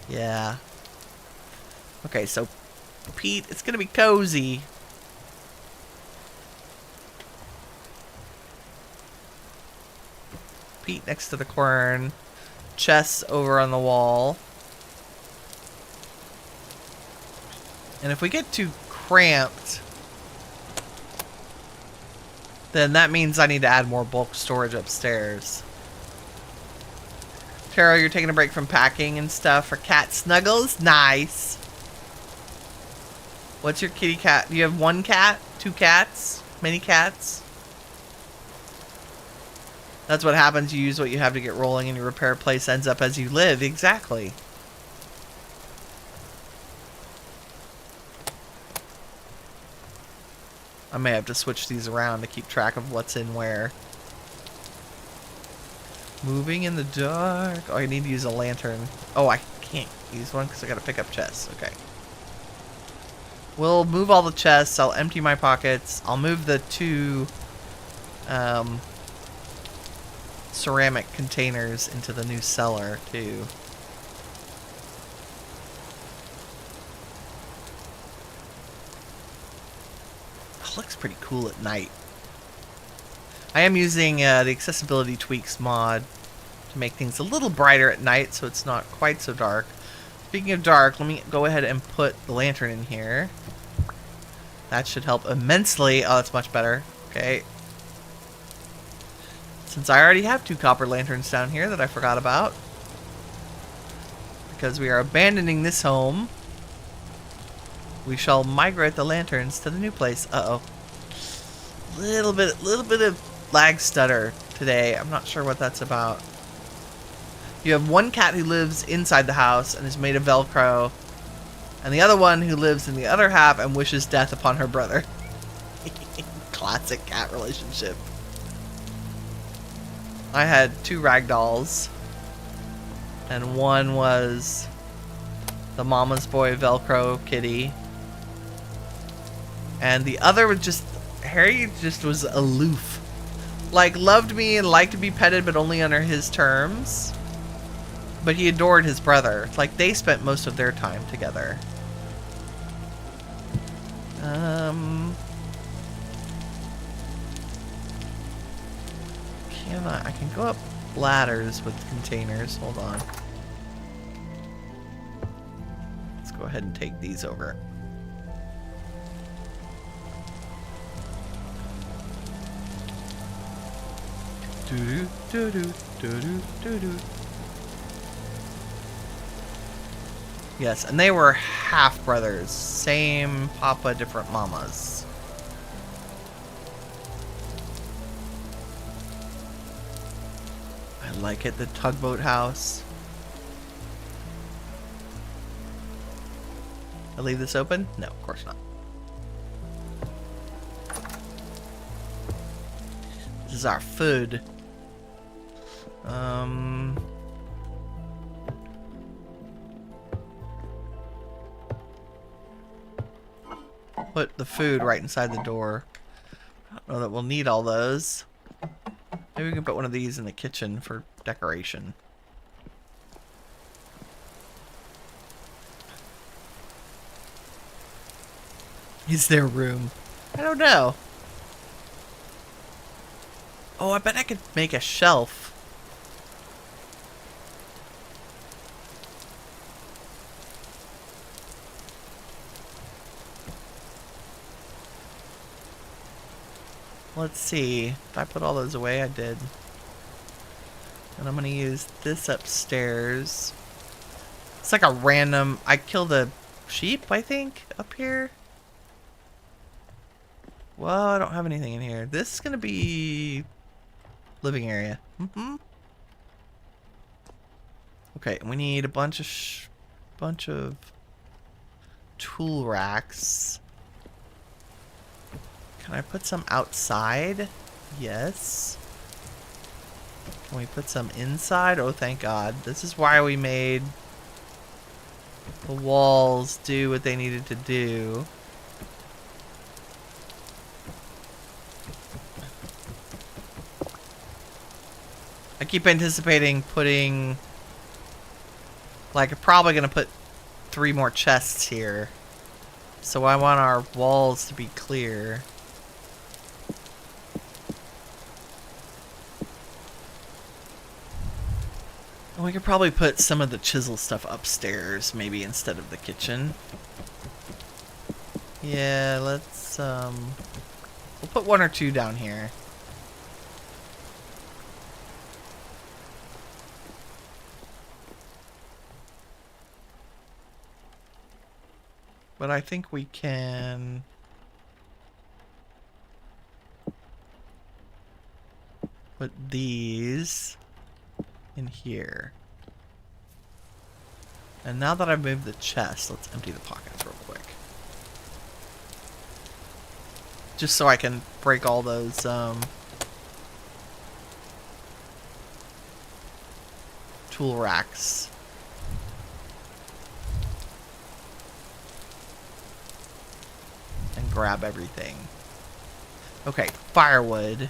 [SPEAKER 1] Yeah. Okay, so Pete, it's gonna be cozy. Pete next to the quern. Chests over on the wall. And if we get too cramped, then that means I need to add more bulk storage upstairs. Taro, you're taking a break from packing and stuff for cat snuggles? Nice. What's your kitty cat? Do you have one cat? Two cats? Many cats? That's what happens. You use what you have to get rolling and your repair place ends up as you live. Exactly. I may have to switch these around to keep track of what's in where. Moving in the dark. Oh, I need to use a lantern. Oh, I can't use one because I got to pick up chests. Okay. We'll move all the chests. I'll empty my pockets. I'll move the two ceramic containers into the new cellar, too. Looks pretty cool at night. I am using the accessibility tweaks mod to make things a little brighter at night so it's not quite so dark. Speaking of dark, let me go ahead and put the lantern in here. That should help immensely. Oh, that's much better. Okay. Since I already have 2 copper lanterns down here that I forgot about. Because we are abandoning this home. We shall migrate the lanterns to the new place. Uh-oh. Little bit of lag stutter today. I'm not sure what that's about. You have one cat who lives inside the house and is made of Velcro. And the other one who lives in the other half and wishes death upon her brother. Classic cat relationship. I had 2 ragdolls. And one was the mama's boy Velcro kitty. And the other was just, Harry just was aloof. Like, loved me and liked to be petted, but only under his terms. But he adored his brother. Like, they spent most of their time together. I can go up ladders with containers. Hold on. Let's go ahead and take these over. Yes, and they were half brothers. Same papa, different mamas. I like it, the tugboat house. I leave this open? No, of course not. This is our food. Put the food right inside the door. I don't know that we'll need all those. Maybe we can put one of these in the kitchen for decoration. Is there room? I don't know. Oh, I bet I could make a shelf. Let's see. If I put all those away, I did. And I'm going to use this upstairs. It's like a random... I killed a sheep, I think, up here. Well, I don't have anything in here. This is going to be... living area. Okay, we need a bunch of tool racks. Can I put some outside? Yes. Can we put some inside? Oh, thank God. This is why we made the walls do what they needed to do. I keep anticipating putting... Like, I'm probably going to put 3 more chests here. So I want our walls to be clear. And we could probably put some of the chisel stuff upstairs, maybe instead of the kitchen. Yeah, let's, we'll put 1 or 2 down here. But I think we can... put these in here. And now that I've moved the chest, let's empty the pockets real quick. Just so I can break all those, tool racks. And grab everything. Okay, firewood.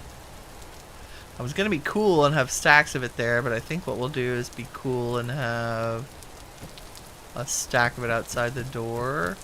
[SPEAKER 1] I was gonna be cool and have stacks of it there, but I think what we'll do is be cool and have a stack of it outside the door.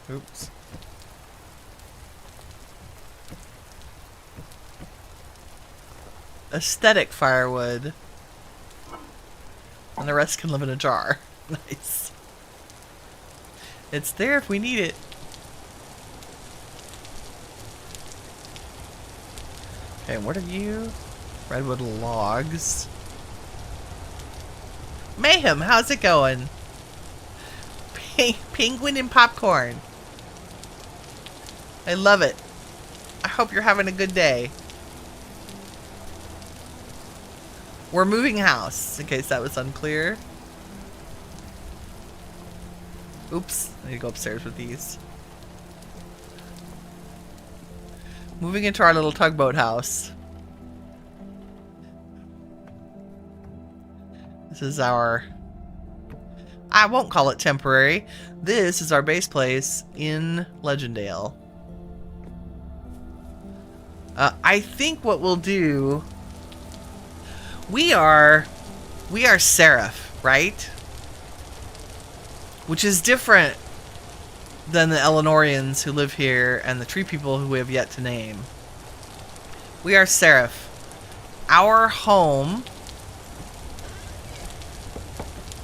[SPEAKER 1] Oops. Aesthetic firewood. And the rest can live in a jar. Nice. It's there if we need it. Okay, what are you? Redwood logs. Mayhem, how's it going? Penguin and popcorn. I love it. I hope you're having a good day. We're moving house, in case that was unclear. Oops, I need to go upstairs with these. Moving into our little tugboat house. This is our... I won't call it temporary. This is our base place in Legendale. I think what we'll do... We are Seraph, right? Which is different than the Eleanorians who live here and the tree people who we have yet to name. We are Seraph. Our home...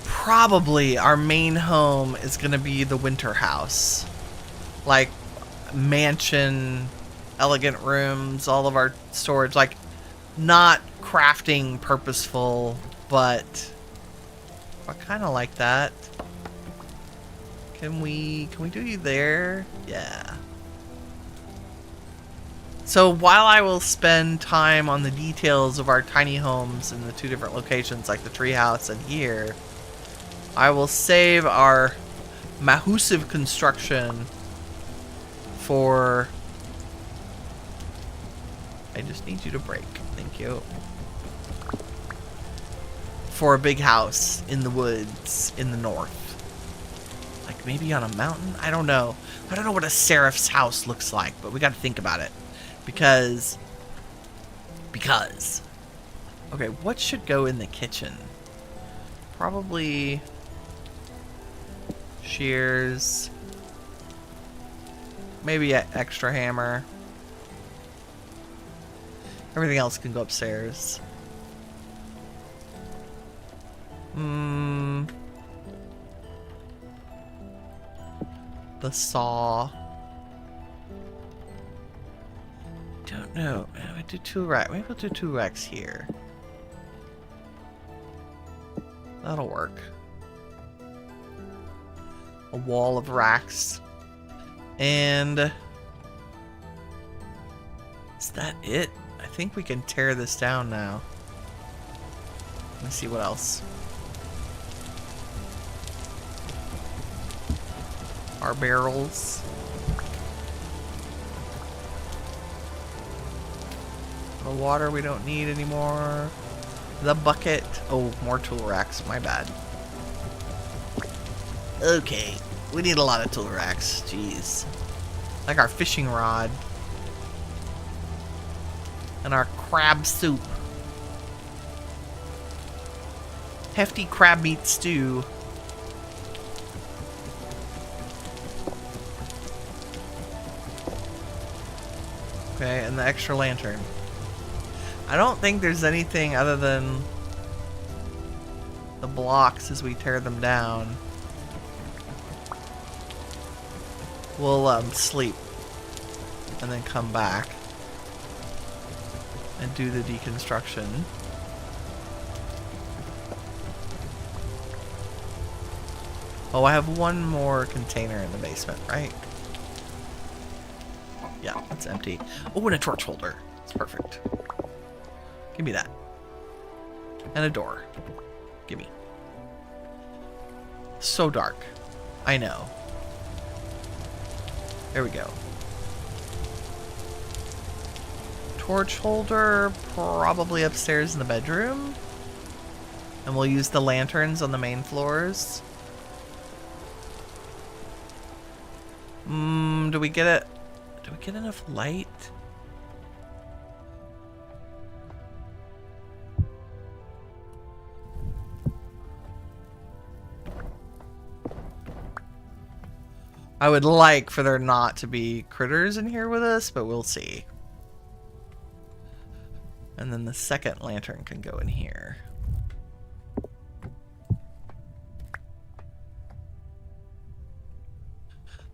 [SPEAKER 1] Probably our main home is going to be the winter house. Like, mansion, elegant rooms, all of our storage. Like, not crafting purposeful, but I kind of like that. Can we do you there? Yeah. So while I will spend time on the details of our tiny homes in the 2 different locations, like the treehouse and here, I will save our massive construction for... I just need you to break. Thank you. For a big house in the woods in the north. Like maybe on a mountain? I don't know. I don't know what a Seraph's house looks like, but we gotta think about it. Because... Okay, what should go in the kitchen? Probably... shears. Maybe an extra hammer. Everything else can go upstairs. The saw. Don't know. I do 2 racks. Maybe we'll do 2 racks here. That'll work. A wall of racks. And is that it? I think we can tear this down now. Let me see what else. our barrels. The water we don't need anymore. The bucket. Oh, more tool racks. My bad. Okay. We need a lot of tool racks. Jeez. Like our fishing rod. And our crab soup. Hefty crab meat stew. Okay, and the extra lantern. I don't think there's anything other than the blocks as we tear them down. We'll sleep and then come back and do the deconstruction. Oh, I have one more container in the basement, right? Yeah, it's empty. Oh, and a torch holder. It's perfect. Give me that. And a door. Gimme. So dark. I know. There we go. Torch holder, probably upstairs in the bedroom. And we'll use the lanterns on the main floors. Do we get it? Do we get enough light? I would like for there not to be critters in here with us, but we'll see. And then the second lantern can go in here.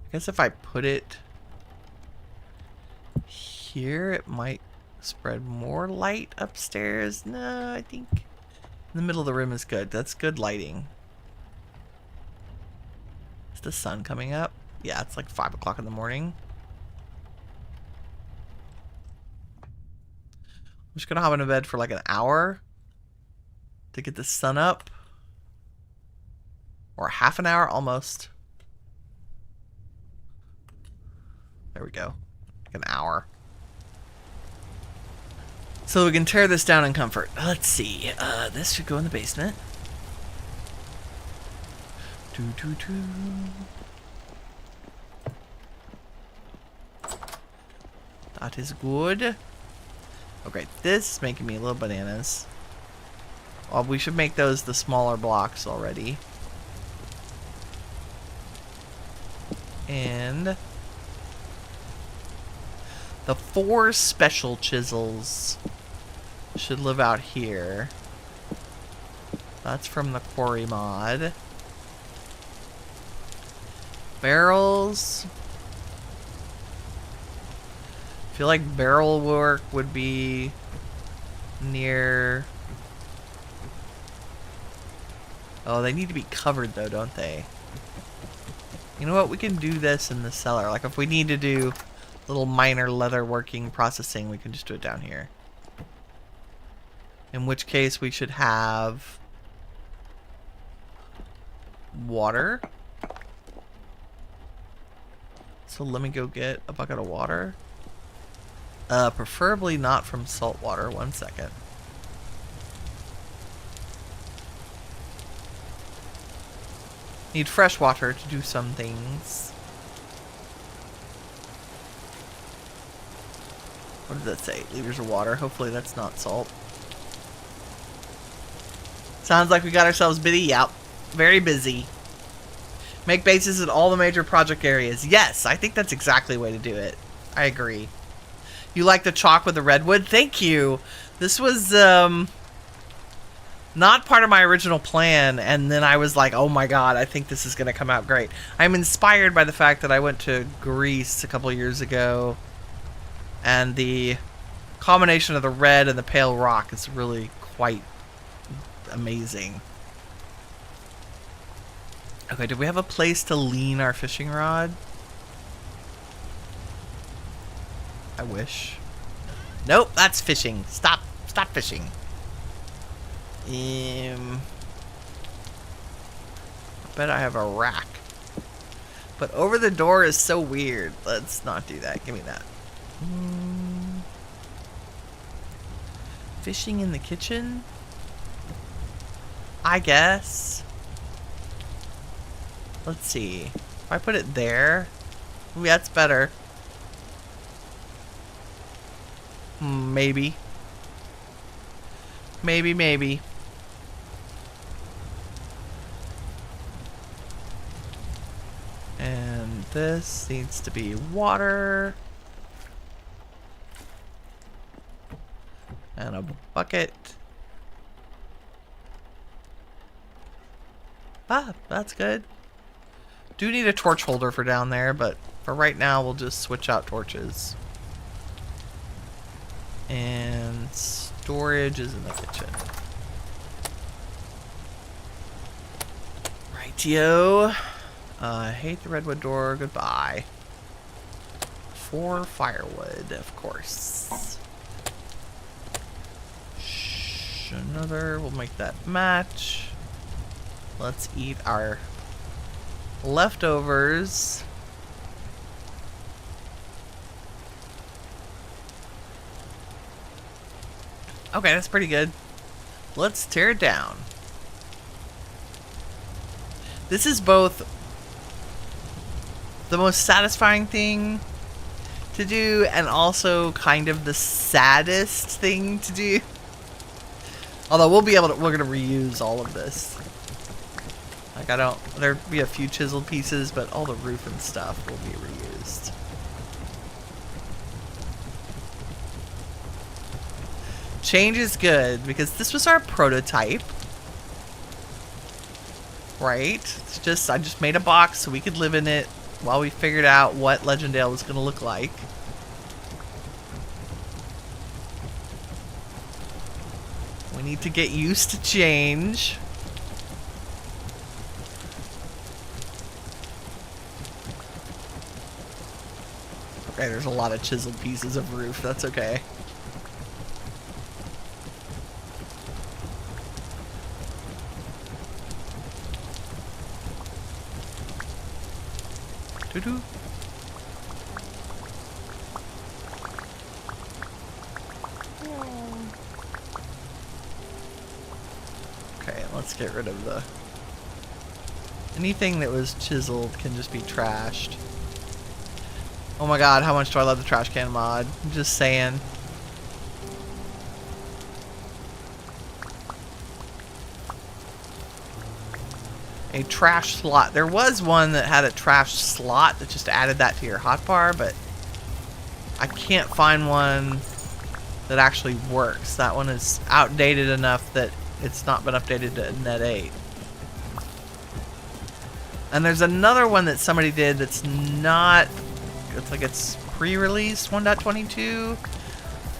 [SPEAKER 1] I guess if I put it here, it might spread more light upstairs. No, I think in the middle of the room is good. That's good lighting. Is the sun coming up? Yeah, it's like 5 o'clock in the morning. I'm just gonna hop into bed for like an hour to get the sun up. Or half an hour almost. There we go. Like an hour. So we can tear this down in comfort. Let's see. This should go in the basement. That is good. Okay, this is making me a little bananas. Well, we should make those the smaller blocks already. And the 4 special chisels should live out here. That's from the quarry mod. Barrels. I feel like barrel work would be near... Oh, they need to be covered though, don't they? You know what? We can do this in the cellar. Like if we need to do little minor leather working processing, we can just do it down here. In which case we should have water. So let me go get a bucket of water. Preferably not from salt water. 1 second. Need fresh water to do some things. What does that say? Liters of water. Hopefully that's not salt. Sounds like we got ourselves busy. Yep. Very busy. Make bases in all the major project areas. Yes, I think that's exactly the way to do it. I agree. You like the chalk with the redwood? Thank you. This was not part of my original plan, and then I was like, oh my god, I think this is going to come out great. I'm inspired by the fact that I went to Greece a couple years ago, and the combination of the red and the pale rock is really quite amazing. Okay, do we have a place to lean our fishing rod? I wish. Nope, that's fishing. Stop fishing. I bet I have a rack. But over the door is so weird. Let's not do that. Give me that. Fishing in the kitchen? I guess. Let's see. If I put it there, ooh, that's better. Maybe. Maybe. And this needs to be water. And a bucket. Ah, that's good. Do need a torch holder for down there, but for right now we'll just switch out torches. And storage is in the kitchen. Rightio. I hate the redwood door. Goodbye. 4 firewood, of course. Another. We'll make that match. Let's eat our leftovers. Okay, that's pretty good. Let's tear it down. This is both the most satisfying thing to do and also kind of the saddest thing to do. Although we'll be able to, we're gonna reuse all of this. Like there'll be a few chiseled pieces, but all the roof and stuff will be reused. Change is good because this was our prototype. Right? It's just, I just made a box so we could live in it while we figured out what Legendale was gonna look like. We need to get used to change. Okay, there's a lot of chiseled pieces of roof. That's okay. Doo-doo. Okay, let's get rid of the... Anything that was chiseled can just be trashed. Oh my god, how much do I love the trash can mod? I'm just saying. A trash slot. There was one that had a trash slot that just added that to your hotbar, but I can't find one that actually works. That one is outdated enough that it's not been updated to Net 8. And there's another one that somebody did that's not... It's like it's pre-release 1.22,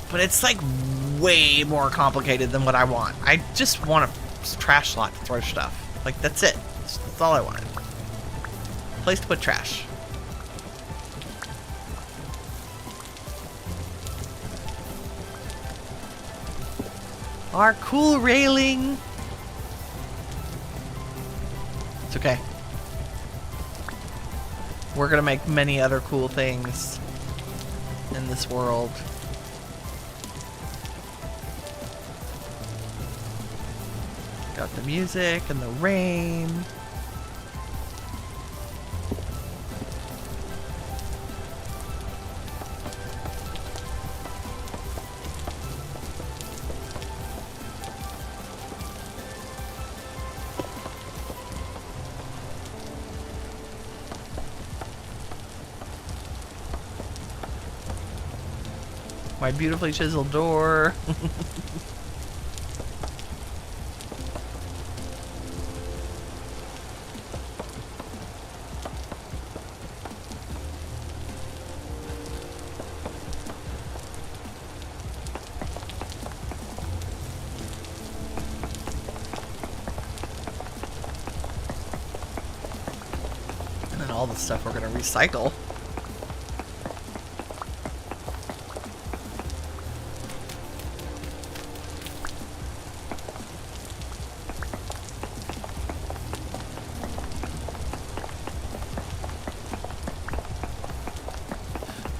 [SPEAKER 1] but it's like way more complicated than what I want. I just want a trash slot to throw stuff. Like, that's it. That's all I wanted. Place to put trash. Our cool railing. It's okay. We're gonna make many other cool things in this world. Got the music and the rain. My beautifully chiseled door. And then all the stuff we're gonna recycle.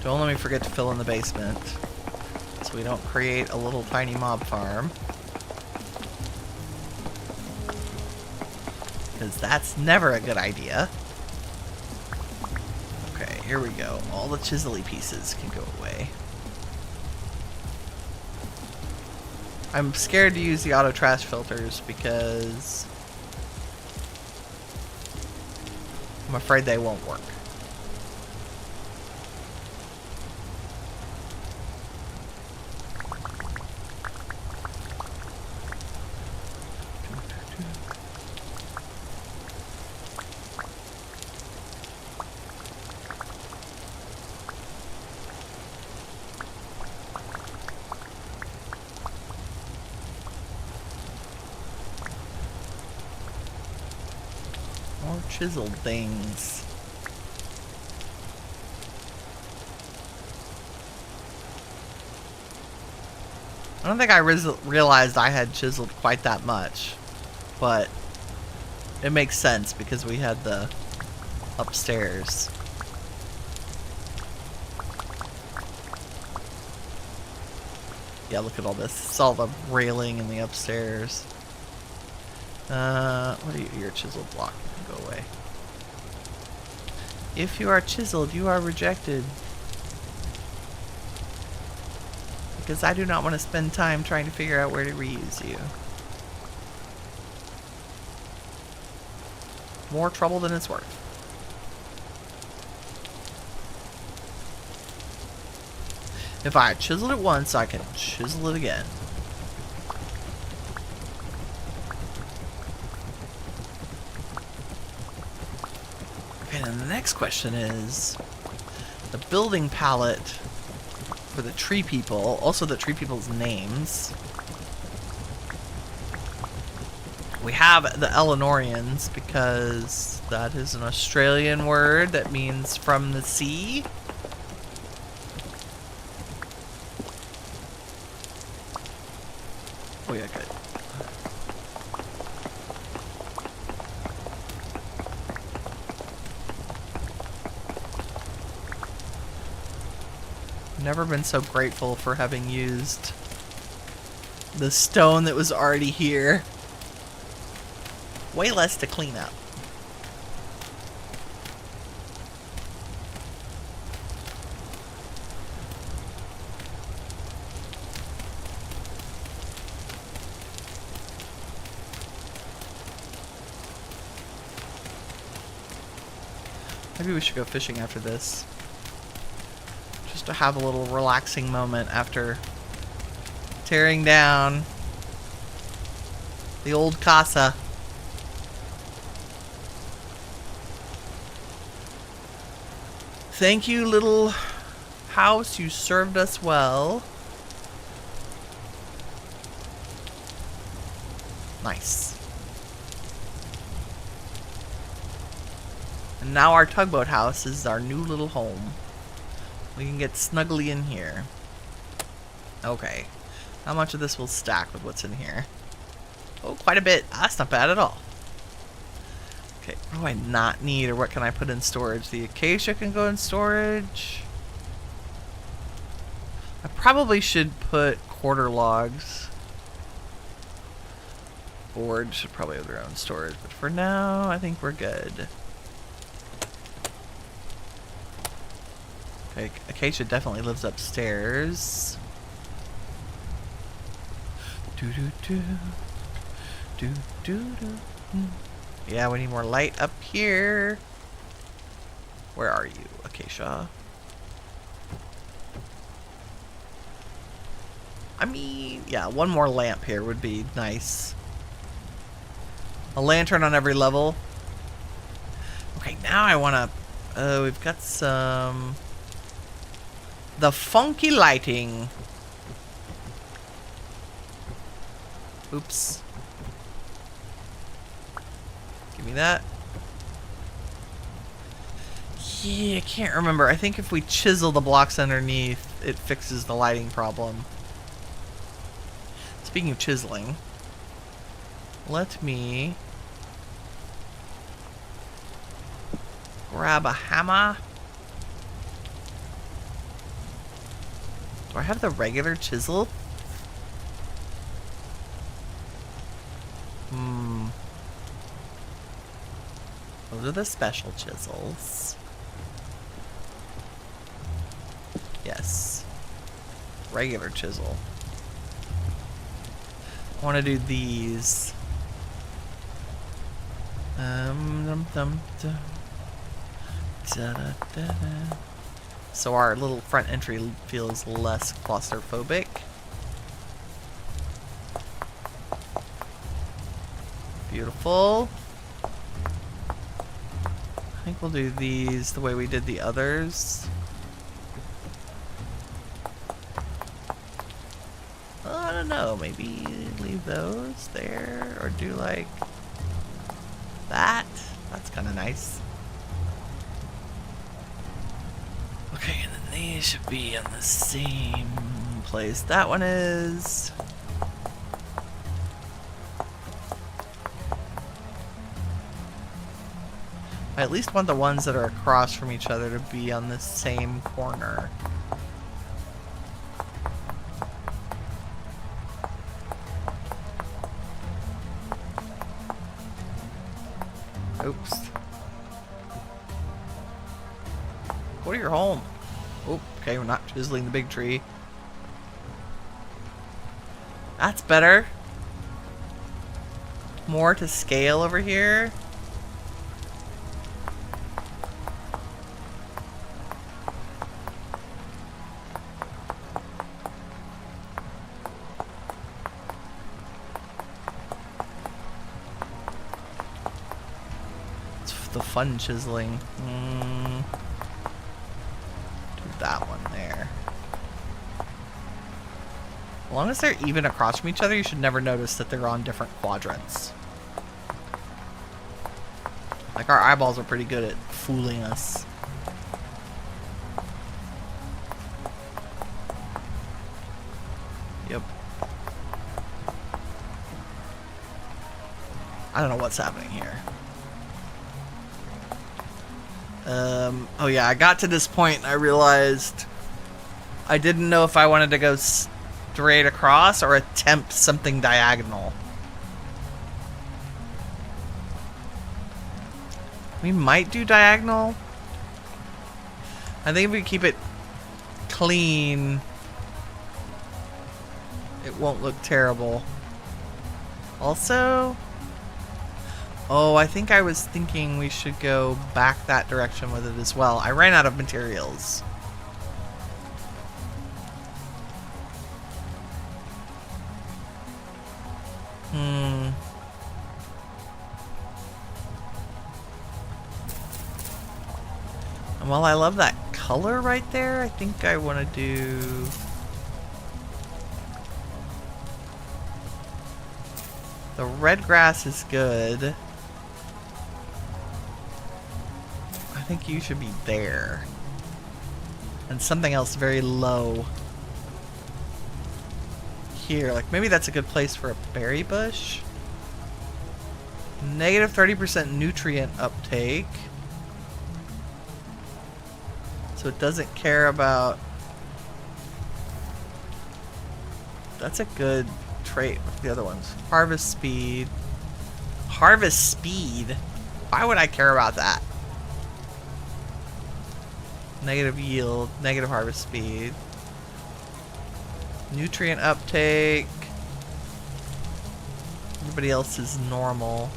[SPEAKER 1] Don't let me forget to fill in the basement, so we don't create a little tiny mob farm. Because that's never a good idea. Okay, here we go. All the chisely pieces can go away. I'm scared to use the auto trash filters because I'm afraid they won't work. More chiseled things. I don't think I realized I had chiseled quite that much, but it makes sense because we had the upstairs. Yeah, look at all this. It's all the railing in the upstairs. What are you? You're a chiseled block. You can go away. If you are chiseled, you are rejected. Because I do not want to spend time trying to figure out where to reuse you. More trouble than it's worth. If I chiseled it once, I can chisel it again. Okay, and the next question is the building palette for the tree people, also the tree people's names. We have the Eleanorians because that is an Australian word that means from the sea. Oh yeah, good. Never been so grateful for having used the stone that was already here. Way less to clean up. Maybe we should go fishing after this. Just to have a little relaxing moment after tearing down the old casa. Thank you, little house. You served us well. Nice. And now our tugboat house is our new little home. We can get snugly in here. Okay. How much of this will stack with what's in here? Oh, quite a bit. That's not bad at all. Okay, what do I not need, or what can I put in storage? The acacia can go in storage. I probably should put quarter logs. Boards should probably have their own storage, but for now, I think we're good. Okay, acacia definitely lives upstairs. Do-do-do. Do-do-do. Yeah, we need more light up here. Where are you, acacia? I mean, yeah, one more lamp here would be nice. A lantern on every level. Okay, now I want to... we've got some... The funky lighting. Oops. Give me that. Yeah, I can't remember. I think if we chisel the blocks underneath, it fixes the lighting problem. Speaking of chiseling, let me grab a hammer. Do I have the regular chisel? Those are the special chisels. Yes. Regular chisel. I want to do these. So our little front entry feels less claustrophobic. Beautiful. I think we'll do these the way we did the others. I don't know, maybe leave those there or do like that. That's kind of nice. Okay, and then these should be in the same place that one is. I at least want the ones that are across from each other to be on the same corner. Oops. Go to your home. Oh, okay, we're not chiseling the big tree. That's better. More to scale over here. The fun chiseling. Do that one there. As long as they're even across from each other, you should never notice that they're on different quadrants. Like, our eyeballs are pretty good at fooling us. Yep. I don't know what's happening here. Oh yeah, I got to this point and I realized I didn't know if I wanted to go straight across or attempt something diagonal. We might do diagonal. I think if we keep it clean, it won't look terrible. Also, oh, I think I was thinking we should go back that direction with it as well. I ran out of materials. And while I love that color right there, I think I want to do... The red grass is good. I think you should be there. And something else very low. Here, like maybe that's a good place for a berry bush. Negative 30% nutrient uptake. So it doesn't care about... That's a good trait with the other ones. Harvest speed. Harvest speed? Why would I care about that? Negative yield, negative harvest speed. Nutrient uptake. Everybody else is normal.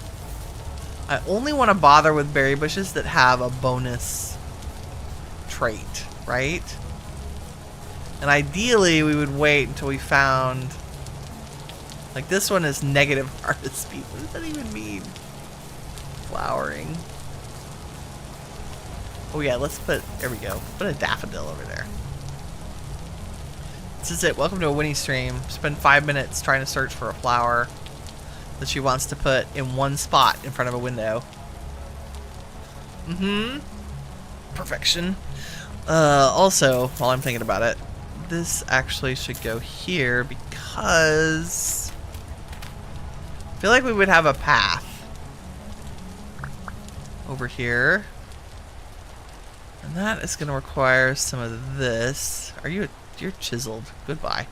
[SPEAKER 1] I only want to bother with berry bushes that have a bonus trait, right? And ideally we would wait until we found... Like this one is negative harvest speed. What does that even mean? Flowering. Oh yeah, let's put, there we go. Put a daffodil over there. This is it. Welcome to a Winnie stream. Spend 5 minutes trying to search for a flower that she wants to put in one spot in front of a window. Perfection. Also, while I'm thinking about it, this actually should go here because I feel like we would have a path over here. And that is going to require some of this. Are you a You're chiseled. Goodbye.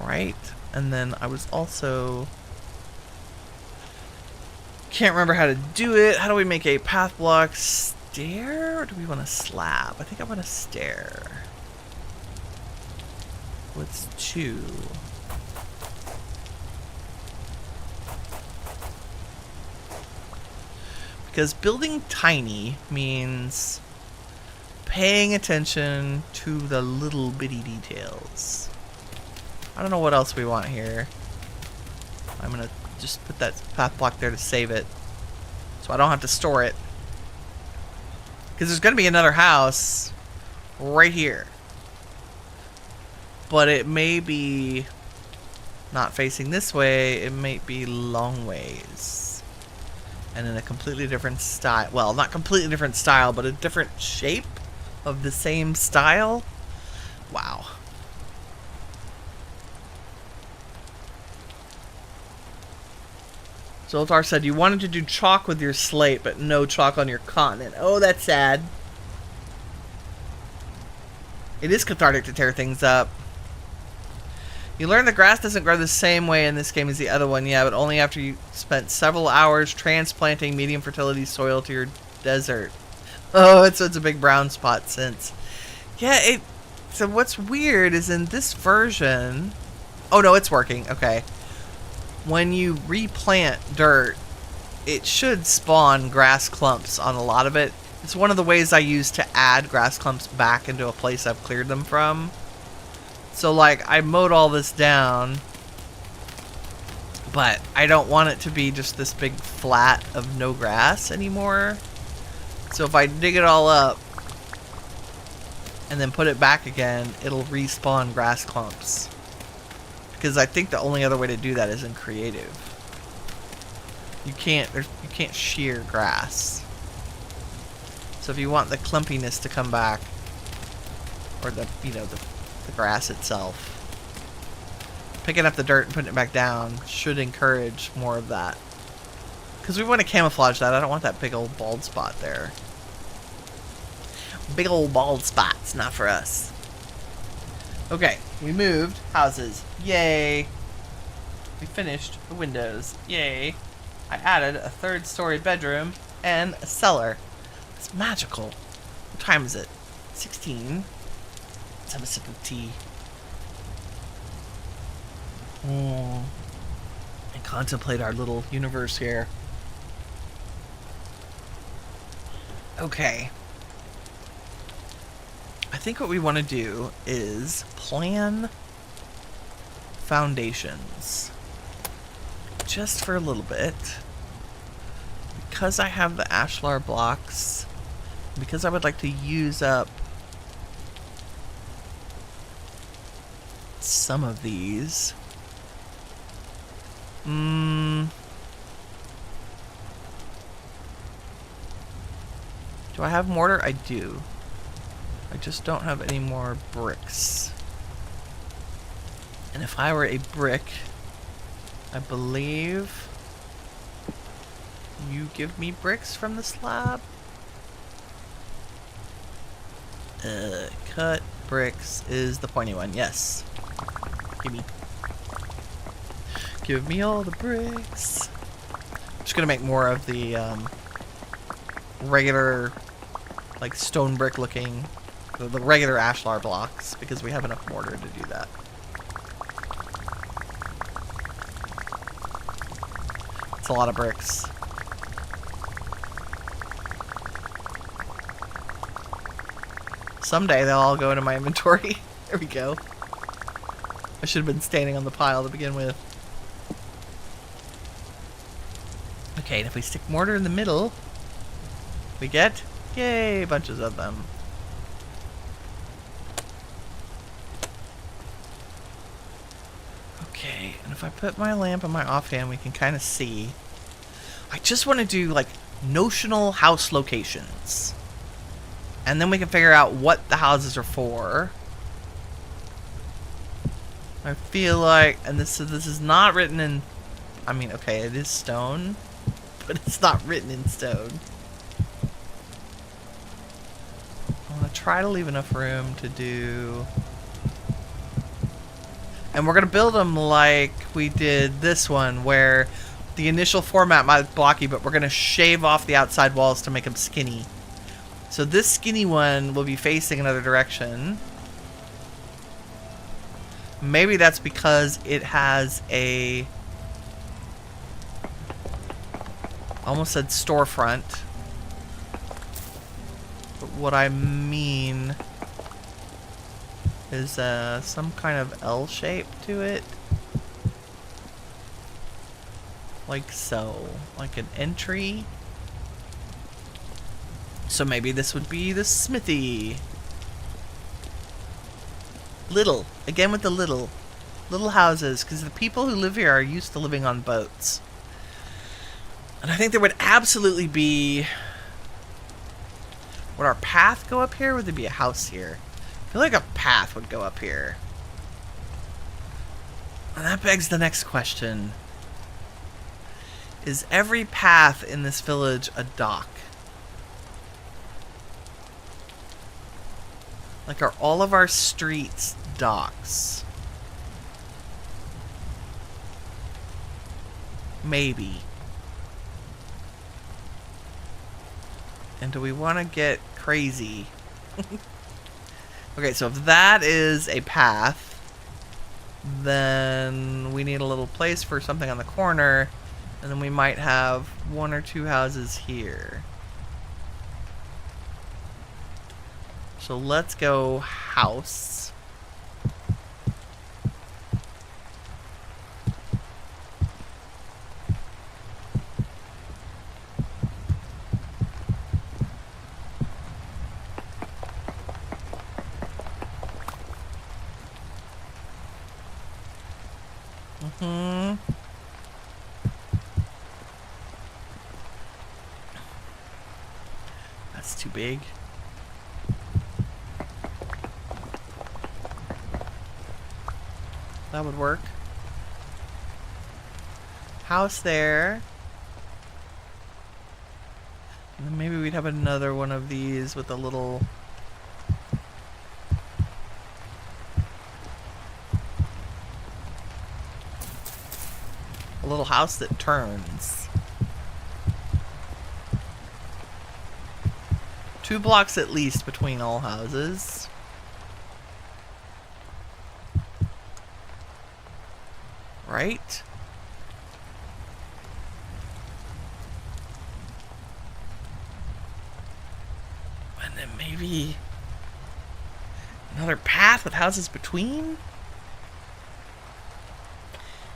[SPEAKER 1] Right. And then I was also... Can't remember how to do it. How do we make a path block? Stair? Or do we want a slab? I think I want a stair. Let's choose. Because building tiny means paying attention to the little bitty details. I don't know what else we want here. I'm gonna just put that path block there to save it, so I don't have to store it. Because there's gonna be another house right here. But it may be not facing this way, it might be long ways. And in a completely different style. Well, not completely different style, but a different shape of the same style. Wow. Zoltar said you wanted to do chalk with your slate, but no chalk on your continent. Oh, that's sad. It is cathartic to tear things up. You learn the grass doesn't grow the same way in this game as the other one, yeah, but only after you spent several hours transplanting medium fertility soil to your desert. Oh, it's a big brown spot since. Yeah, so what's weird is in this version... Oh, no, it's working. Okay. When you replant dirt, it should spawn grass clumps on a lot of it. It's one of the ways I use to add grass clumps back into a place I've cleared them from. So, like, I mowed all this down, but I don't want it to be just this big flat of no grass anymore. So if I dig it all up and then put it back again, it'll respawn grass clumps. Because I think the only other way to do that is in creative. You can't shear grass. So if you want the clumpiness to come back, or the grass itself, picking up the dirt and putting it back down should encourage more of that. Because we want to camouflage that. I don't want that big old bald spot there. Big old bald spots, not for us. Okay, we moved houses. Yay. We finished the windows. Yay. I added a 3rd-story bedroom and a cellar. It's magical. What time is it? 16. Let's have a sip of tea. And contemplate our little universe here. Okay. I think what we want to do is plan foundations. Just for a little bit. Because I have the ashlar blocks, because I would like to use up some of these. Do I have mortar? I do. I just don't have any more bricks. And if I were a brick, I believe you give me bricks from the slab. Cut bricks is the pointy one. Yes. Give me all the bricks. I'm just gonna make more of the regular, like, stone brick looking, the regular ashlar blocks, because we have enough mortar to do that. It's a lot of bricks. Someday they'll all go into my inventory. There we go. I should have been standing on the pile to begin with. Okay, and if we stick mortar in the middle, we get, yay, bunches of them. Okay, and if I put my lamp on my offhand, we can kind of see. I just want to do, like, notional house locations. And then we can figure out what the houses are for. I feel like, and this is not written in, I mean, okay, it is stone, but it's not written in stone. I'm going to try to leave enough room to do... And we're going to build them like we did this one, where the initial format might be blocky, but we're going to shave off the outside walls to make them skinny. So this skinny one will be facing another direction. Maybe that's because it has a... I almost said storefront. But what I mean is some kind of L shape to it. Like so. Like an entry. So maybe this would be the smithy. Little. Again with the little. Little houses. Because the people who live here are used to living on boats. And I think there would absolutely be... Would our path go up here? Or would there be a house here? I feel like a path would go up here. And that begs the next question. Is every path in this village a dock? Like, are all of our streets docks? Maybe. And do we want to get crazy? Okay, so if that is a path, then we need a little place for something on the corner, and then we might have 1 or 2 houses here. So let's go house. That's too big. That would work. House there. And then maybe we'd have another one of these with a little... A little house that turns. 2 blocks at least between all houses. Right? And then maybe another path with houses between?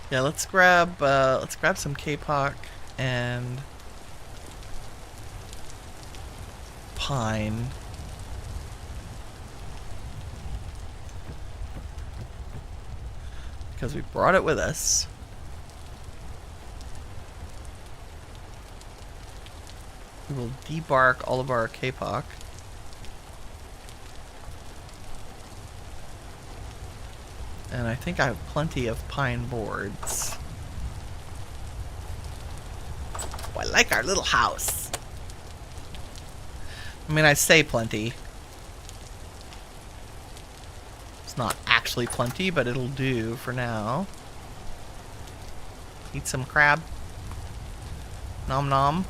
[SPEAKER 1] Yeah, let's grab some K-Pock and pine. Because we brought it with us. We will debark all of our K-Pock. And I think I have plenty of pine boards. Oh, I like our little house. I mean, I say plenty. It's not actually plenty, but it'll do for now. Eat some crab. Nom nom.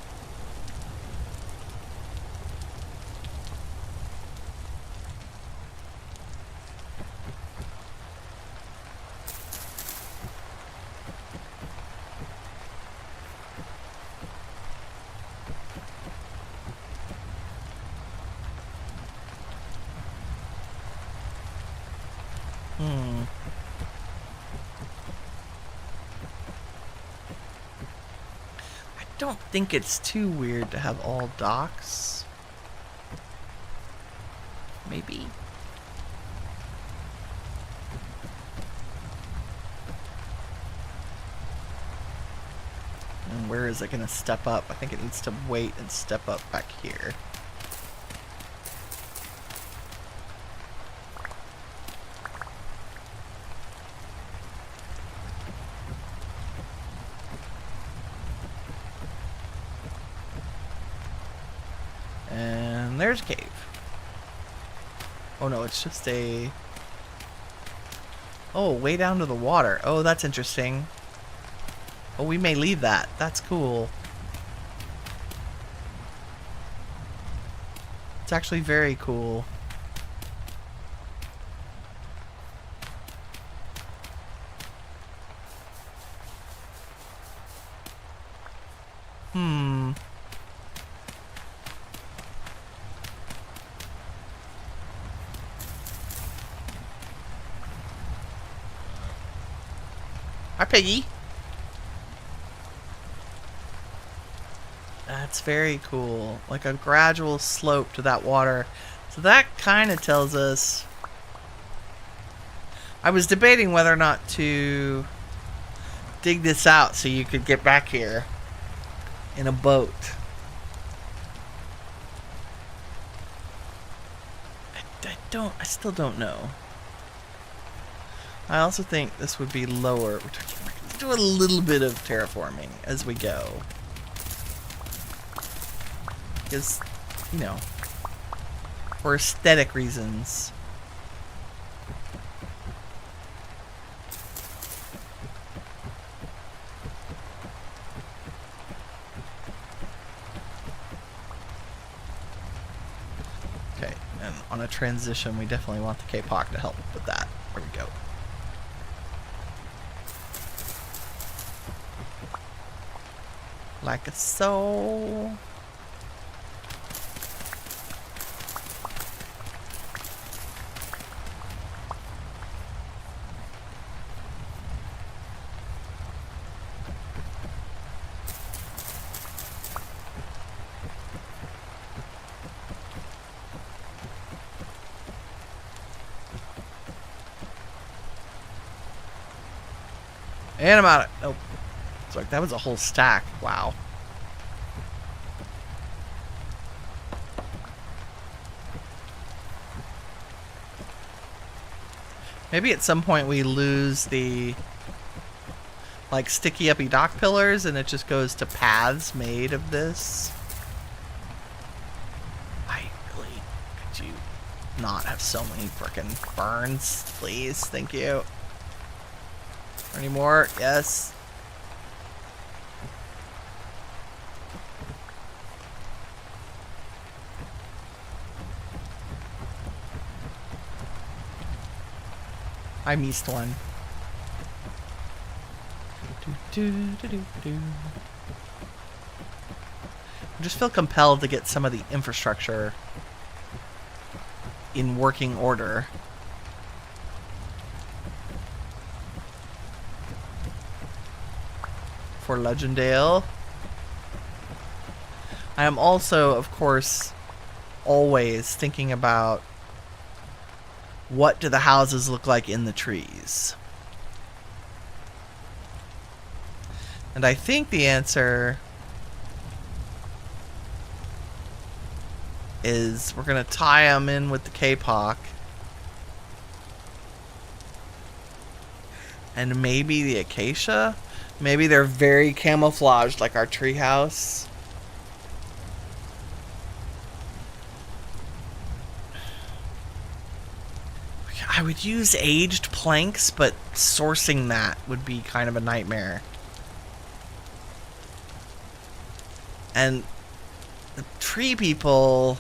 [SPEAKER 1] I don't think it's too weird to have all docks. Maybe. And where is it going to step up? I think it needs to wait and step up back here. there's a cave. Oh no, it's just a... Oh, way down to the water. Oh, that's interesting. Oh, we may leave that. That's cool. It's actually very cool. Hi, Piggy. That's very cool. Like a gradual slope to that water. So that kind of tells us... I was debating whether or not to dig this out so you could get back here in a boat. I still don't know. I also think this would be lower. We're going to do a little bit of terraforming as we go. Because, you know, for aesthetic reasons. Okay, and on a transition, we definitely want the K-Pock to help with that. There we go. Like so. And I'm out of... Nope. It's like that was a whole stack. Wow. Maybe at some point we lose the like sticky uppy dock pillars and it just goes to paths made of this. I really... Could you not have so many frickin' burns? Please, thank you. Any more? Yes. I missed one. I just feel compelled to get some of the infrastructure in working order. For Legendale. I am also, of course, always thinking about what do the houses look like in the trees. And I think the answer is we're going to tie them in with the K-Pock. And maybe the acacia? Maybe they're very camouflaged like our treehouse. I would use aged planks, but sourcing that would be kind of a nightmare. And the tree people,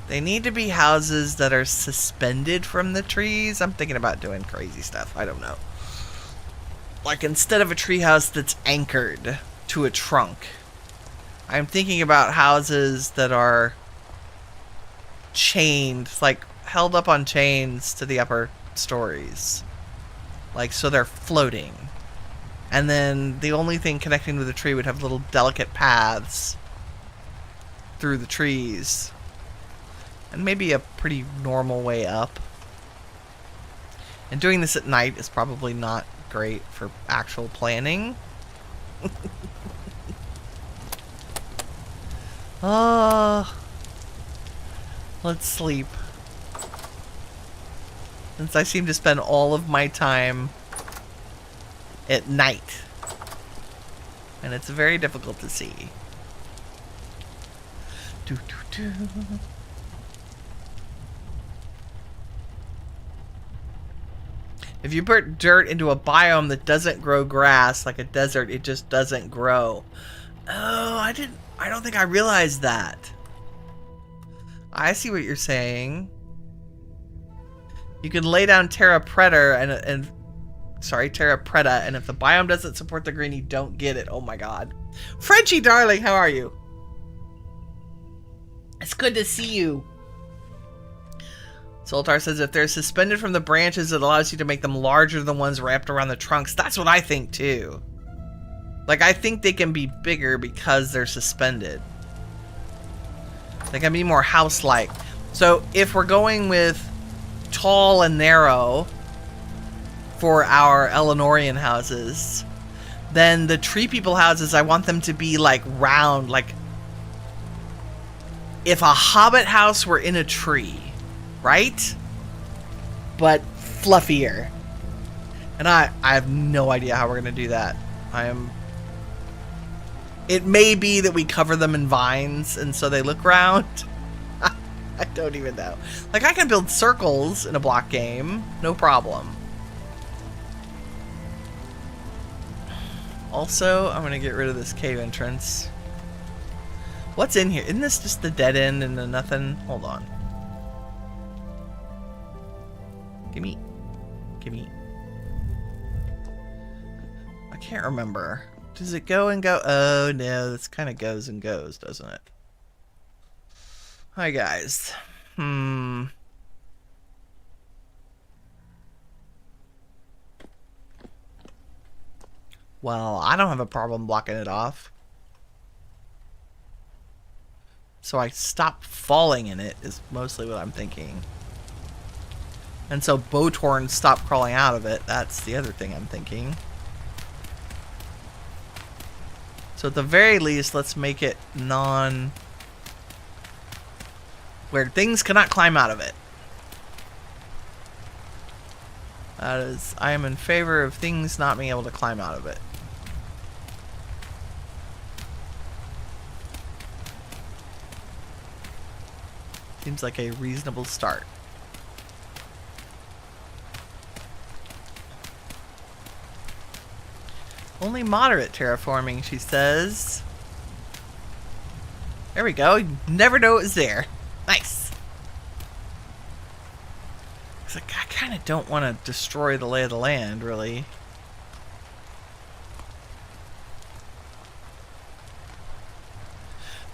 [SPEAKER 1] they need to be houses that are suspended from the trees. I'm thinking about doing crazy stuff. I don't know. Like instead of a treehouse that's anchored to a trunk, I'm thinking about houses that are chained, like held up on chains to the upper stories. Like, so they're floating. And then the only thing connecting to the tree would have little delicate paths through the trees. And maybe a pretty normal way up. And doing this at night is probably not great for actual planning. Let's sleep. Since I seem to spend all of my time at night. And it's very difficult to see. Do, do, do. If you put dirt into a biome that doesn't grow grass, like a desert, it just doesn't grow. Oh, I don't think I realized that. I see what you're saying. You can lay down terra preta and if the biome doesn't support the green, you don't get it. Oh my god. Frenchie, darling, how are you? It's good to see you. Soltar says if they're suspended from the branches, it allows you to make them larger than the ones wrapped around the trunks. That's what I think too. Like, I think they can be bigger because they're suspended. They can be more house-like. So if we're going with tall and narrow for our Eleanorian houses, then the tree people houses, I want them to be like round, like if a hobbit house were in a tree, right? But fluffier. And I have no idea how we're going to do that. It may be that we cover them in vines and so they look round. I don't even know. Like, I can build circles in a block game, no problem. Also, I'm going to get rid of this cave entrance. What's in here? Isn't this just the dead end and the nothing? Hold on. Gimme. Gimme. I can't remember. Does it go and go? Oh no, this kind of goes and goes, doesn't it? Hi guys. Well, I don't have a problem blocking it off. So I stop falling in it is mostly what I'm thinking. And so Bowtorns stop crawling out of it. That's the other thing I'm thinking. So at the very least, let's make it where things cannot climb out of it. That is, I am in favor of things not being able to climb out of it. Seems like a reasonable start. Only moderate terraforming, she says. There we go. You never know it was there. Nice. It's like, I kind of don't want to destroy the lay of the land, really.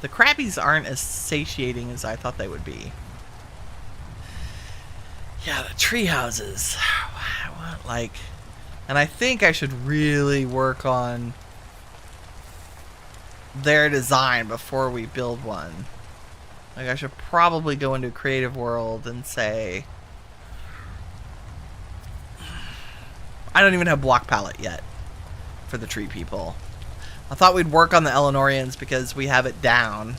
[SPEAKER 1] The crabbies aren't as satiating as I thought they would be. Yeah, the tree houses. I want, like... And I think I should really work on their design before we build one. Like, I should probably go into Creative World and say... I don't even have block palette yet for the tree people. I thought we'd work on the Eleanorians because we have it down.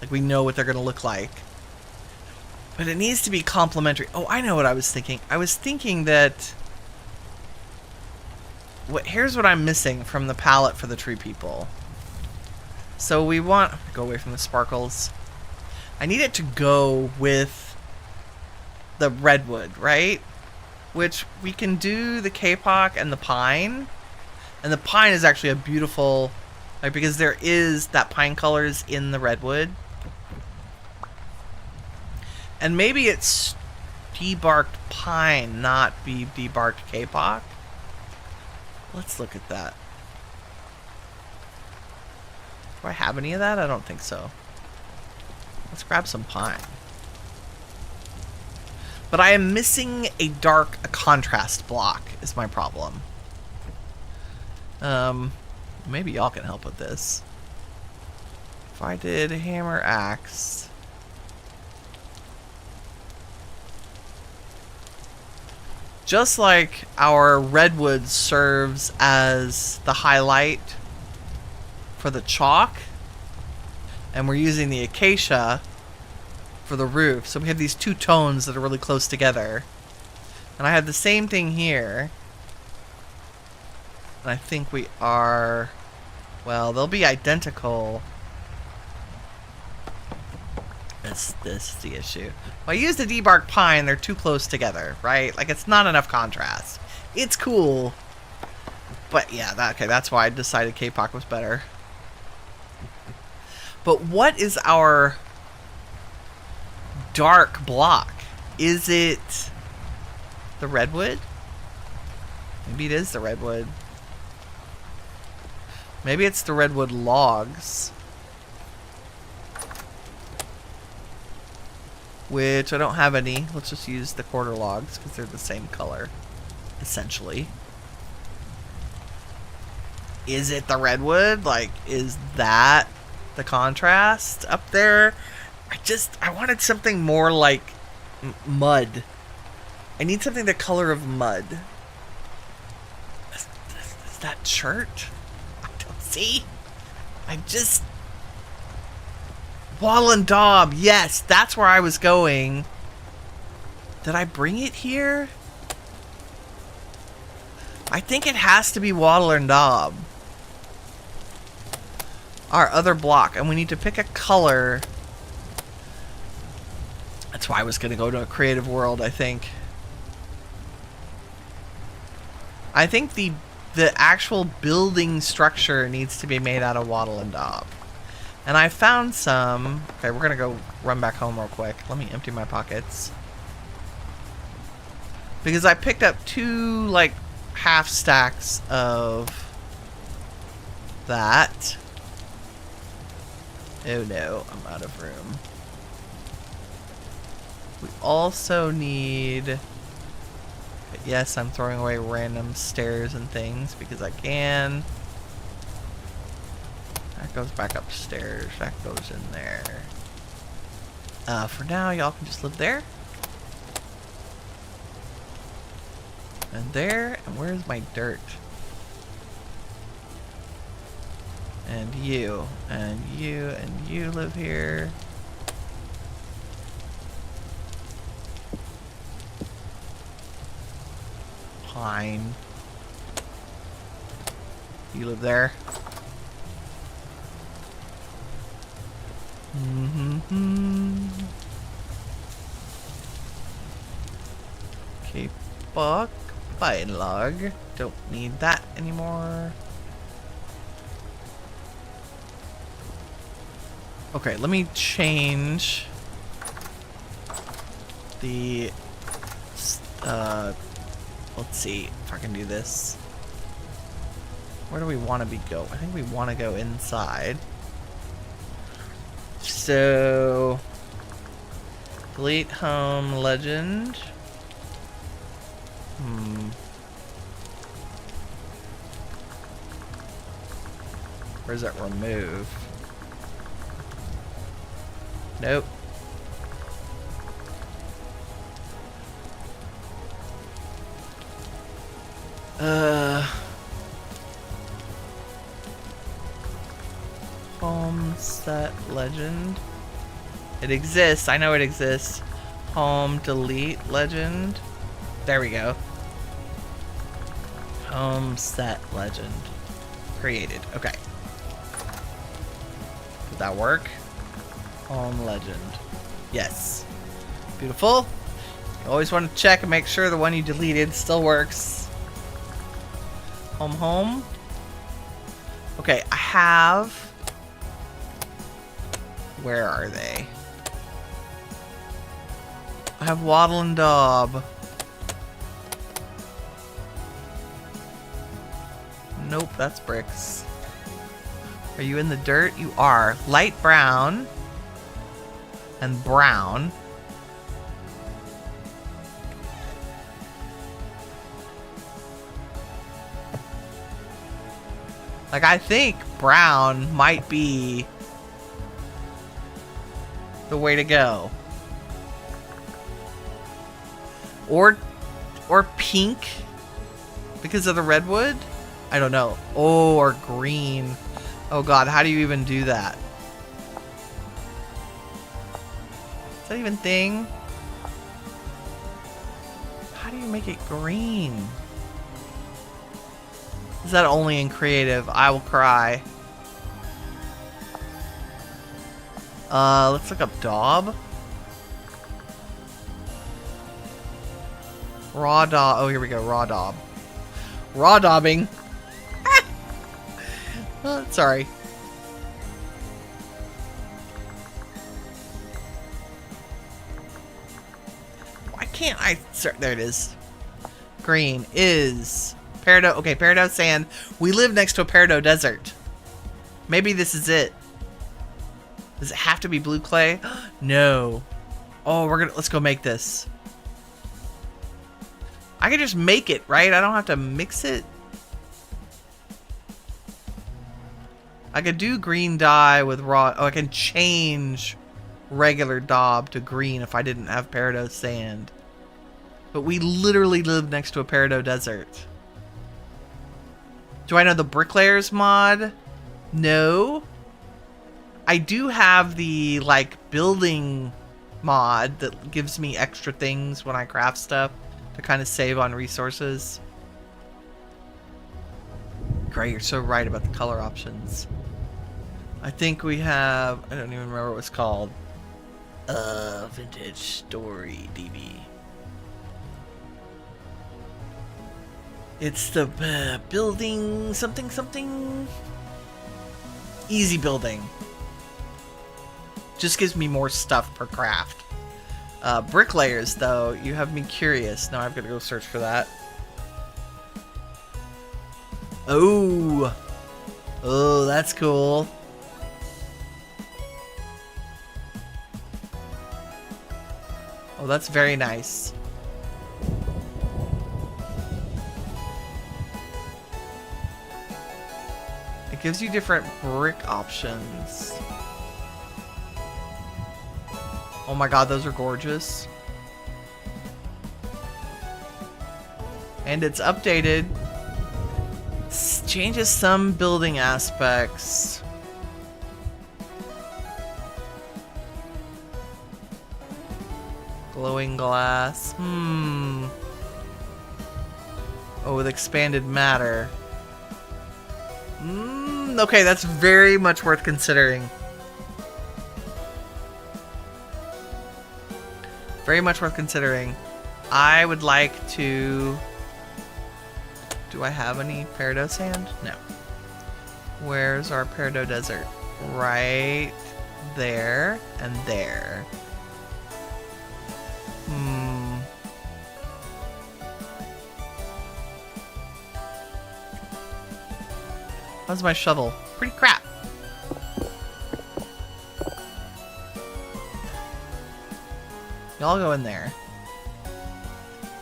[SPEAKER 1] Like, we know what they're going to look like. But it needs to be complementary. Oh, I know what I was thinking. I was thinking that... Here's what I'm missing from the palette for the tree people. So we want... Go away from the sparkles. I need it to go with the redwood, right? Which we can do the kapok and the pine. And the pine is actually a beautiful... Like, because there is that pine colors in the redwood. And maybe it's debarked pine, not be debarked kapok. Let's look at that. Do I have any of that? I don't think so. Let's grab some pine. But I am missing a contrast block is my problem. Maybe y'all can help with this. If I did hammer axe... Just like our redwood serves as the highlight for the chalk, and we're using the acacia for the roof. So we have these two tones that are really close together. And I have the same thing here. And I think we are... Well, they'll be identical. This is the issue. Well, I used the debark pine, they're too close together, right? Like, it's not enough contrast. It's cool. But yeah, that's why I decided K-pop was better. But what is our dark block? Is it the redwood? Maybe it is the redwood. Maybe it's the redwood logs. Which I don't have any. Let's just use the quarter logs because they're the same color, essentially. Is it the redwood? Like, is that the contrast up there? I wanted something more like mud. I need something the color of mud. Is that church? I don't see. Wall and Daub. Yes, that's where I was going. Did I bring it here? I think it has to be Wattle and Daub. Our other block. And we need to pick a color. That's why I was going to go to a creative world, I think. I think the actual building structure needs to be made out of Wattle and Daub. And I found some... Okay, we're going to go run back home real quick. Let me empty my pockets. Because I picked up 2, like, half stacks of that. Oh no, I'm out of room. We also need... Yes, I'm throwing away random stairs and things because I can. That goes back upstairs. That goes in there. For now, y'all can just live there. And there. And where's my dirt? And you. And you. And you live here. Pine. You live there. Okay, buck, pine log. Don't need that anymore. Okay, let me change the let's see if I can do this. Where do we want to go? I think we want to go inside. So, delete home legend. Where's that remove? Nope. Home set legend. It exists. I know it exists. Home delete legend. There we go. Home set legend. Created. Okay. Did that work? Home legend. Yes. Beautiful. You always want to check and make sure the one you deleted still works. Home. Okay, I have... Where are they? I have Wattle and Daub. Nope, that's bricks. Are you in the dirt? You are. Light brown and brown. Like, I think brown might be the way to go. Or pink because of the redwood? I don't know. Oh, or green. Oh god, how do you even do that? Is that even a thing? How do you make it green? Is that only in creative? I will cry. Let's look up daub. Raw daub. Oh, here we go. Raw daub. Raw daubing. Sorry. Why can't I? There it is. Green is peridot. Okay, peridot sand. We live next to a peridot desert. Maybe this is it. Does it have to be blue clay? No. Oh, let's go make this. I can just make it, right? I don't have to mix it. I could do green dye with raw. Oh, I can change regular daub to green if I didn't have peridot sand. But we literally live next to a peridot desert. Do I know the bricklayers mod? No. I do have the, like, building mod that gives me extra things when I craft stuff to kind of save on resources. Great, you're so right about the color options. I think we have, I don't even remember what it's called. Vintage Story DB. It's the building something something. Easy building. Just gives me more stuff per craft. Bricklayers, though, you have me curious. Now I've got to go search for that. Oh. Oh, that's cool. Oh, that's very nice. It gives you different brick options. Oh my god, those are gorgeous. And it's updated. Changes some building aspects. Glowing glass. Oh, with expanded matter. Okay, that's very much worth considering. Very much worth considering. I would like to... Do I have any peridot sand? No. Where's our peridot desert? Right there and there. How's my shovel? Pretty crap. Y'all go in there.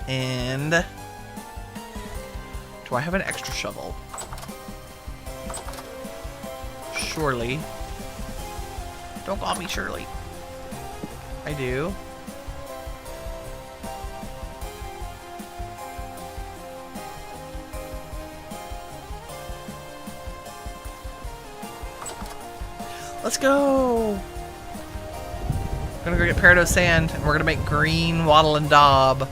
[SPEAKER 1] And... do I have an extra shovel? Surely. Don't call me Shirley. I do. Let's go! I'm gonna go get peridot sand, and we're gonna make green wattle and daub.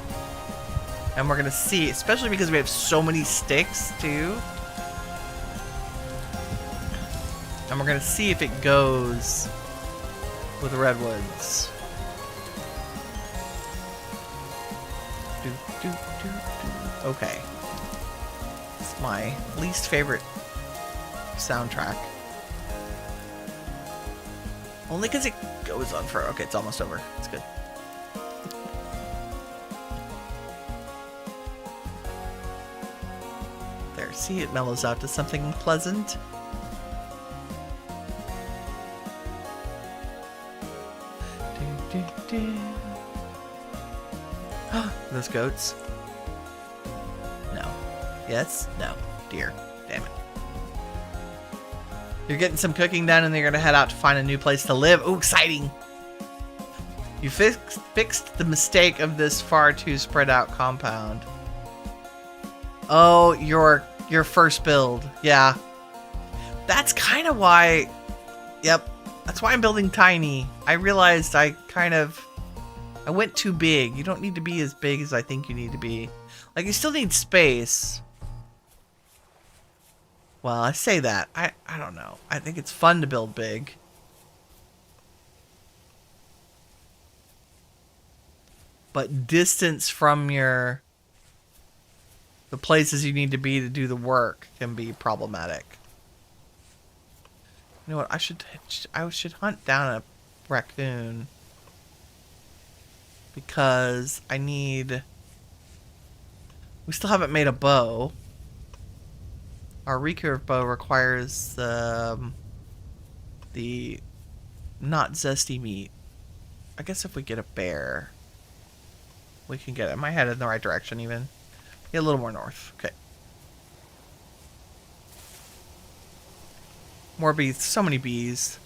[SPEAKER 1] And we're gonna see, especially because we have so many sticks, too. And we're gonna see if it goes with redwoods. Okay. It's my least favorite soundtrack. Only because it goes on for... okay, it's almost over. It's good. There, see? It mellows out to something pleasant. Those goats. No. Yes? No. Dear. Damn it. You're getting some cooking done and then you're going to head out to find a new place to live. Ooh, exciting! You fixed the mistake of this far too spread out compound. Oh, your first build. Yeah. That's kind of why... Yep. That's why I'm building tiny. I realized I went too big. You don't need to be as big as I think you need to be. Like, you still need space. Well, I say that. I don't know. I think it's fun to build big. but distance from the places you need to be to do the work can be problematic. You know what? I should hunt down a raccoon because we still haven't made a bow. Our recurve bow requires the not zesty meat. I guess if we get a bear, we can get it. Am I headed in the right direction even? Yeah, a little more north. Okay. More bees. So many bees.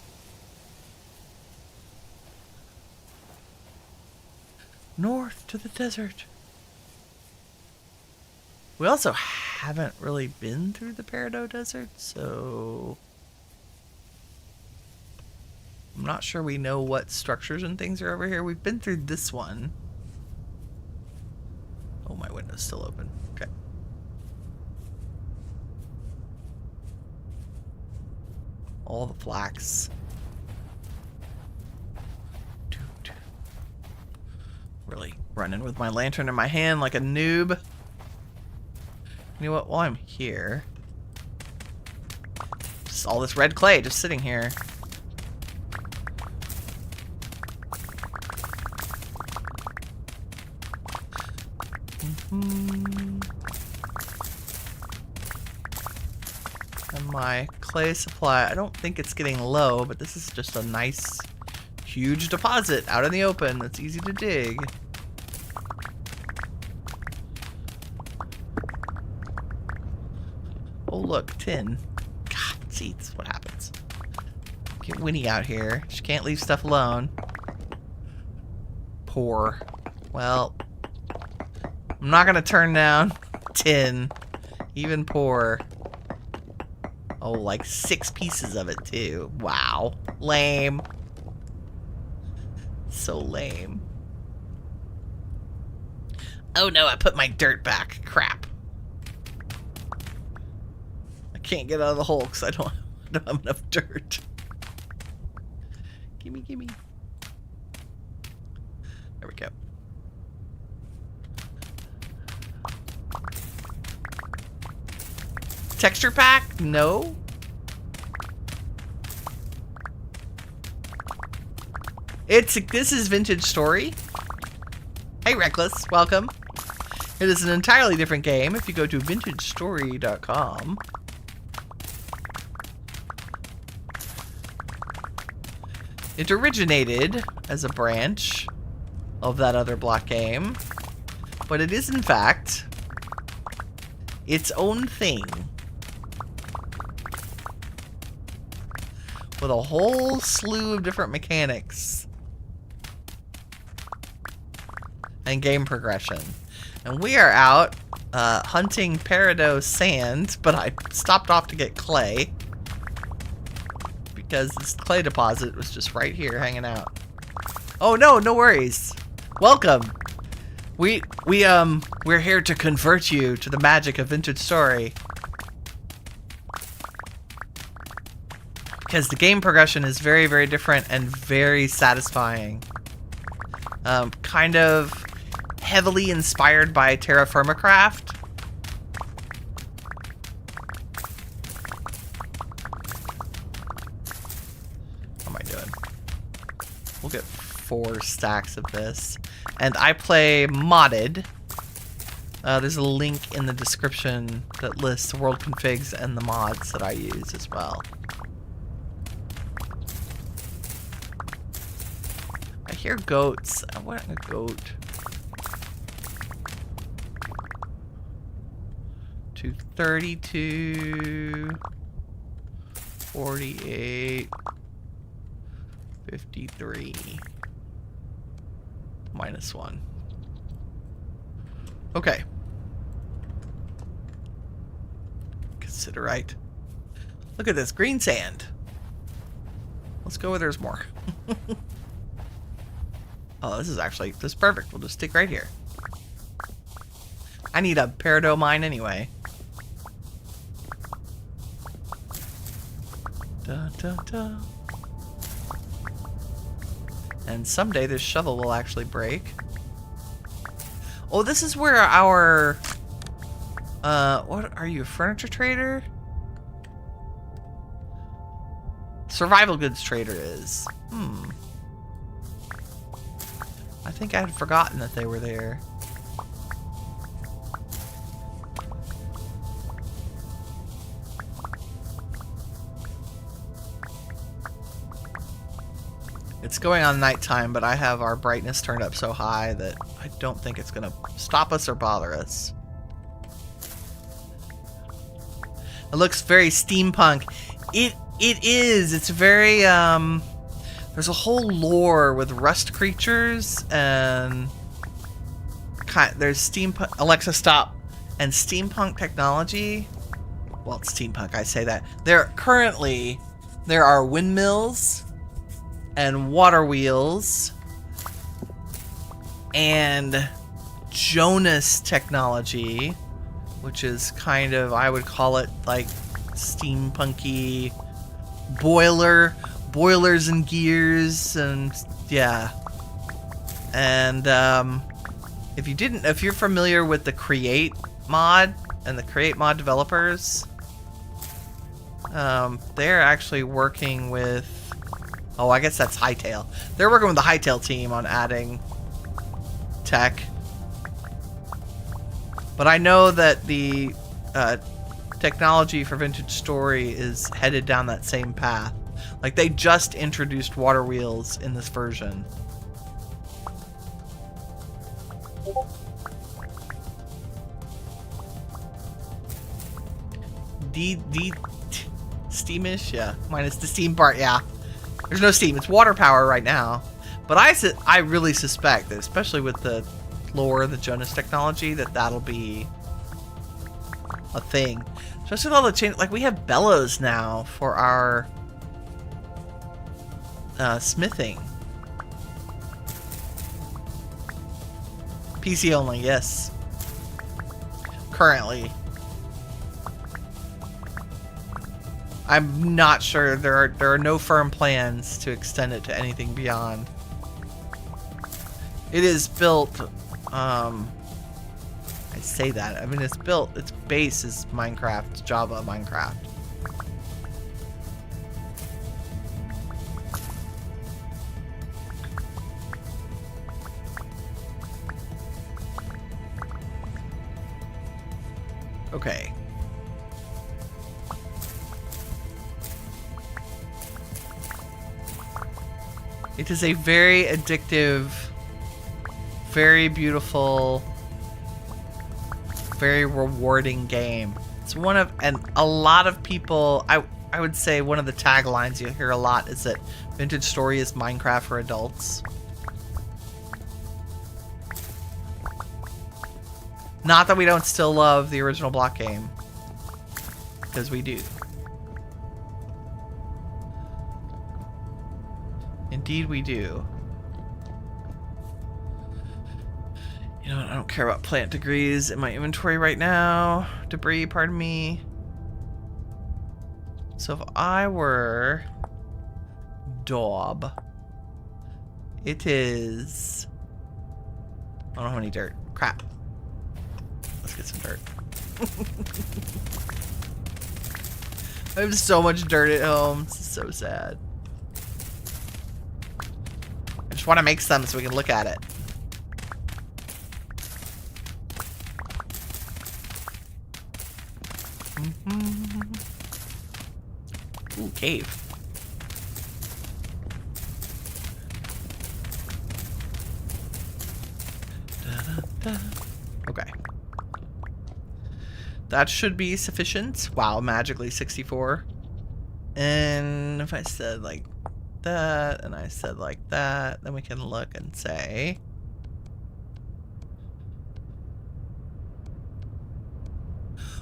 [SPEAKER 1] North to the desert. We also haven't really been through the Peridot Desert, so I'm not sure we know what structures and things are over here. We've been through this one. Oh, my window's still open. Okay. All the flax. Really running with my lantern in my hand like a noob. You know what? While I'm here, just all this red clay just sitting here. And my clay supply, I don't think it's getting low, but this is just a nice, huge deposit out in the open that's easy to dig. Oh look, tin. God, see, this is what happens. Get Winnie out here. She can't leave stuff alone. Poor. Well, I'm not gonna turn down tin. Even poor. Oh, like 6 pieces of it too. Wow. Lame. So lame. Oh no, I put my dirt back. Crap. I can't get out of the hole because I don't have enough dirt. Gimme, gimme. There we go. Texture pack? No. This is Vintage Story. Hey Reckless, welcome. It is an entirely different game if you go to vintagestory.com. It originated as a branch of that other block game, but it is in fact its own thing. With a whole slew of different mechanics and game progression. And we are out hunting Peridot sand, but I stopped off to get clay because this clay deposit was just right here hanging out. Oh no, no worries. Welcome. We're here to convert you to the magic of Vintage Story. Because the game progression is very, very different and very satisfying. Kind of heavily inspired by Terra Firma Craft. What am I doing? We'll get 4 stacks of this. And I play modded. There's a link in the description that lists the world configs and the mods that I use as well. I hear goats. I want a goat. 232, 48, 53, -1. Okay. Consider right. Look at this green sand. Let's go where there's more. Oh, this is perfect. We'll just stick right here. I need a Peridot mine anyway. Da, da, da. And someday this shovel will actually break. Oh, this is where our... what are you, a furniture trader? Survival goods trader is. I think I had forgotten that they were there. It's going on nighttime, but I have our brightness turned up so high that I don't think it's gonna stop us or bother us. It looks very steampunk. It is. It's very there's a whole lore with rust creatures and there's steampunk. Alexa, stop. And steampunk technology. Well, it's steampunk. I say that. There are windmills and water wheels and Jonas technology, which is kind of, I would call it like steampunky boilers and gears, and yeah. And if you're familiar with the Create mod and the Create mod developers, they're actually working with, oh, I guess that's Hightail. They're working with the Hightail team on adding tech. But I know that the technology for Vintage Story is headed down that same path. Like, they just introduced water wheels in this version. Steamish? Yeah. Minus the steam part, yeah. There's no steam. It's water power right now. But I really suspect that, especially with the lore, the Jonas technology, that'll be a thing. Especially with all the change. Like, we have bellows now for our smithing. PC only, yes. Currently. I'm not sure. There are no firm plans to extend it to anything beyond. It is built, I say that. I mean, it's built, its base is Minecraft, Java Minecraft. Okay. It is a very addictive, very beautiful, very rewarding game. It's one of, and a lot of people, I would say one of the taglines you'll hear a lot is that Vintage Story is Minecraft for adults. Not that we don't still love the original block game, because we do. Indeed we do. You know what? I don't care about plant debris in my inventory right now. Debris, pardon me. So if I were Daub, it is, I don't know how many dirt. Crap. Let's get some dirt. I have so much dirt at home. This is so sad. I just want to make some so we can look at it. Ooh, cave. Okay. That should be sufficient. Wow, magically 64. And if I said like that, and I said like that, then we can look and say,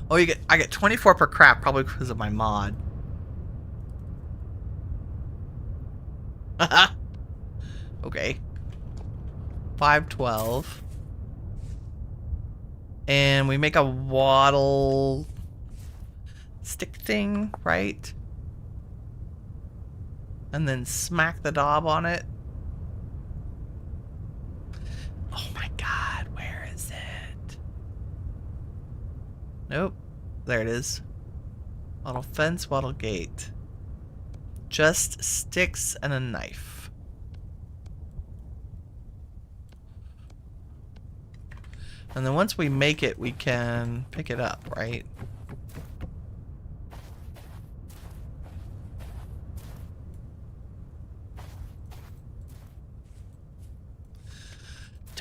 [SPEAKER 1] oh, I get 24 per crap, probably because of my mod. Okay. 512. And we make a wattle stick thing, right? And then smack the daub on it. Oh my god, where is it? Nope. There it is. Wattle fence, wattle gate. Just sticks and a knife. And then once we make it, we can pick it up, right?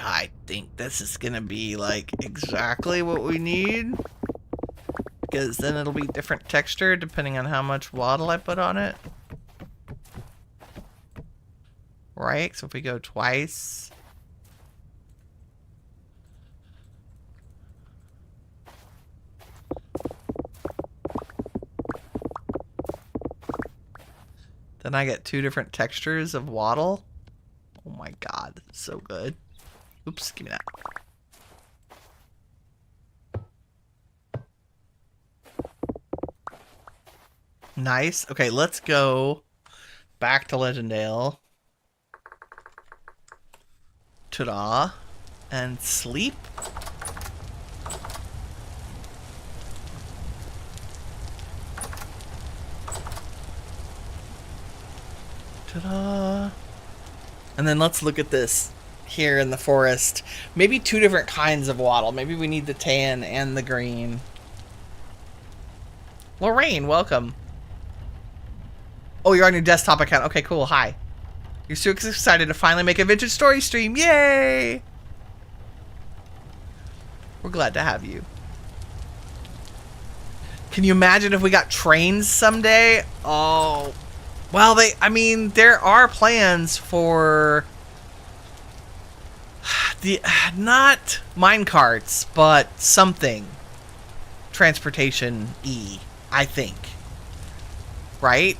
[SPEAKER 1] I think this is gonna be like exactly what we need, because then it'll be different texture depending on how much wattle I put on it. Right, so if we go twice. Then I get 2 different textures of wattle. Oh my god, this is so good. Oops, give me that. Nice. Okay, let's go back to Legendale. Ta-da. And sleep. Ta-da. And then let's look at this here in the forest. Maybe 2 different kinds of wattle. Maybe we need the tan and the green. Lorraine, welcome. Oh, you're on your desktop account. Okay, cool. Hi. You're so excited to finally make a vintage story stream. Yay! We're glad to have you. Can you imagine if we got trains someday? Oh. Well, I mean, there are plans for not minecarts, but something transportation-y, I think. Right?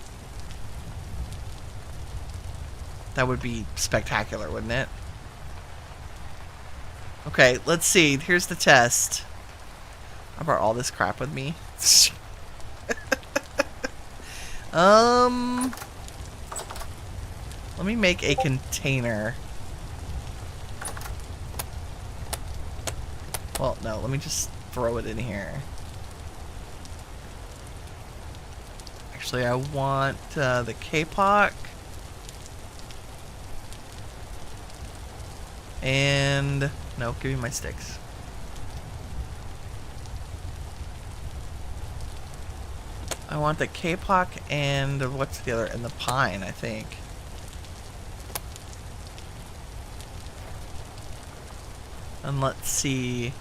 [SPEAKER 1] That would be spectacular, wouldn't it? Okay, let's see. Here's the test. I brought all this crap with me. Let me make a container. Well, no, let me just throw it in here. Actually, I want the K-Pock. And no, give me my sticks. I want the K-Pock and what's the other? And the pine, I think. And let's see.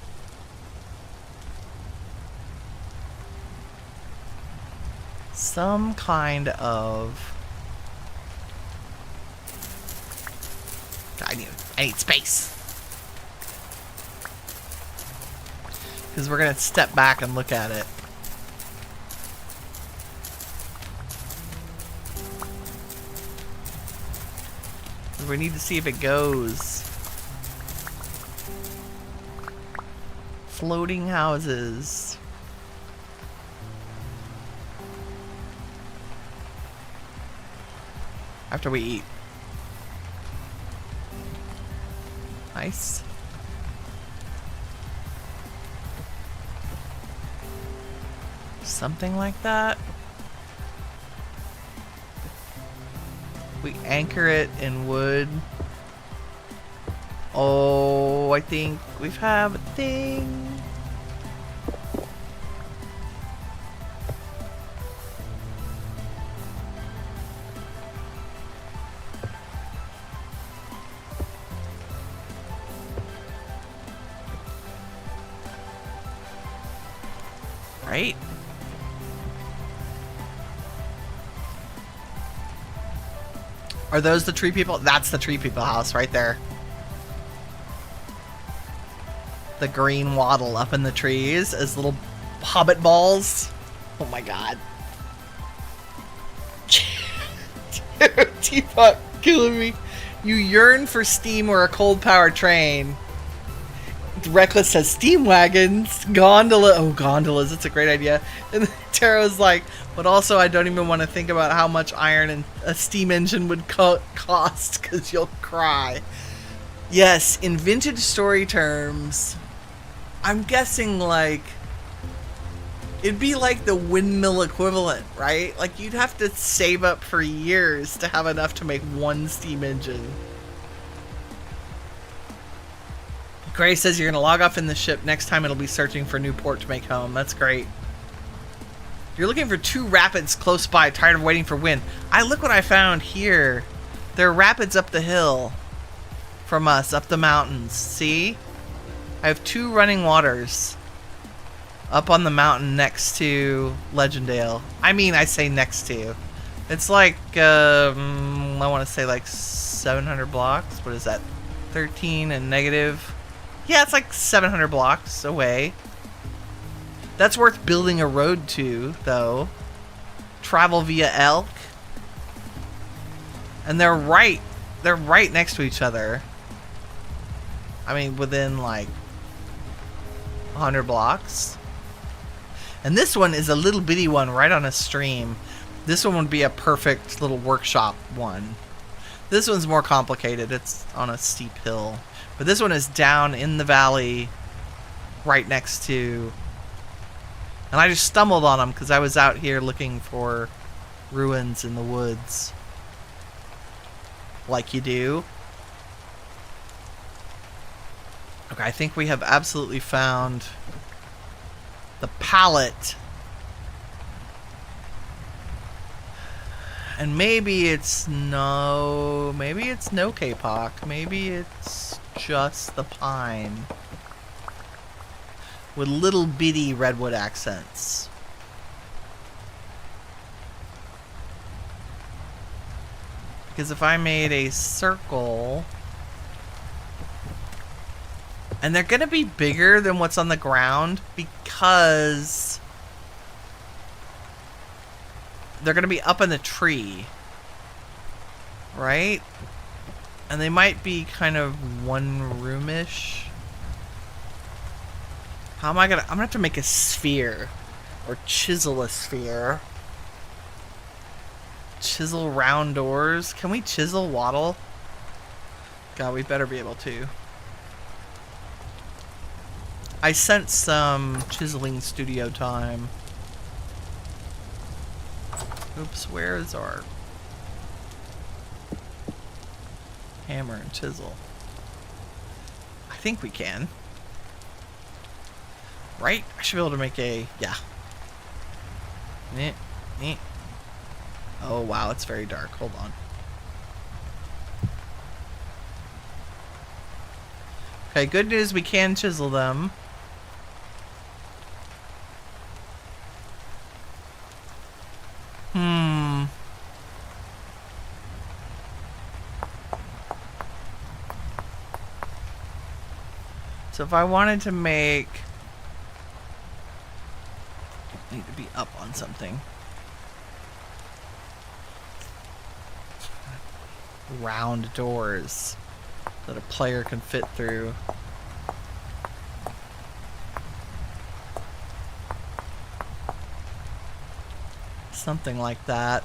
[SPEAKER 1] Some kind of. God, I need space. Because we're gonna step back and look at it. We need to see if it goes. Floating houses. After we eat. Nice. Something like that. We anchor it in wood. Oh, I think we have a thing. Right? Are those the tree people? That's the tree people house right there. The green wattle up in the trees as little hobbit balls. Oh my god. Teapot killing me. You yearn for steam or a cold power train. Reckless says steam wagons, gondola. Oh, gondolas. That's a great idea. And Taro's like, but also I don't even want to think about how much iron and a steam engine would cost because you'll cry. Yes, in vintage story terms, I'm guessing like It'd be like the windmill equivalent, right? Like, you'd have to save up for years to have enough to make one steam engine. Gray says you're going to log off in the ship. Next time it'll be searching for a new port to make home. That's great. You're looking for 2 rapids close by. Tired of waiting for wind. Look what I found here. There are rapids up the hill from us, up the mountains. See? I have 2 running waters up on the mountain next to Legendale. I say next to. It's like, I want to say like 700 blocks. What is that? 13 and negative. Yeah, it's like 700 blocks away. That's worth building a road to, though. Travel via elk. And they're right next to each other. Within like 100 blocks. And this one is a little bitty one right on a stream. This one would be a perfect little workshop one. This one's more complicated. It's on a steep hill. But this one is down in the valley right next to... And I just stumbled on them because I was out here looking for ruins in the woods. Like you do. Okay, I think we have absolutely found the pallet. And maybe it's no K-Pock. Maybe it's just the pine. With little bitty redwood accents. Because if I made a circle... And they're going to be bigger than what's on the ground because they're going to be up in the tree. Right? And they might be kind of one roomish. How am I going to... I'm going to have to make a sphere. Or chisel a sphere. Chisel round doors. Can we chisel wattle? God, we better be able to. I sent some chiseling studio time. Oops, where is our hammer and chisel? I think we can. Right? I should be able to make a... Yeah. Oh, wow, it's very dark. Hold on. Okay, good news, we can chisel them. So if I wanted to make... I need to be up on something. Round doors that a player can fit through. Something like that.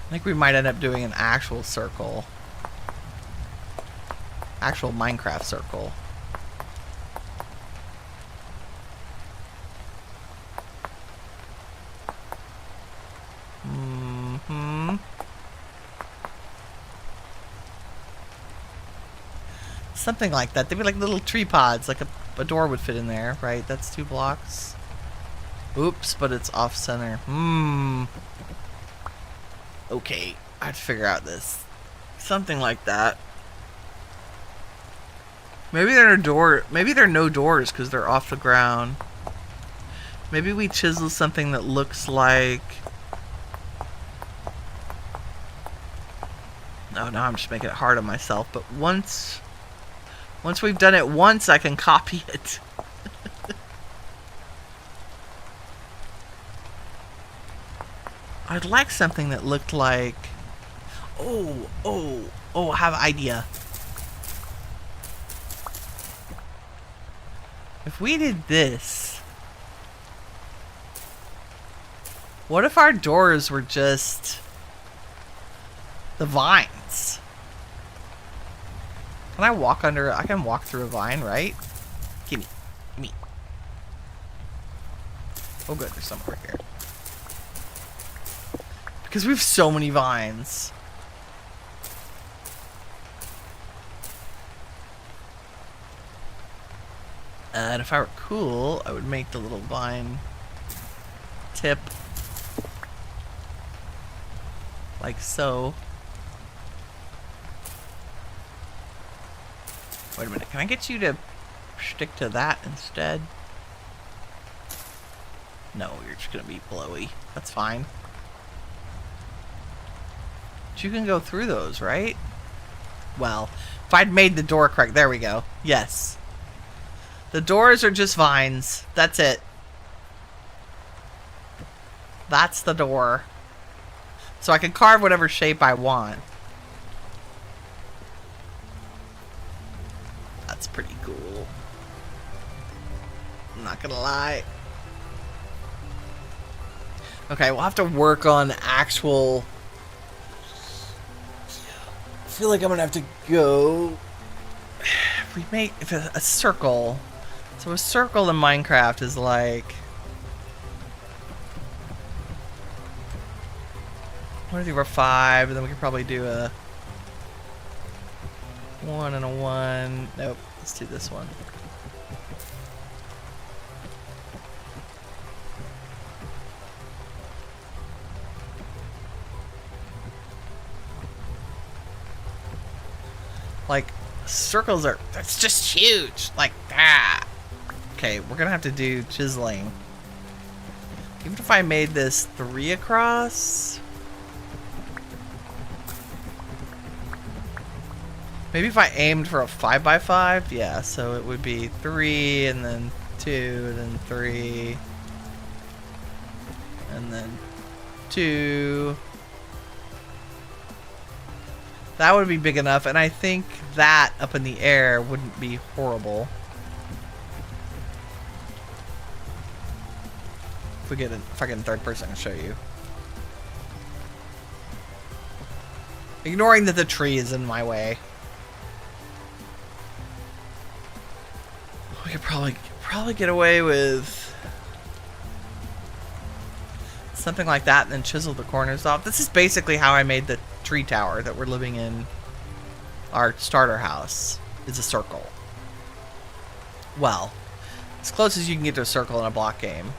[SPEAKER 1] I think we might end up doing an actual circle. Actual Minecraft circle. Something like that. They'd be like little tree pods, like a door would fit in there, right? That's 2 blocks. Oops, but it's off center. Okay, I have to figure out this. Something like that. Maybe there are no doors because they're off the ground. Maybe we chisel something that looks like... Oh, no, I'm just making it hard on myself. But once we've done it once, I can copy it. I'd like something that looked like... Oh, I have an idea. If we did this... What if our doors were just... The vines. Can I walk under? I can walk through a vine, right? Gimme. Gimme. Oh good, there's some over here. Because we have so many vines. And if I were cool, I would make the little vine tip like so. Wait a minute, can I get you to stick to that instead? No, you're just gonna be blowy. That's fine. But you can go through those, right? Well, if I'd made the door correct, there we go. Yes. The doors are just vines. That's it. That's the door. So I can carve whatever shape I want. That's pretty cool. I'm not gonna lie. Okay, we'll have to work on actual... I feel like I'm gonna have to go... If we make a circle... So a circle in Minecraft is like... 1, 2, 4, 5, and then we could probably do a 1 and a 1. Nope, let's do this one. Like, circles are, that's just huge, like that. Okay, we're gonna have to do chiseling. Even if I made this 3 across... Maybe if I aimed for a 5x5, yeah, so it would be 3, and then 2, and then 3, and then 2. That would be big enough, and I think that up in the air wouldn't be horrible. If we get in fucking third person, I'll show you. Ignoring that the tree is in my way. We could probably get away with something like that and then chisel the corners off. This is basically how I made the tree tower that we're living in. Our starter house is a circle. Well, as close as you can get to a circle in a block game.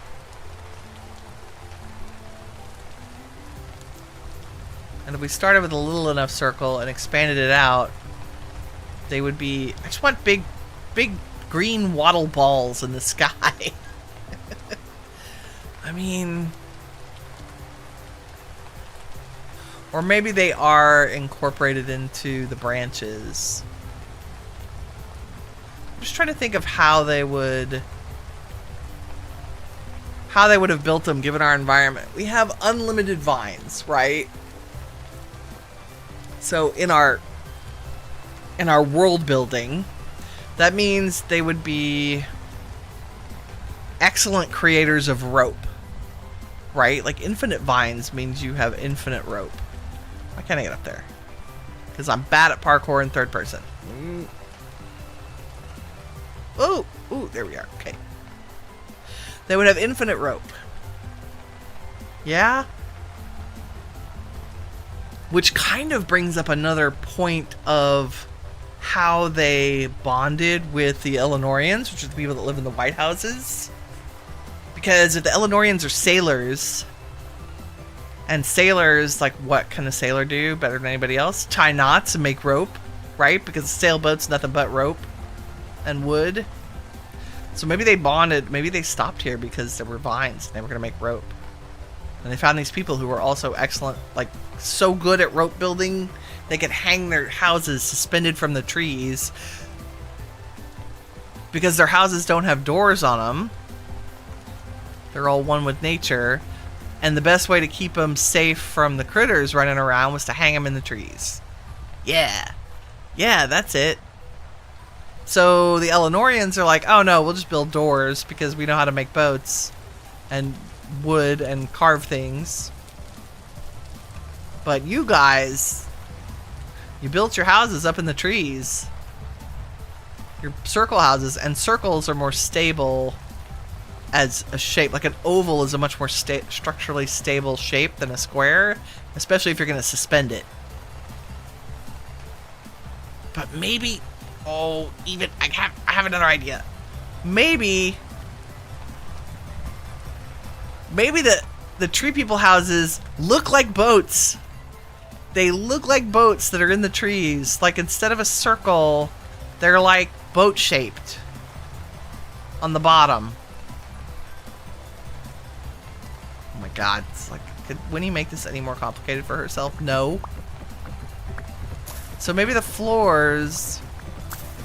[SPEAKER 1] And if we started with a little enough circle and expanded it out, they would be... I just want big green wattle balls in the sky. I mean... Or maybe they are incorporated into the branches. I'm just trying to think of how they would have built them given our environment. We have unlimited vines, right? So in our world building, that means they would be excellent creators of rope, right? Like infinite vines means you have infinite rope. Why can't I get up there? Because I'm bad at parkour in third person. Oh, ooh, there we are. Okay. They would have infinite rope. Yeah? Which kind of brings up another point of how they bonded with the Eleanorians, which are the people that live in the White Houses. Because if the Eleanorians are sailors, and sailors, like, what can a sailor do better than anybody else? Tie knots and make rope, right? Because a sailboat's nothing but rope and wood. So maybe they bonded, maybe they stopped here because there were vines and they were going to make rope. And they found these people who were also excellent, like, so good at rope building, they could hang their houses suspended from the trees. Because their houses don't have doors on them. They're all one with nature. And the best way to keep them safe from the critters running around was to hang them in the trees. Yeah. Yeah, that's it. So the Eleanorians are like, oh no, we'll just build doors because we know how to make boats and wood and carve things. But you guys, You built your houses up in the trees. Your circle houses, and circles are more stable as a shape. Like an oval is a much more structurally stable shape than a square, especially if you're going to suspend it. But maybe, I have another idea. Maybe the tree people houses look like boats. They look like boats that are in the trees. Like instead of a circle, they're like boat shaped on the bottom. Oh my god, it's like, could Winnie make this any more complicated for herself? No. So maybe the floors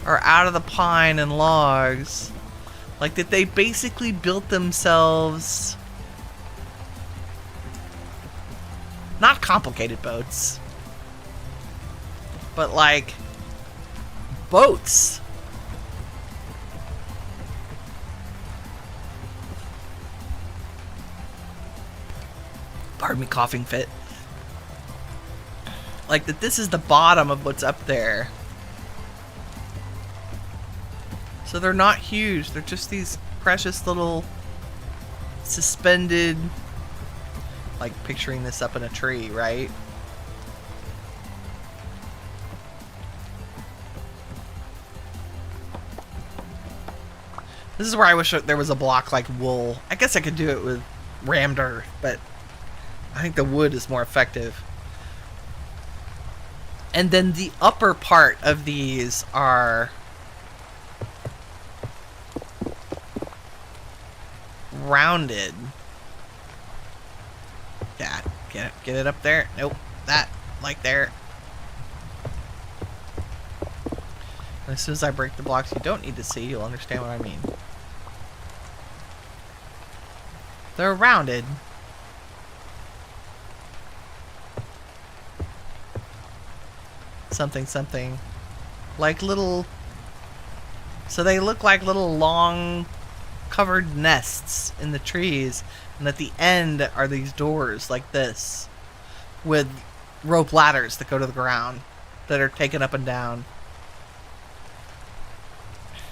[SPEAKER 1] are out of the pine and logs. Like that they basically built themselves not complicated boats, but like boats. Pardon me, coughing fit. Like that this is the bottom of what's up there. So they're not huge. They're just these precious little suspended, like picturing this up in a tree, right? This is where I wish there was a block like wool. I guess I could do it with rammed earth, but I think the wood is more effective. And then the upper part of these are rounded. Yeah, get it up there. Nope, that like there. And as soon as I break the blocks you don't need to see, you'll understand what I mean. They're rounded. Something like little, so they look like little long covered nests in the trees, and at the end are these doors like this with rope ladders that go to the ground that are taken up and down.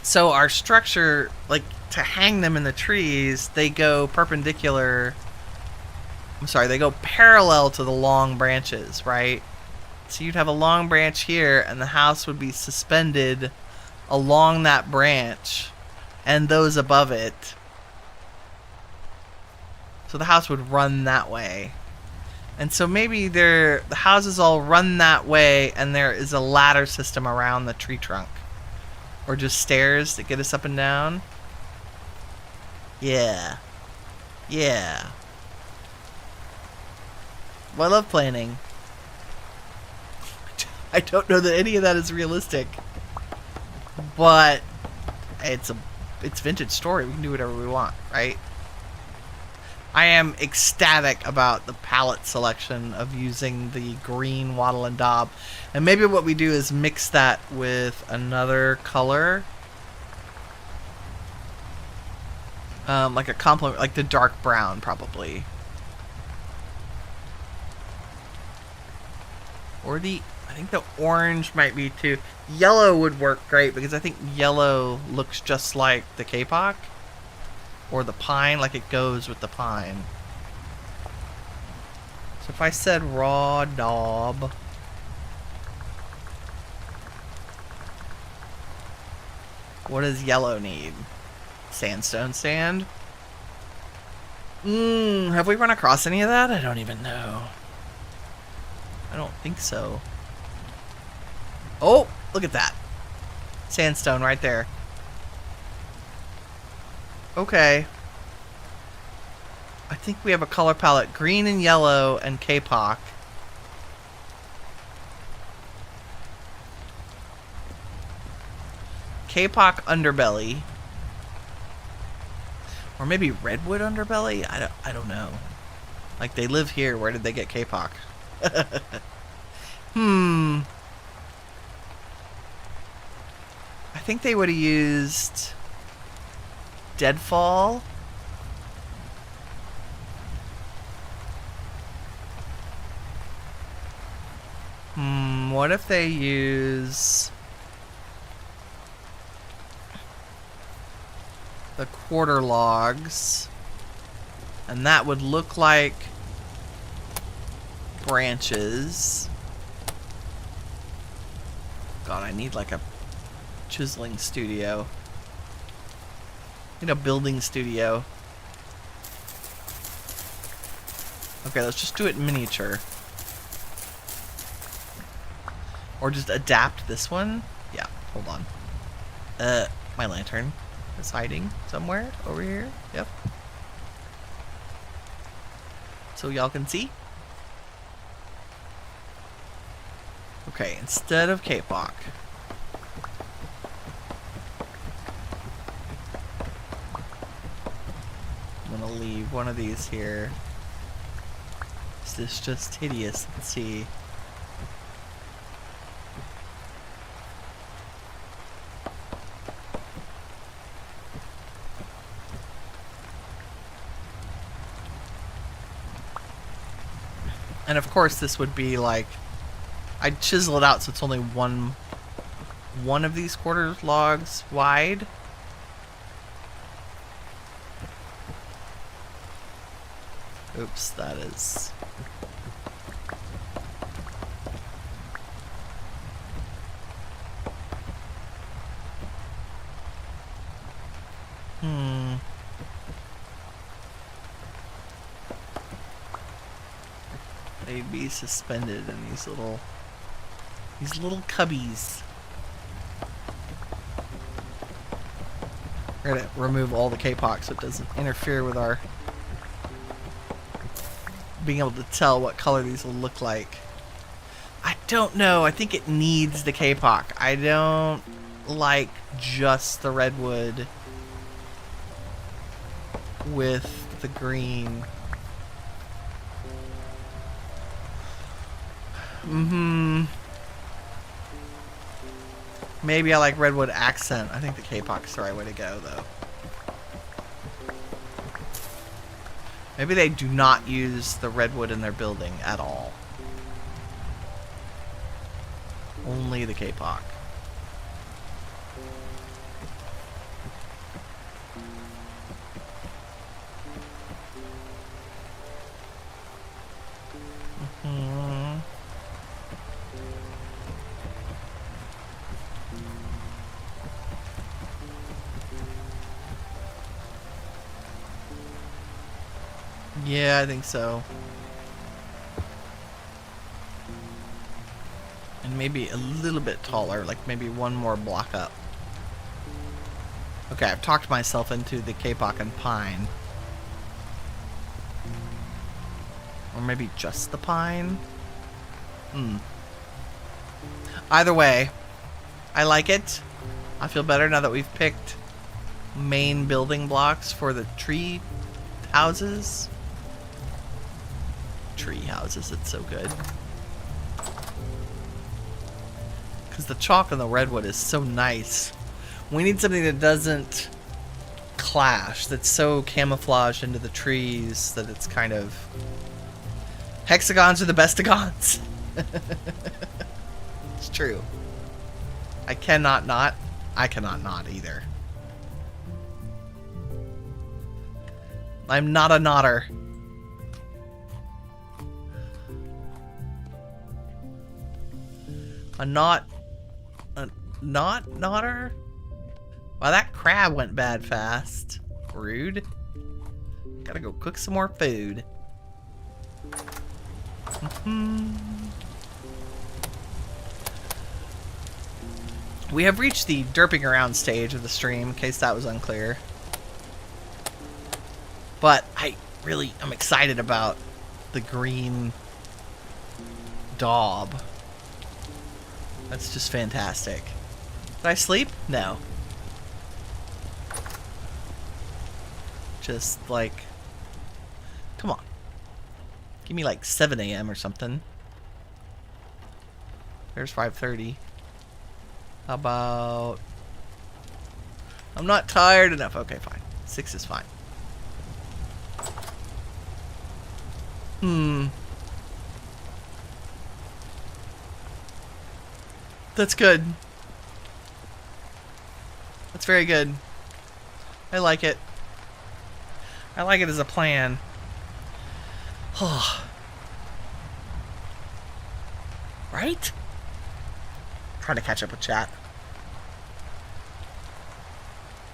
[SPEAKER 1] So our structure, like to hang them in the trees, they go perpendicular, they go parallel to the long branches, right? So you'd have a long branch here, and the house would be suspended along that branch and those above it. So the house would run that way. And so maybe the houses all run that way, and there is a ladder system around the tree trunk. Or just stairs that get us up and down. Yeah. Yeah. Well, I love planning. I don't know that any of that is realistic, but it's vintage story. We can do whatever we want, right? I am ecstatic about the palette selection of using the green wattle and daub, and maybe what we do is mix that with another color, like a complement, like the dark brown, probably, or I think the orange might be too. Yellow would work great because I think yellow looks just like the kapok or the pine, like it goes with the pine. So if I said raw daub, what does yellow need? Sandstone sand? Have we run across any of that? I don't even know. I don't think so. Oh, look at that. Sandstone right there. Okay. I think we have a color palette. Green and yellow and kapok. Kapok underbelly. Or maybe redwood underbelly? I don't know. Like they live here. Where did they get kapok? I think they would have used deadfall. What what if they use the quarter logs, and that would look like branches. God, I need like a chiseling studio. I need a building studio. Okay, let's just do it in miniature. Or just adapt this one. Yeah, hold on. My lantern is hiding somewhere over here. Yep. So y'all can see. Okay, instead of K-pop. I'm gonna leave one of these here. Is this just hideous? Let's see. And of course this would be like, I'd chisel it out so it's only one of these quarter logs wide. Oops, that is... They'd be suspended in these little cubbies. We're gonna remove all the K-pop so it doesn't interfere with our being able to tell what color these will look like. I don't know. I think it needs the K-pop. I don't like just the redwood with the green. Maybe I like redwood accent. I think the K-pop is the right way to go, though. Maybe they do not use the redwood in their building at all. Only the K-pop. Yeah, I think so. And maybe a little bit taller, like maybe one more block up. Okay, I've talked myself into the K-pop and pine. Or maybe just the pine? Either way, I like it. I feel better now that we've picked main building blocks for the tree houses. Tree houses, it's so good. Because the chalk and the redwood is so nice. We need something that doesn't clash, that's so camouflaged into the trees that it's kind of... Hexagons are the bestagons. It's true. I cannot not either. I'm not a knotter. A knotter? Wow, that crab went bad fast. Rude. Gotta go cook some more food. We have reached the derping around stage of the stream, in case that was unclear. But I'm excited about the green daub. That's just fantastic. Did I sleep? No. Just like, come on. Give me like 7 a.m. or something. There's 5:30. How about... I'm not tired enough. Okay, fine. 6 is fine. That's good. That's very good. I like it. I like it as a plan. Right? Trying to catch up with chat.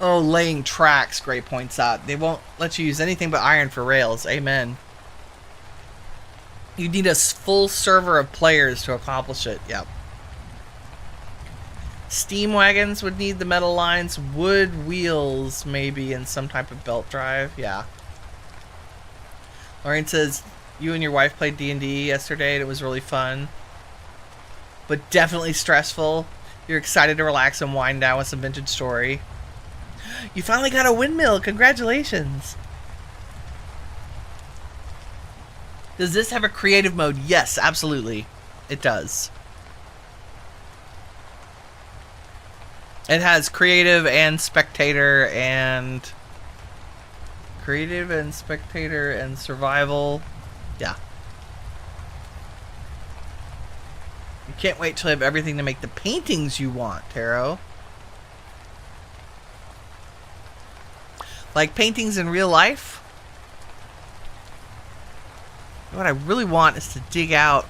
[SPEAKER 1] Oh, laying tracks, Gray points out. They won't let you use anything but iron for rails. Amen. You need a full server of players to accomplish it. Yep. Steam wagons would need the metal lines. Wood wheels, maybe, and some type of belt drive. Yeah. Lorraine says, you and your wife played D&D yesterday, and it was really fun. But definitely stressful. You're excited to relax and wind down with some vintage story. You finally got a windmill. Congratulations. Does this have a creative mode? Yes, absolutely. It does. It has creative and spectator and... creative and spectator and survival. Yeah. You can't wait till you have everything to make the paintings you want, Taro. Like paintings in real life? What I really want is to dig out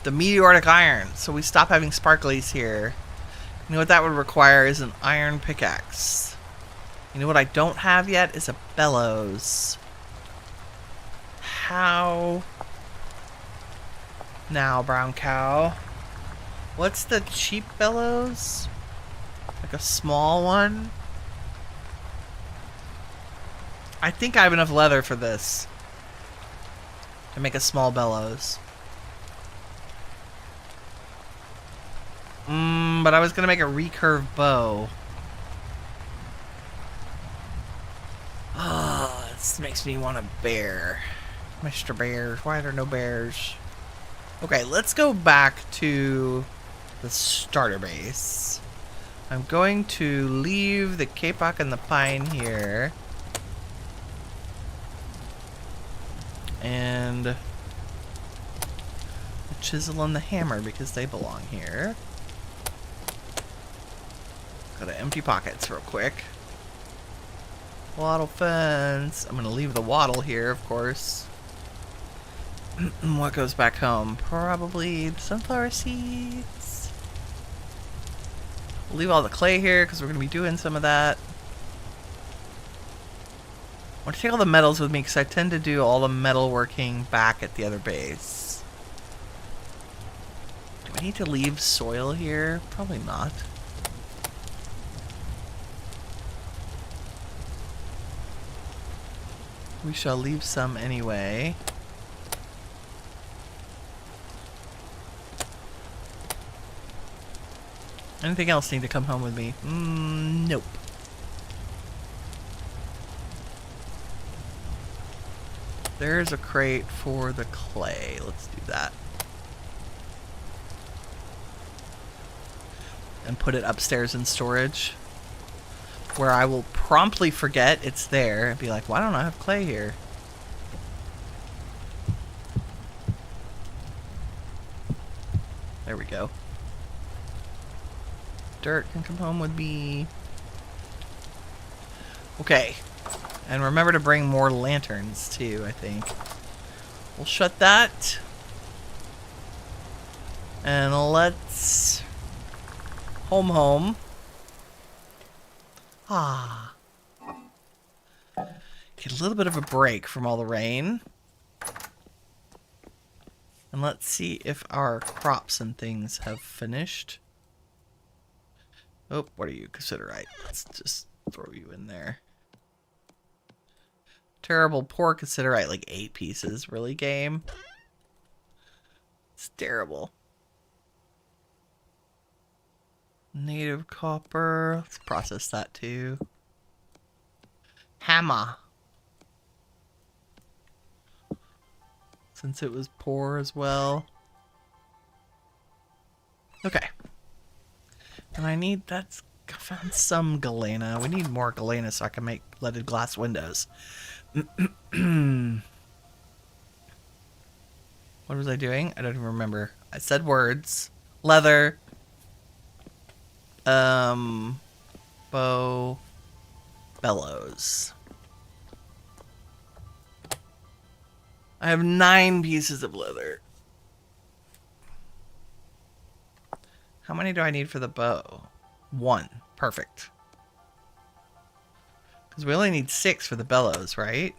[SPEAKER 1] the meteoric iron so we stop having sparklies here. You know what that would require is an iron pickaxe. You know what I don't have yet is a bellows. How? Now, brown cow. What's the cheap bellows? Like a small one? I think I have enough leather for this. To make a small bellows. But I was gonna make a recurve bow. Oh, this makes me want a bear. Mr. Bears, why are there no bears? Okay, let's go back to the starter base. I'm going to leave the kapok and the pine here. And the chisel and the hammer because they belong here. Gotta empty pockets real quick. Wattle fence. I'm gonna leave the wattle here, of course. What goes back home? Probably the sunflower seeds. We'll leave all the clay here because we're gonna be doing some of that. I want to take all the metals with me because I tend to do all the metal working back at the other base. Do I need to leave soil here? Probably not. We shall leave some anyway. Anything else need to come home with me? Nope. There's a crate for the clay. Let's do that. And put it upstairs in storage. Where I will promptly forget it's there and be like, why don't I have clay here? There we go. Dirt can come home with me. Okay. And remember to bring more lanterns, too, I think. We'll shut that. And let's... home. Ah. Get a little bit of a break from all the rain. And let's see if our crops and things have finished. Oh, what are you? Considerite. Let's just throw you in there. Terrible, poor considerite, like 8 pieces. Really, game? It's terrible. Native copper. Let's process that too. Hammer. Since it was poor as well. Okay. And I need, I found some galena. We need more galena so I can make leaded glass windows. What was I doing? I don't even remember. I said words. Leather. Bow. Bellows. I have 9 pieces of leather. How many do I need for the bow? 1. Perfect. Because we only need 6 for the bellows, right?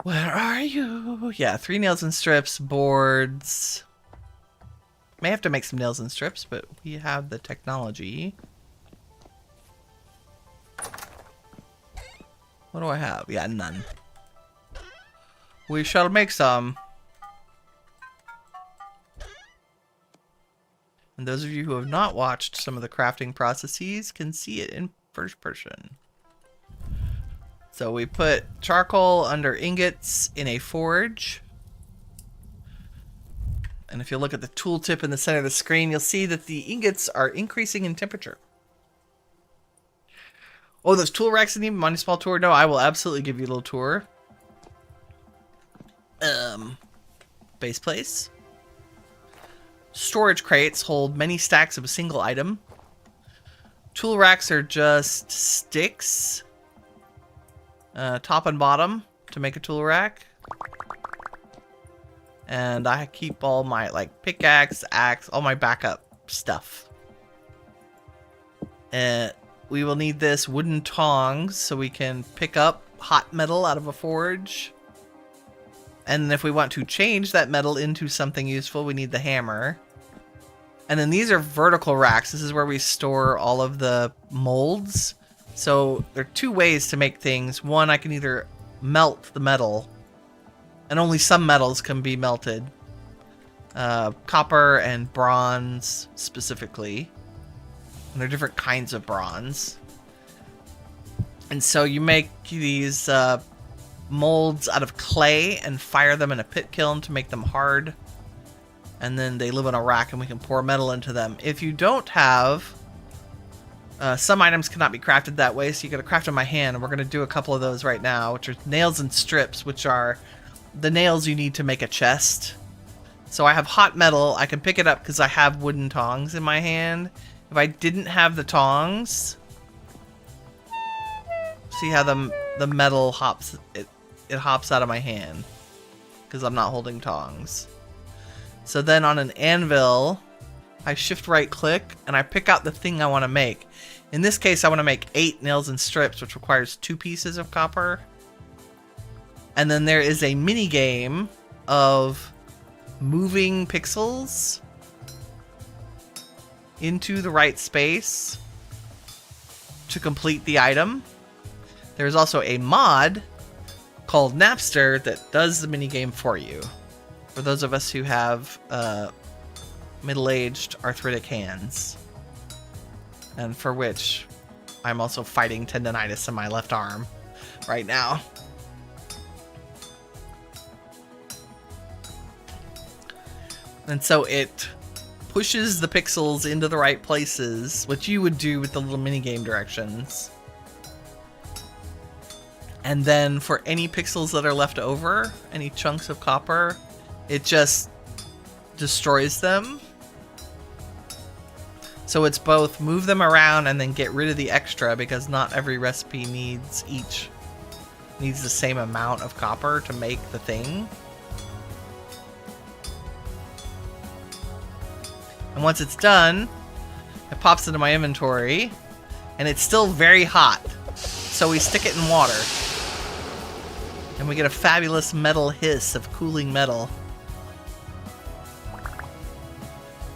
[SPEAKER 1] Where are you? Yeah, 3 nails and strips, boards. May have to make some nails and strips, but we have the technology. What do I have? Yeah, none. We shall make some. And those of you who have not watched some of the crafting processes can see it in first person. So we put charcoal under ingots in a forge. And if you look at the tooltip in the center of the screen, you'll see that the ingots are increasing in temperature. Oh, those tool racks in the money small tour? No, I will absolutely give you a little tour. Base place. Storage crates hold many stacks of a single item. Tool racks are just sticks. Top and bottom to make a tool rack. And I keep all my, like, pickaxe, axe, all my backup stuff. We will need this wooden tongs so we can pick up hot metal out of a forge. And if we want to change that metal into something useful, we need the hammer. And then these are vertical racks. This is where we store all of the molds. So there are 2 ways to make things. One, I can either melt the metal, and only some metals can be melted. Copper and bronze specifically. And there are different kinds of bronze. And so you make these molds out of clay and fire them in a pit kiln to make them hard. And then they live on a rack and we can pour metal into them. If you don't have... some items cannot be crafted that way, so you gotta craft them by hand. And we're gonna do a couple of those right now, which are nails and strips, which are the nails you need to make a chest. So I have hot metal. I can pick it up because I have wooden tongs in my hand. If I didn't have the tongs... See how the metal hops... It hops out of my hand. Because I'm not holding tongs. So then on an anvil, I shift right click and I pick out the thing I want to make. In this case, I want to make 8 nails and strips, which requires 2 pieces of copper. And then there is a mini game of moving pixels into the right space to complete the item. There's also a mod called Napster that does the mini game for you. For those of us who have middle-aged arthritic hands. And for which I'm also fighting tendonitis in my left arm right now. And so it pushes the pixels into the right places, which you would do with the little minigame directions. And then for any pixels that are left over, any chunks of copper, it just destroys them. So it's both move them around and then get rid of the extra, because not every recipe needs the same amount of copper to make the thing. And once it's done, it pops into my inventory, and it's still very hot. So we stick it in water, and we get a fabulous metal hiss of cooling metal.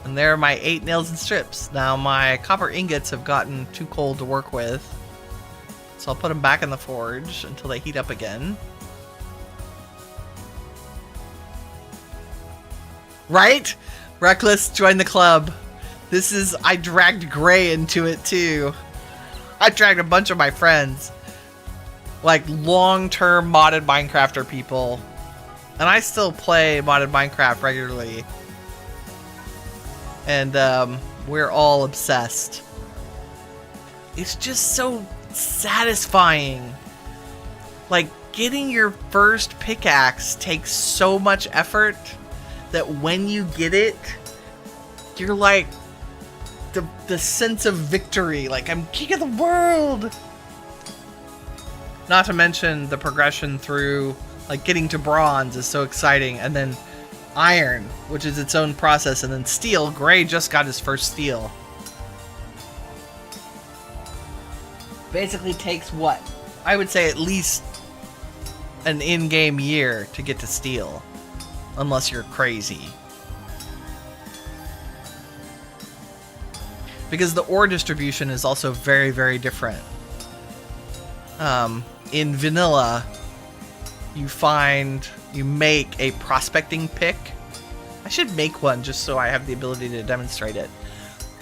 [SPEAKER 1] And there are my 8 nails and strips. Now my copper ingots have gotten too cold to work with, so I'll put them back in the forge until they heat up again. Right? Reckless, join the club. I dragged Gray into it too. I dragged a bunch of my friends. Like long-term modded Minecrafter people. And I still play modded Minecraft regularly. And we're all obsessed. It's just so satisfying. Like getting your first pickaxe takes so much effort that when you get it, you're like the sense of victory, like I'm king of the world. Not to mention the progression through like getting to bronze is so exciting, and then iron, which is its own process, and then steel. Gray just got his first steel. Basically takes what? I would say at least an in-game year to get to steel, unless you're crazy. Because the ore distribution is also very, very different. In vanilla, you make a prospecting pick. I should make one just so I have the ability to demonstrate it.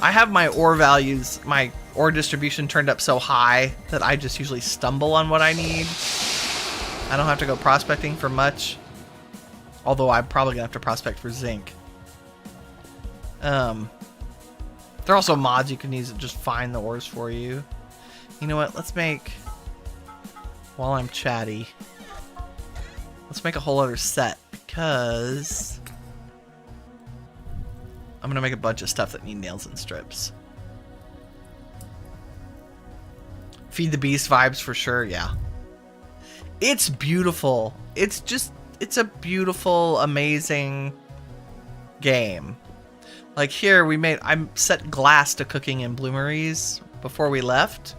[SPEAKER 1] I have my ore values, my ore distribution turned up so high that I just usually stumble on what I need. I don't have to go prospecting for much. Although I'm probably gonna have to prospect for zinc. There are also mods you can use that just find the ores for you. You know what? Let's make, while I'm chatty, let's make a whole other set, because I'm gonna make a bunch of stuff that need nails and strips. Feed the Beast vibes for sure, yeah. It's beautiful. It's a beautiful, amazing game. Like here, I set glass to cooking in bloomeries before we left.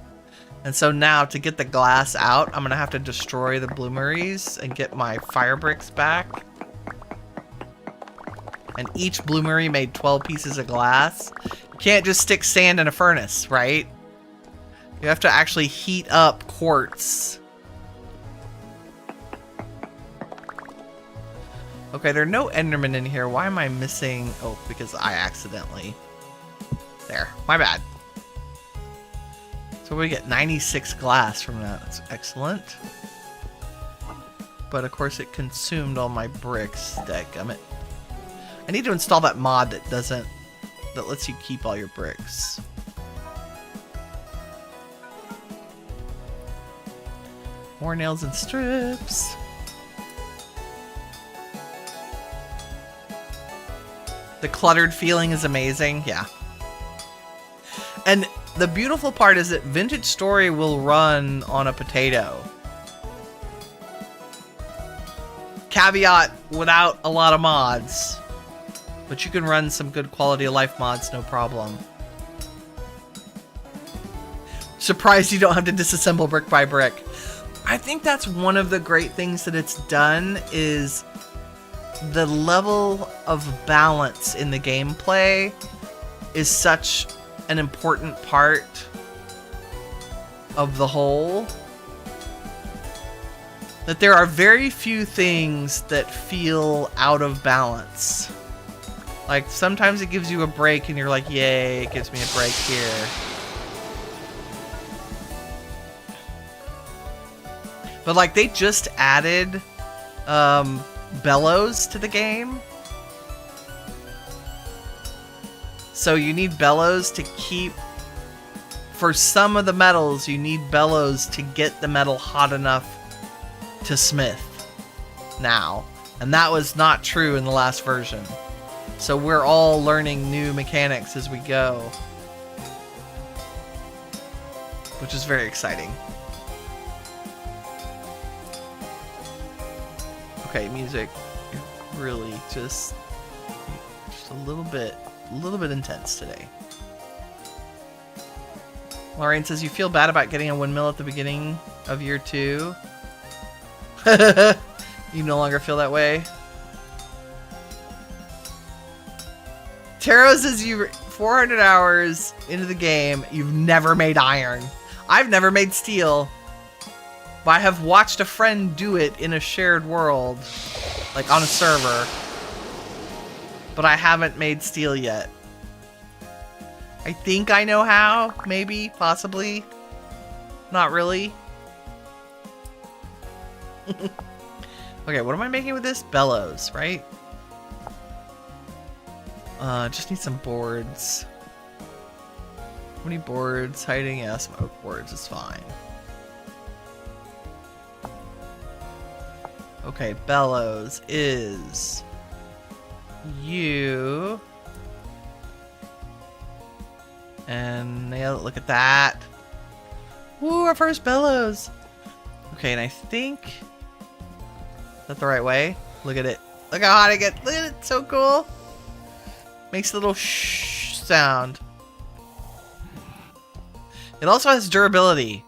[SPEAKER 1] And so now to get the glass out, I'm gonna have to destroy the bloomeries and get my fire bricks back. And each bloomery made 12 pieces of glass. You can't just stick sand in a furnace, right? You have to actually heat up quartz. Okay, there are no Endermen in here. Why am I missing? Oh, because I accidentally. There, my bad. So we get 96 glass from that. That's excellent. But of course it consumed all my bricks. Dadgummit. I need to install that mod that lets you keep all your bricks. More nails and strips. The cluttered feeling is amazing, yeah. And the beautiful part is that Vintage Story will run on a potato. Caveat, without a lot of mods. But you can run some good quality of life mods, no problem. Surprised you don't have to disassemble brick by brick. I think that's one of the great things that it's done is the level of balance in the gameplay is such an important part of the whole that there are very few things that feel out of balance. Like sometimes it gives you a break and you're like, yay, it gives me a break here. But like they just added bellows to the game. So you need bellows to keep, for some of the metals, you need bellows to get the metal hot enough to smith now. And that was not true in the last version. So we're all learning new mechanics as we go, which is very exciting. Okay, music, really just a little bit intense today. Lorraine says, you feel bad about getting a windmill at the beginning of year 2? You no longer feel that way? Taro says, you 400 hours into the game, you've never made iron. I've never made steel. But I have watched a friend do it in a shared world, like on a server. But I haven't made steel yet. I think I know how, maybe, possibly. Not really. Okay, what am I making with this? Bellows, right? Just need some boards. How many boards hiding? Yeah, some oak boards is fine. Okay, bellows is you. And nail it. Look at that. Woo, our first bellows. Okay, and I think... Is that the right way? Look at it. Look how hot it gets. Look at it. So cool. Makes a little shh sound. It also has durability.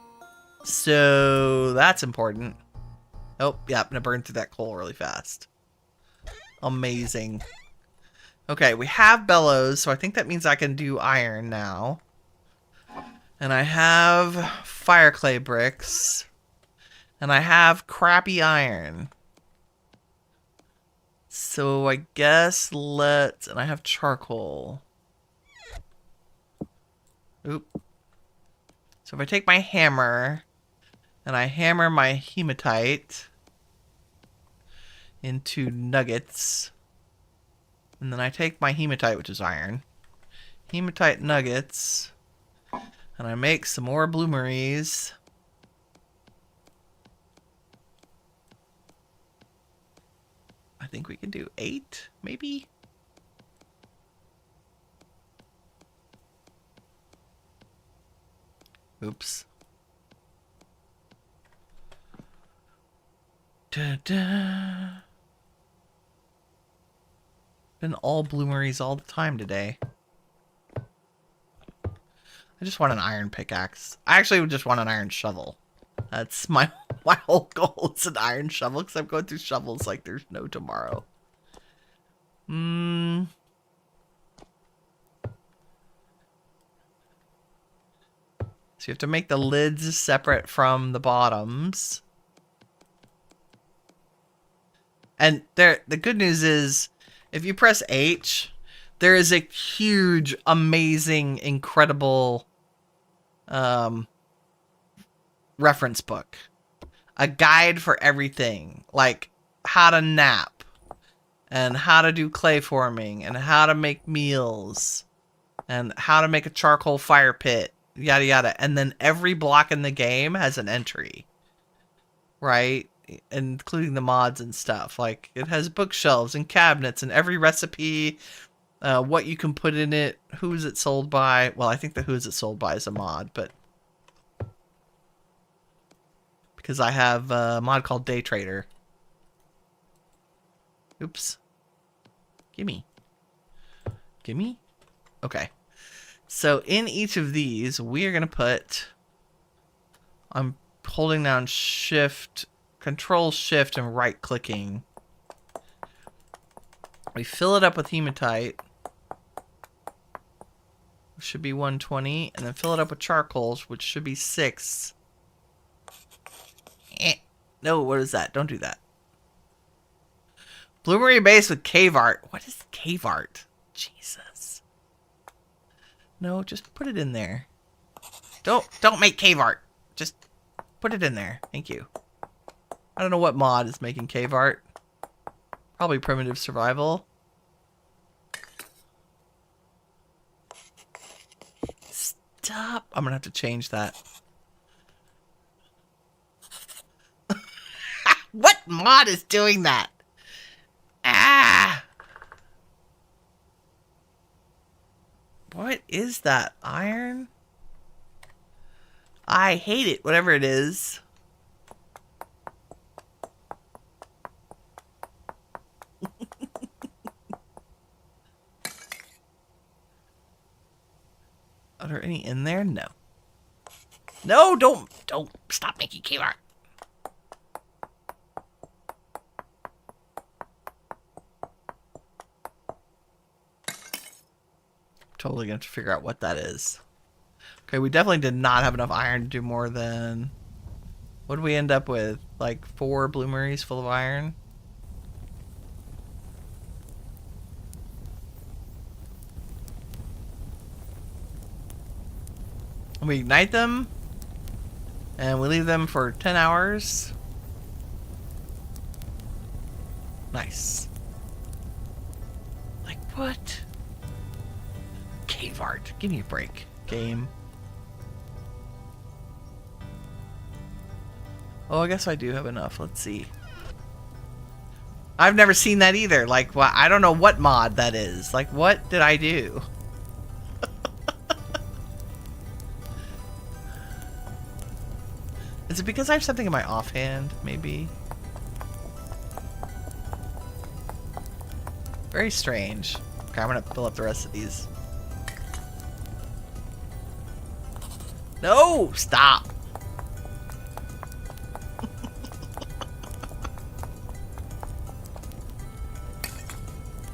[SPEAKER 1] So that's important. Oh, yeah, I'm going to burn through that coal really fast. Amazing. Okay, we have bellows, so I think that means I can do iron now. And I have fire clay bricks. And I have crappy iron. So I guess let's... And I have charcoal. Oop. So if I take my hammer... And I hammer my hematite... into nuggets. And then I take my hematite, which is iron. Hematite nuggets. And I make some more bloomeries. I think we can do 8, maybe? Oops. Da-da. Been all bloomeries all the time today. I just want an iron pickaxe. I actually just want an iron shovel. That's my whole goal is an iron shovel because I'm going through shovels like there's no tomorrow. So you have to make the lids separate from the bottoms. And the good news is, if you press H, there is a huge, amazing, incredible reference book. A guide for everything. Like how to nap. And how to do clay forming. And how to make meals. And how to make a charcoal fire pit. Yada yada. And then every block in the game has an entry. Right? Including the mods and stuff. Like it has bookshelves and cabinets and every recipe, what you can put in it, who is it sold by. Well, I think the who is it sold by is a mod, but because I have a mod called Day Trader. Oops. Gimme. Gimme? Okay. So in each of these, we are going to put, I'm holding down shift, control shift and right clicking. We fill it up with hematite. Which should be 120. And then fill it up with charcoals, which should be 6. No, what is that? Don't do that. Bloomery base with cave art. What is cave art? Jesus. No, just put it in there. Don't make cave art. Just put it in there. Thank you. I don't know what mod is making cave art. Probably primitive survival. Stop. I'm gonna have to change that. What mod is doing that? Ah! What is that? Iron? I hate it, whatever it is. Are there any in there? No. No, don't stop making cave art. Totally gonna have to figure out what that is. Okay, we definitely did not have enough iron to do more than... What did we end up with? Like 4 bloomeries full of iron? We ignite them, and we leave them for 10 hours. Nice. Like, what? Cave art. Give me a break, game. Oh, I guess I do have enough. Let's see. I've never seen that either. Like, well, I don't know what mod that is. Like, what did I do? Is it because I have something in my offhand, maybe? Very strange. Okay, I'm gonna fill up the rest of these. No! Stop!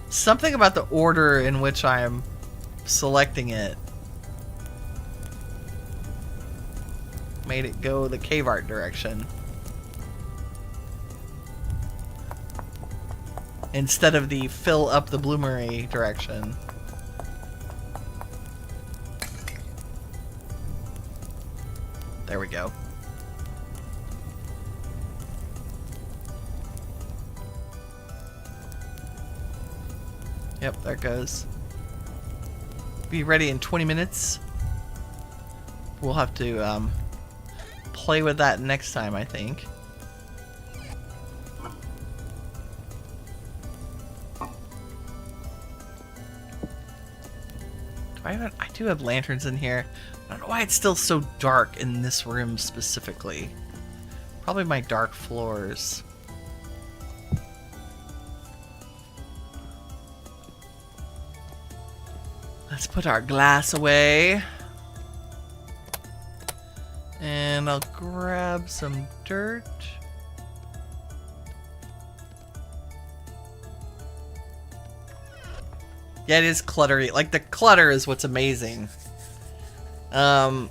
[SPEAKER 1] Something about the order in which I'm selecting it made it go the cave art direction instead of the fill up the bloomery direction. There we go. Yep, there it goes. Be ready in 20 minutes. We'll have to play with that next time, I think. I do have lanterns in here. I don't know why it's still so dark in this room specifically. Probably my dark floors. Let's put our glass away. And I'll grab some dirt. Yeah, it is cluttery. Like, the clutter is what's amazing. One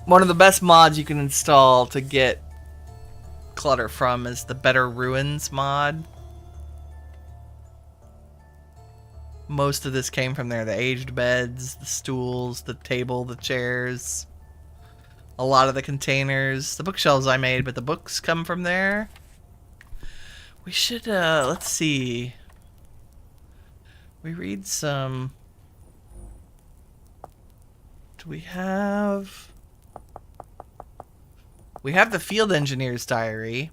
[SPEAKER 1] of the best mods you can install to get clutter from is the Better Ruins mod. Most of this came from there. The aged beds, the stools, the table, the chairs. A lot of the containers. The bookshelves I made, but the books come from there. We should, let's see. We read some... Do we have... We have the Field Engineer's Diary.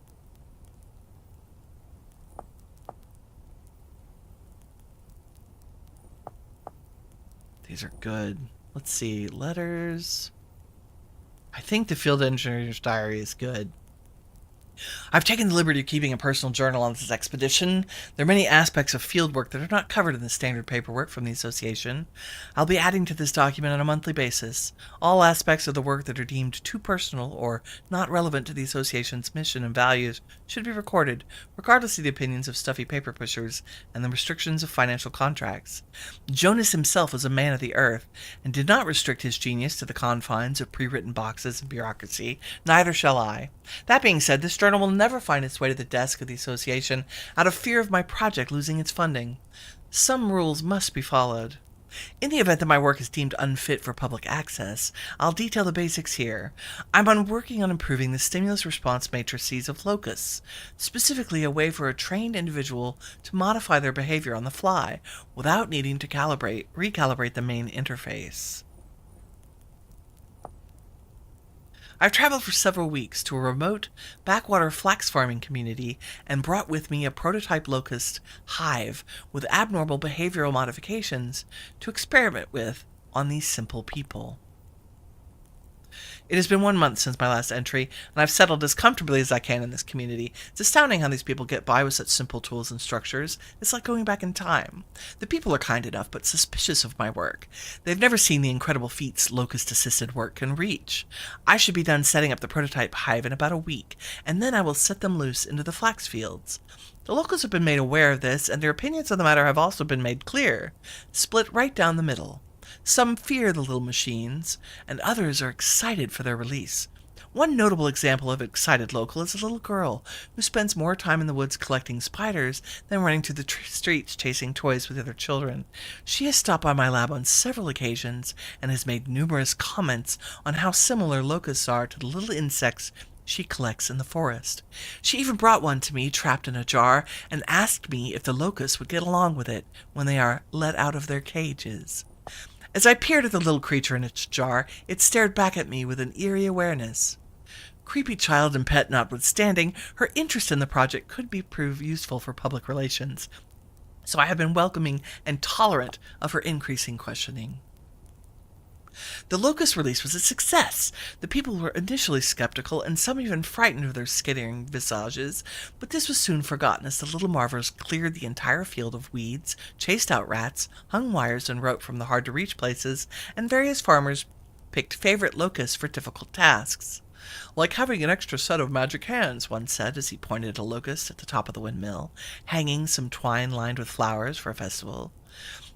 [SPEAKER 1] These are good. Let's see. Letters. I think the Field Engineer's Diary is good. I've taken the liberty of keeping a personal journal on this expedition. There are many aspects of field work that are not covered in the standard paperwork from the association. I'll be adding to this document on a monthly basis. All aspects of the work that are deemed too personal or not relevant to the association's mission and values should be recorded, regardless of the opinions of stuffy paper pushers and the restrictions of financial contracts. Jonas himself was a man of the earth, and did not restrict his genius to the confines of pre-written boxes and bureaucracy. Neither shall I. That being said, this journal will never find its way to the desk of the association out of fear of my project losing its funding. Some rules must be followed. In the event that my work is deemed unfit for public access, I'll detail the basics here. I'm working on improving the stimulus response matrices of locusts, specifically a way for a trained individual to modify their behavior on the fly without needing to recalibrate the main interface. I've traveled for several weeks to a remote, backwater flax farming community and brought with me a prototype locust hive with abnormal behavioral modifications to experiment with on these simple people. It has been 1 month since my last entry, and I've settled as comfortably as I can in this community. It's astounding how these people get by with such simple tools and structures. It's like going back in time. The people are kind enough, but suspicious of my work. They've never seen the incredible feats locust-assisted work can reach. I should be done setting up the prototype hive in about a week, and then I will set them loose into the flax fields. The locals have been made aware of this, and their opinions on the matter have also been made clear, split right down the middle. Some fear the little machines, and others are excited for their release. One notable example of excited local is a little girl who spends more time in the woods collecting spiders than running through the streets chasing toys with other children. She has stopped by my lab on several occasions and has made numerous comments on how similar locusts are to the little insects she collects in the forest. She even brought one to me trapped in a jar and asked me if the locusts would get along with it when they are let out of their cages. As I peered at the little creature in its jar, it stared back at me with an eerie awareness. Creepy child and pet notwithstanding, her interest in the project could prove useful for public relations, so I have been welcoming and tolerant of her increasing questioning. The locust release was a success. The people were initially skeptical, and some even frightened of their skittering visages, but this was soon forgotten as the little marvels cleared the entire field of weeds, chased out rats, hung wires and rope from the hard-to-reach places, and various farmers picked favorite locusts for difficult tasks. Like having an extra set of magic hands, one said as he pointed at a locust at the top of the windmill, hanging some twine lined with flowers for a festival.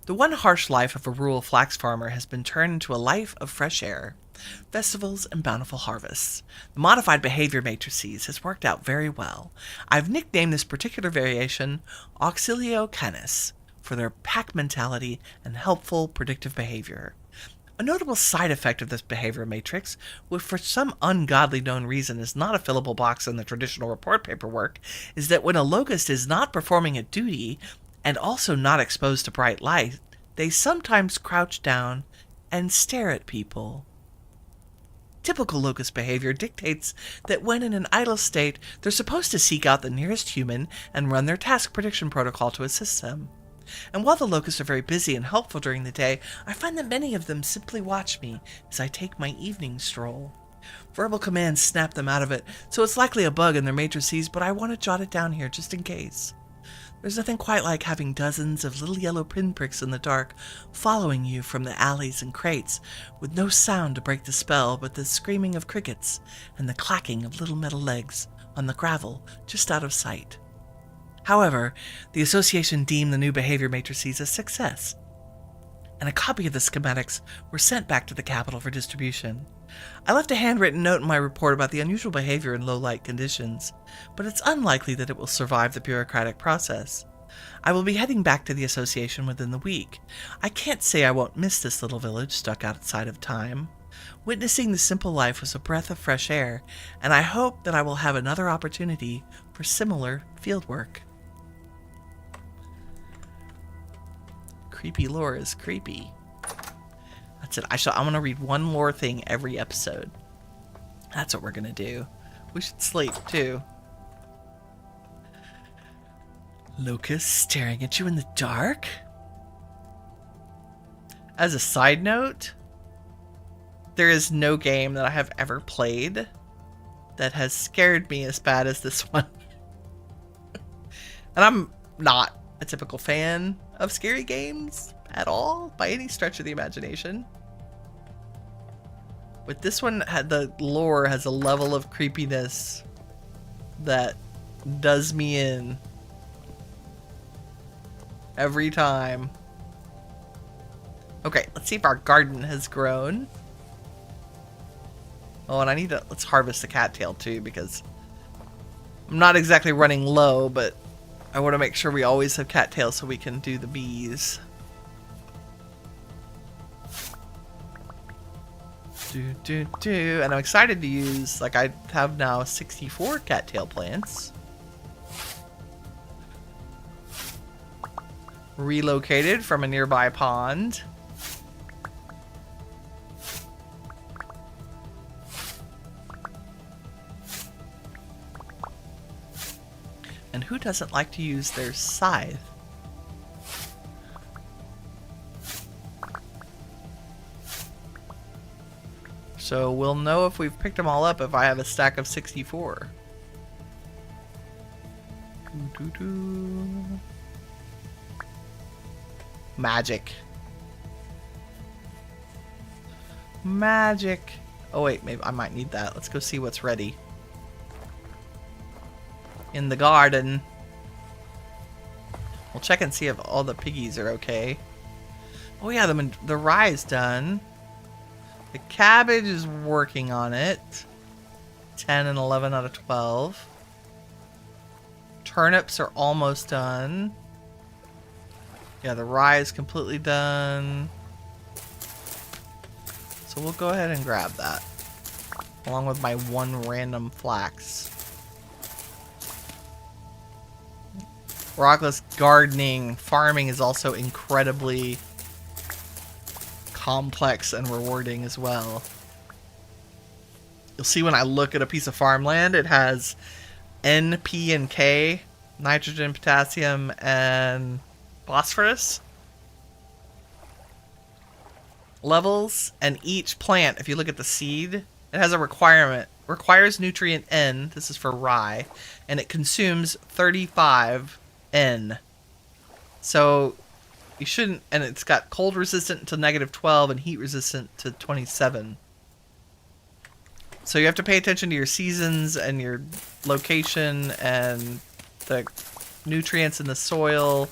[SPEAKER 1] The one harsh life of a rural flax farmer has been turned into a life of fresh air, festivals, and bountiful harvests. The modified behavior matrices has worked out very well. I've nicknamed this particular variation Auxilio Canis for their pack mentality and helpful predictive behavior. A notable side effect of this behavior matrix, which for some ungodly known reason is not a fillable box in the traditional report paperwork, is that when a locust is not performing a duty, and also not exposed to bright light, they sometimes crouch down and stare at people. Typical locust behavior dictates that when in an idle state, they're supposed to seek out the nearest human and run their task prediction protocol to assist them. And while the locusts are very busy and helpful during the day, I find that many of them simply watch me as I take my evening stroll. Verbal commands snap them out of it, so it's likely a bug in their matrices, but I want to jot it down here just in case. There's nothing quite like having dozens of little yellow pinpricks in the dark following you from the alleys and crates, with no sound to break the spell but the screaming of crickets and the clacking of little metal legs on the gravel just out of sight. However, the association deemed the new behavior matrices a success, and a copy of the schematics were sent back to the capital for distribution. I left a handwritten note in my report about the unusual behavior in low-light conditions, but it's unlikely that it will survive the bureaucratic process. I will be heading back to the association within the week. I can't say I won't miss this little village stuck outside of time. Witnessing the simple life was a breath of fresh air, and I hope that I will have another opportunity for similar fieldwork. Creepy lore is creepy. That's it. I'm going to read one more thing every episode. That's what we're going to do. We should sleep, too. Locusts staring at you in the dark? As a side note, there is no game that I have ever played that has scared me as bad as this one. And I'm not a typical fan of scary games at all, by any stretch of the imagination. But this one, the lore has a level of creepiness that does me in every time. Okay, let's see if our garden has grown. Oh, and let's harvest the cattail too, because I'm not exactly running low, but I want to make sure we always have cattails so we can do the bees. And I'm excited to use, like, I have now 64 cattail plants. Relocated from a nearby pond. And who doesn't like to use their scythe? So we'll know if we've picked them all up if I have a stack of 64. Magic. Magic. Oh wait, maybe I might need that. Let's go see what's ready in the garden. We'll check and see if all the piggies are okay. Oh yeah, the rye's done. The cabbage is working on it. 10 and 11 out of 12. Turnips are almost done. Yeah, the rye is completely done. So we'll go ahead and grab that, along with my one random flax. Rockless gardening, farming is also incredibly complex and rewarding as well. You'll see when I look at a piece of farmland, it has N, P, and K, nitrogen, potassium, and phosphorus levels. And each plant, if you look at the seed, it has a requires nutrient N, this is for rye, and it consumes 35 N. So you shouldn't, and it's got cold resistant to -12 and heat resistant to 27. So you have to pay attention to your seasons and your location and the nutrients in the soil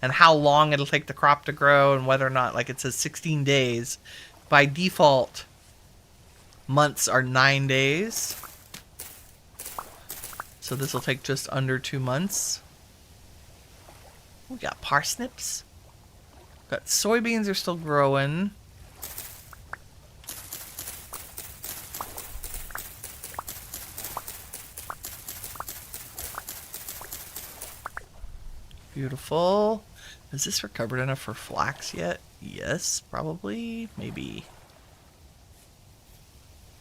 [SPEAKER 1] and how long it'll take the crop to grow, and whether or not, like it says 16 days. By default, months are 9 days. So this will take just under 2 months. We got parsnips. Got soybeans are still growing. Beautiful. Is this recovered enough for flax yet? Yes, probably. Maybe.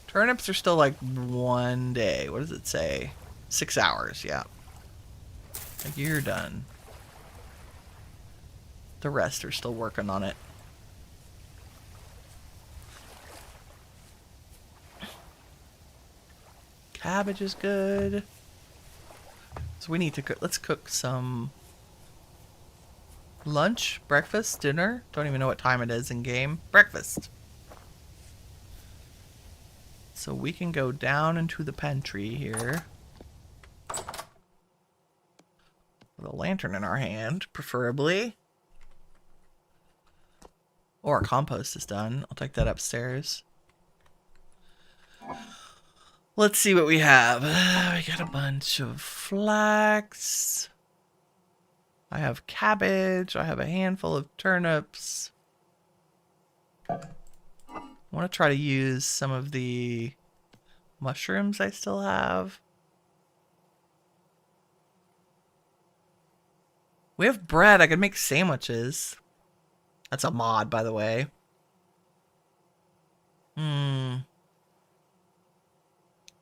[SPEAKER 1] Turnips are still like 1 day. What does it say? 6 hours, yeah. Like you're done. The rest are still working on it. Cabbage is good. So we need to cook. Let's cook some lunch, breakfast, dinner. Don't even know what time it is in game. Breakfast. So we can go down into the pantry here. With a lantern in our hand, preferably. Or our compost is done. I'll take that upstairs. Let's see what we have. We got a bunch of flax. I have cabbage. I have a handful of turnips. I want to try to use some of the mushrooms I still have. We have bread. I could make sandwiches. That's a mod, by the way.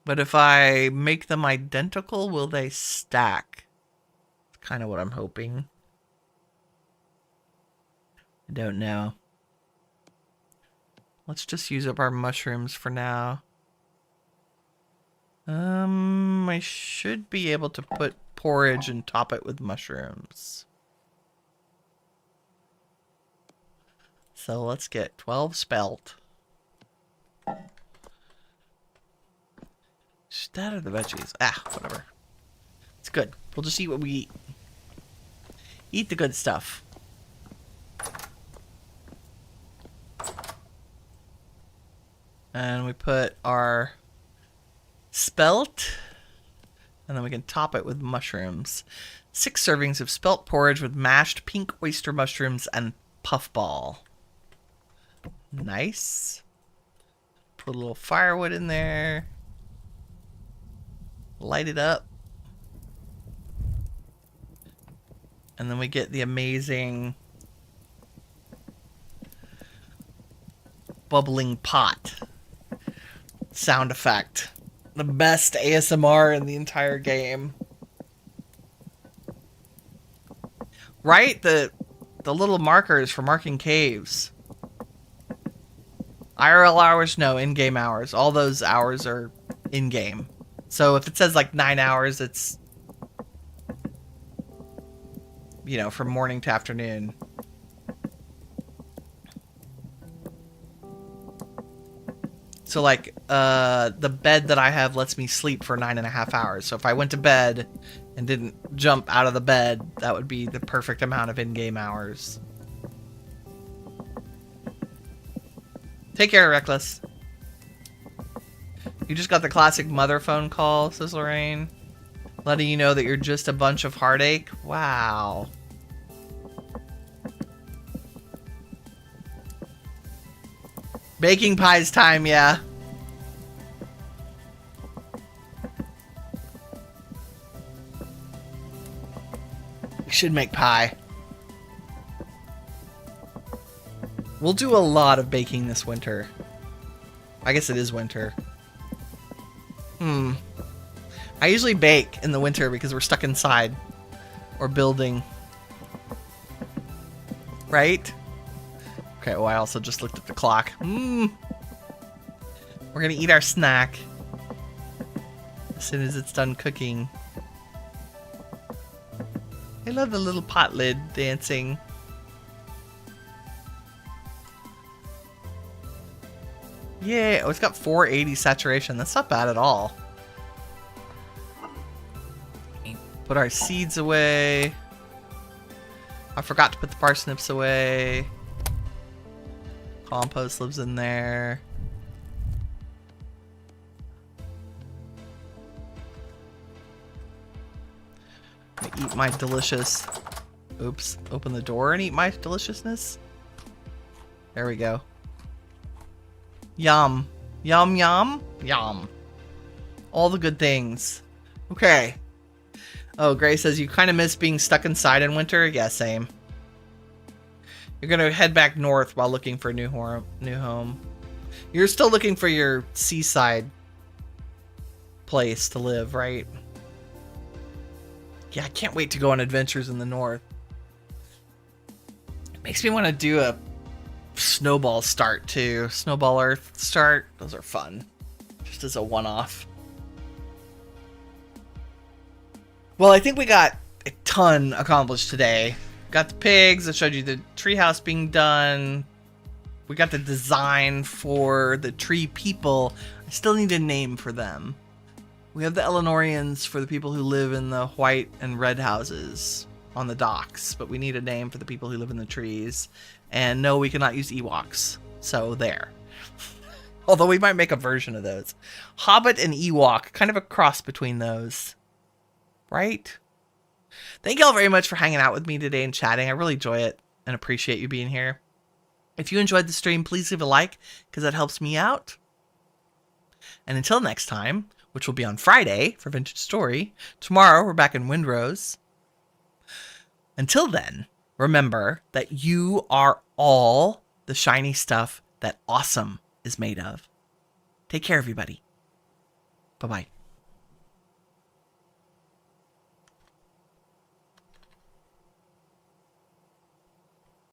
[SPEAKER 1] But if I make them identical, will they stack? That's kind of what I'm hoping. I don't know. Let's just use up our mushrooms for now. I should be able to put porridge and top it with mushrooms. So let's get 12 spelt. Just that or the veggies. Ah, whatever. It's good. We'll just eat what we eat. Eat the good stuff. And we put our spelt. And then we can top it with mushrooms. 6 servings of spelt porridge with mashed pink oyster mushrooms and puffball. Nice. Put a little firewood in there. Light it up. And then we get the amazing bubbling pot sound effect. The best ASMR in the entire game. Right? The little markers for marking caves. IRL hours? No, in-game hours. All those hours are in-game. So if it says like 9 hours, it's, you know, from morning to afternoon. So like, the bed that I have lets me sleep for 9.5 hours. So if I went to bed and didn't jump out of the bed, that would be the perfect amount of in-game hours. Take care, Reckless. You just got the classic mother phone call, says Lorraine. Letting you know that you're just a bunch of heartache. Wow. Baking pies time, yeah. We should make pie. We'll do a lot of baking this winter. I guess it is winter. I usually bake in the winter because we're stuck inside or building. Right? Okay, well, I also just looked at the clock. We're gonna eat our snack as soon as it's done cooking. I love the little pot lid dancing. Yeah, oh, it's got 480 saturation. That's not bad at all. Put our seeds away. I forgot to put the parsnips away. Compost lives in there. I eat my delicious... Oops. Open the door and eat my deliciousness. There we go. Yum. Yum, yum, yum. All the good things. Okay. Oh, Gray says you kind of miss being stuck inside in winter. Yeah, same. You're going to head back north while looking for a new home. You're still looking for your seaside place to live, right? Yeah, I can't wait to go on adventures in the north. It makes me want to do a snowball start too. Snowball Earth start. Those are fun. Just as a one-off. Well, I think we got a ton accomplished today. Got the pigs. I showed you the treehouse being done. We got the design for the tree people. I still need a name for them. We have the Eleanorians for the people who live in the white and red houses on the docks, but we need a name for the people who live in the trees. And no, we cannot use Ewoks. So there. Although we might make a version of those. Hobbit and Ewok, kind of a cross between those. Right? Thank you all very much for hanging out with me today and chatting. I really enjoy it and appreciate you being here. If you enjoyed the stream, please leave a like because that helps me out. And until next time, which will be on Friday for Vintage Story, tomorrow we're back in Windrose. Until then, remember that you are all the shiny stuff that awesome is made of. Take care, everybody. Bye-bye.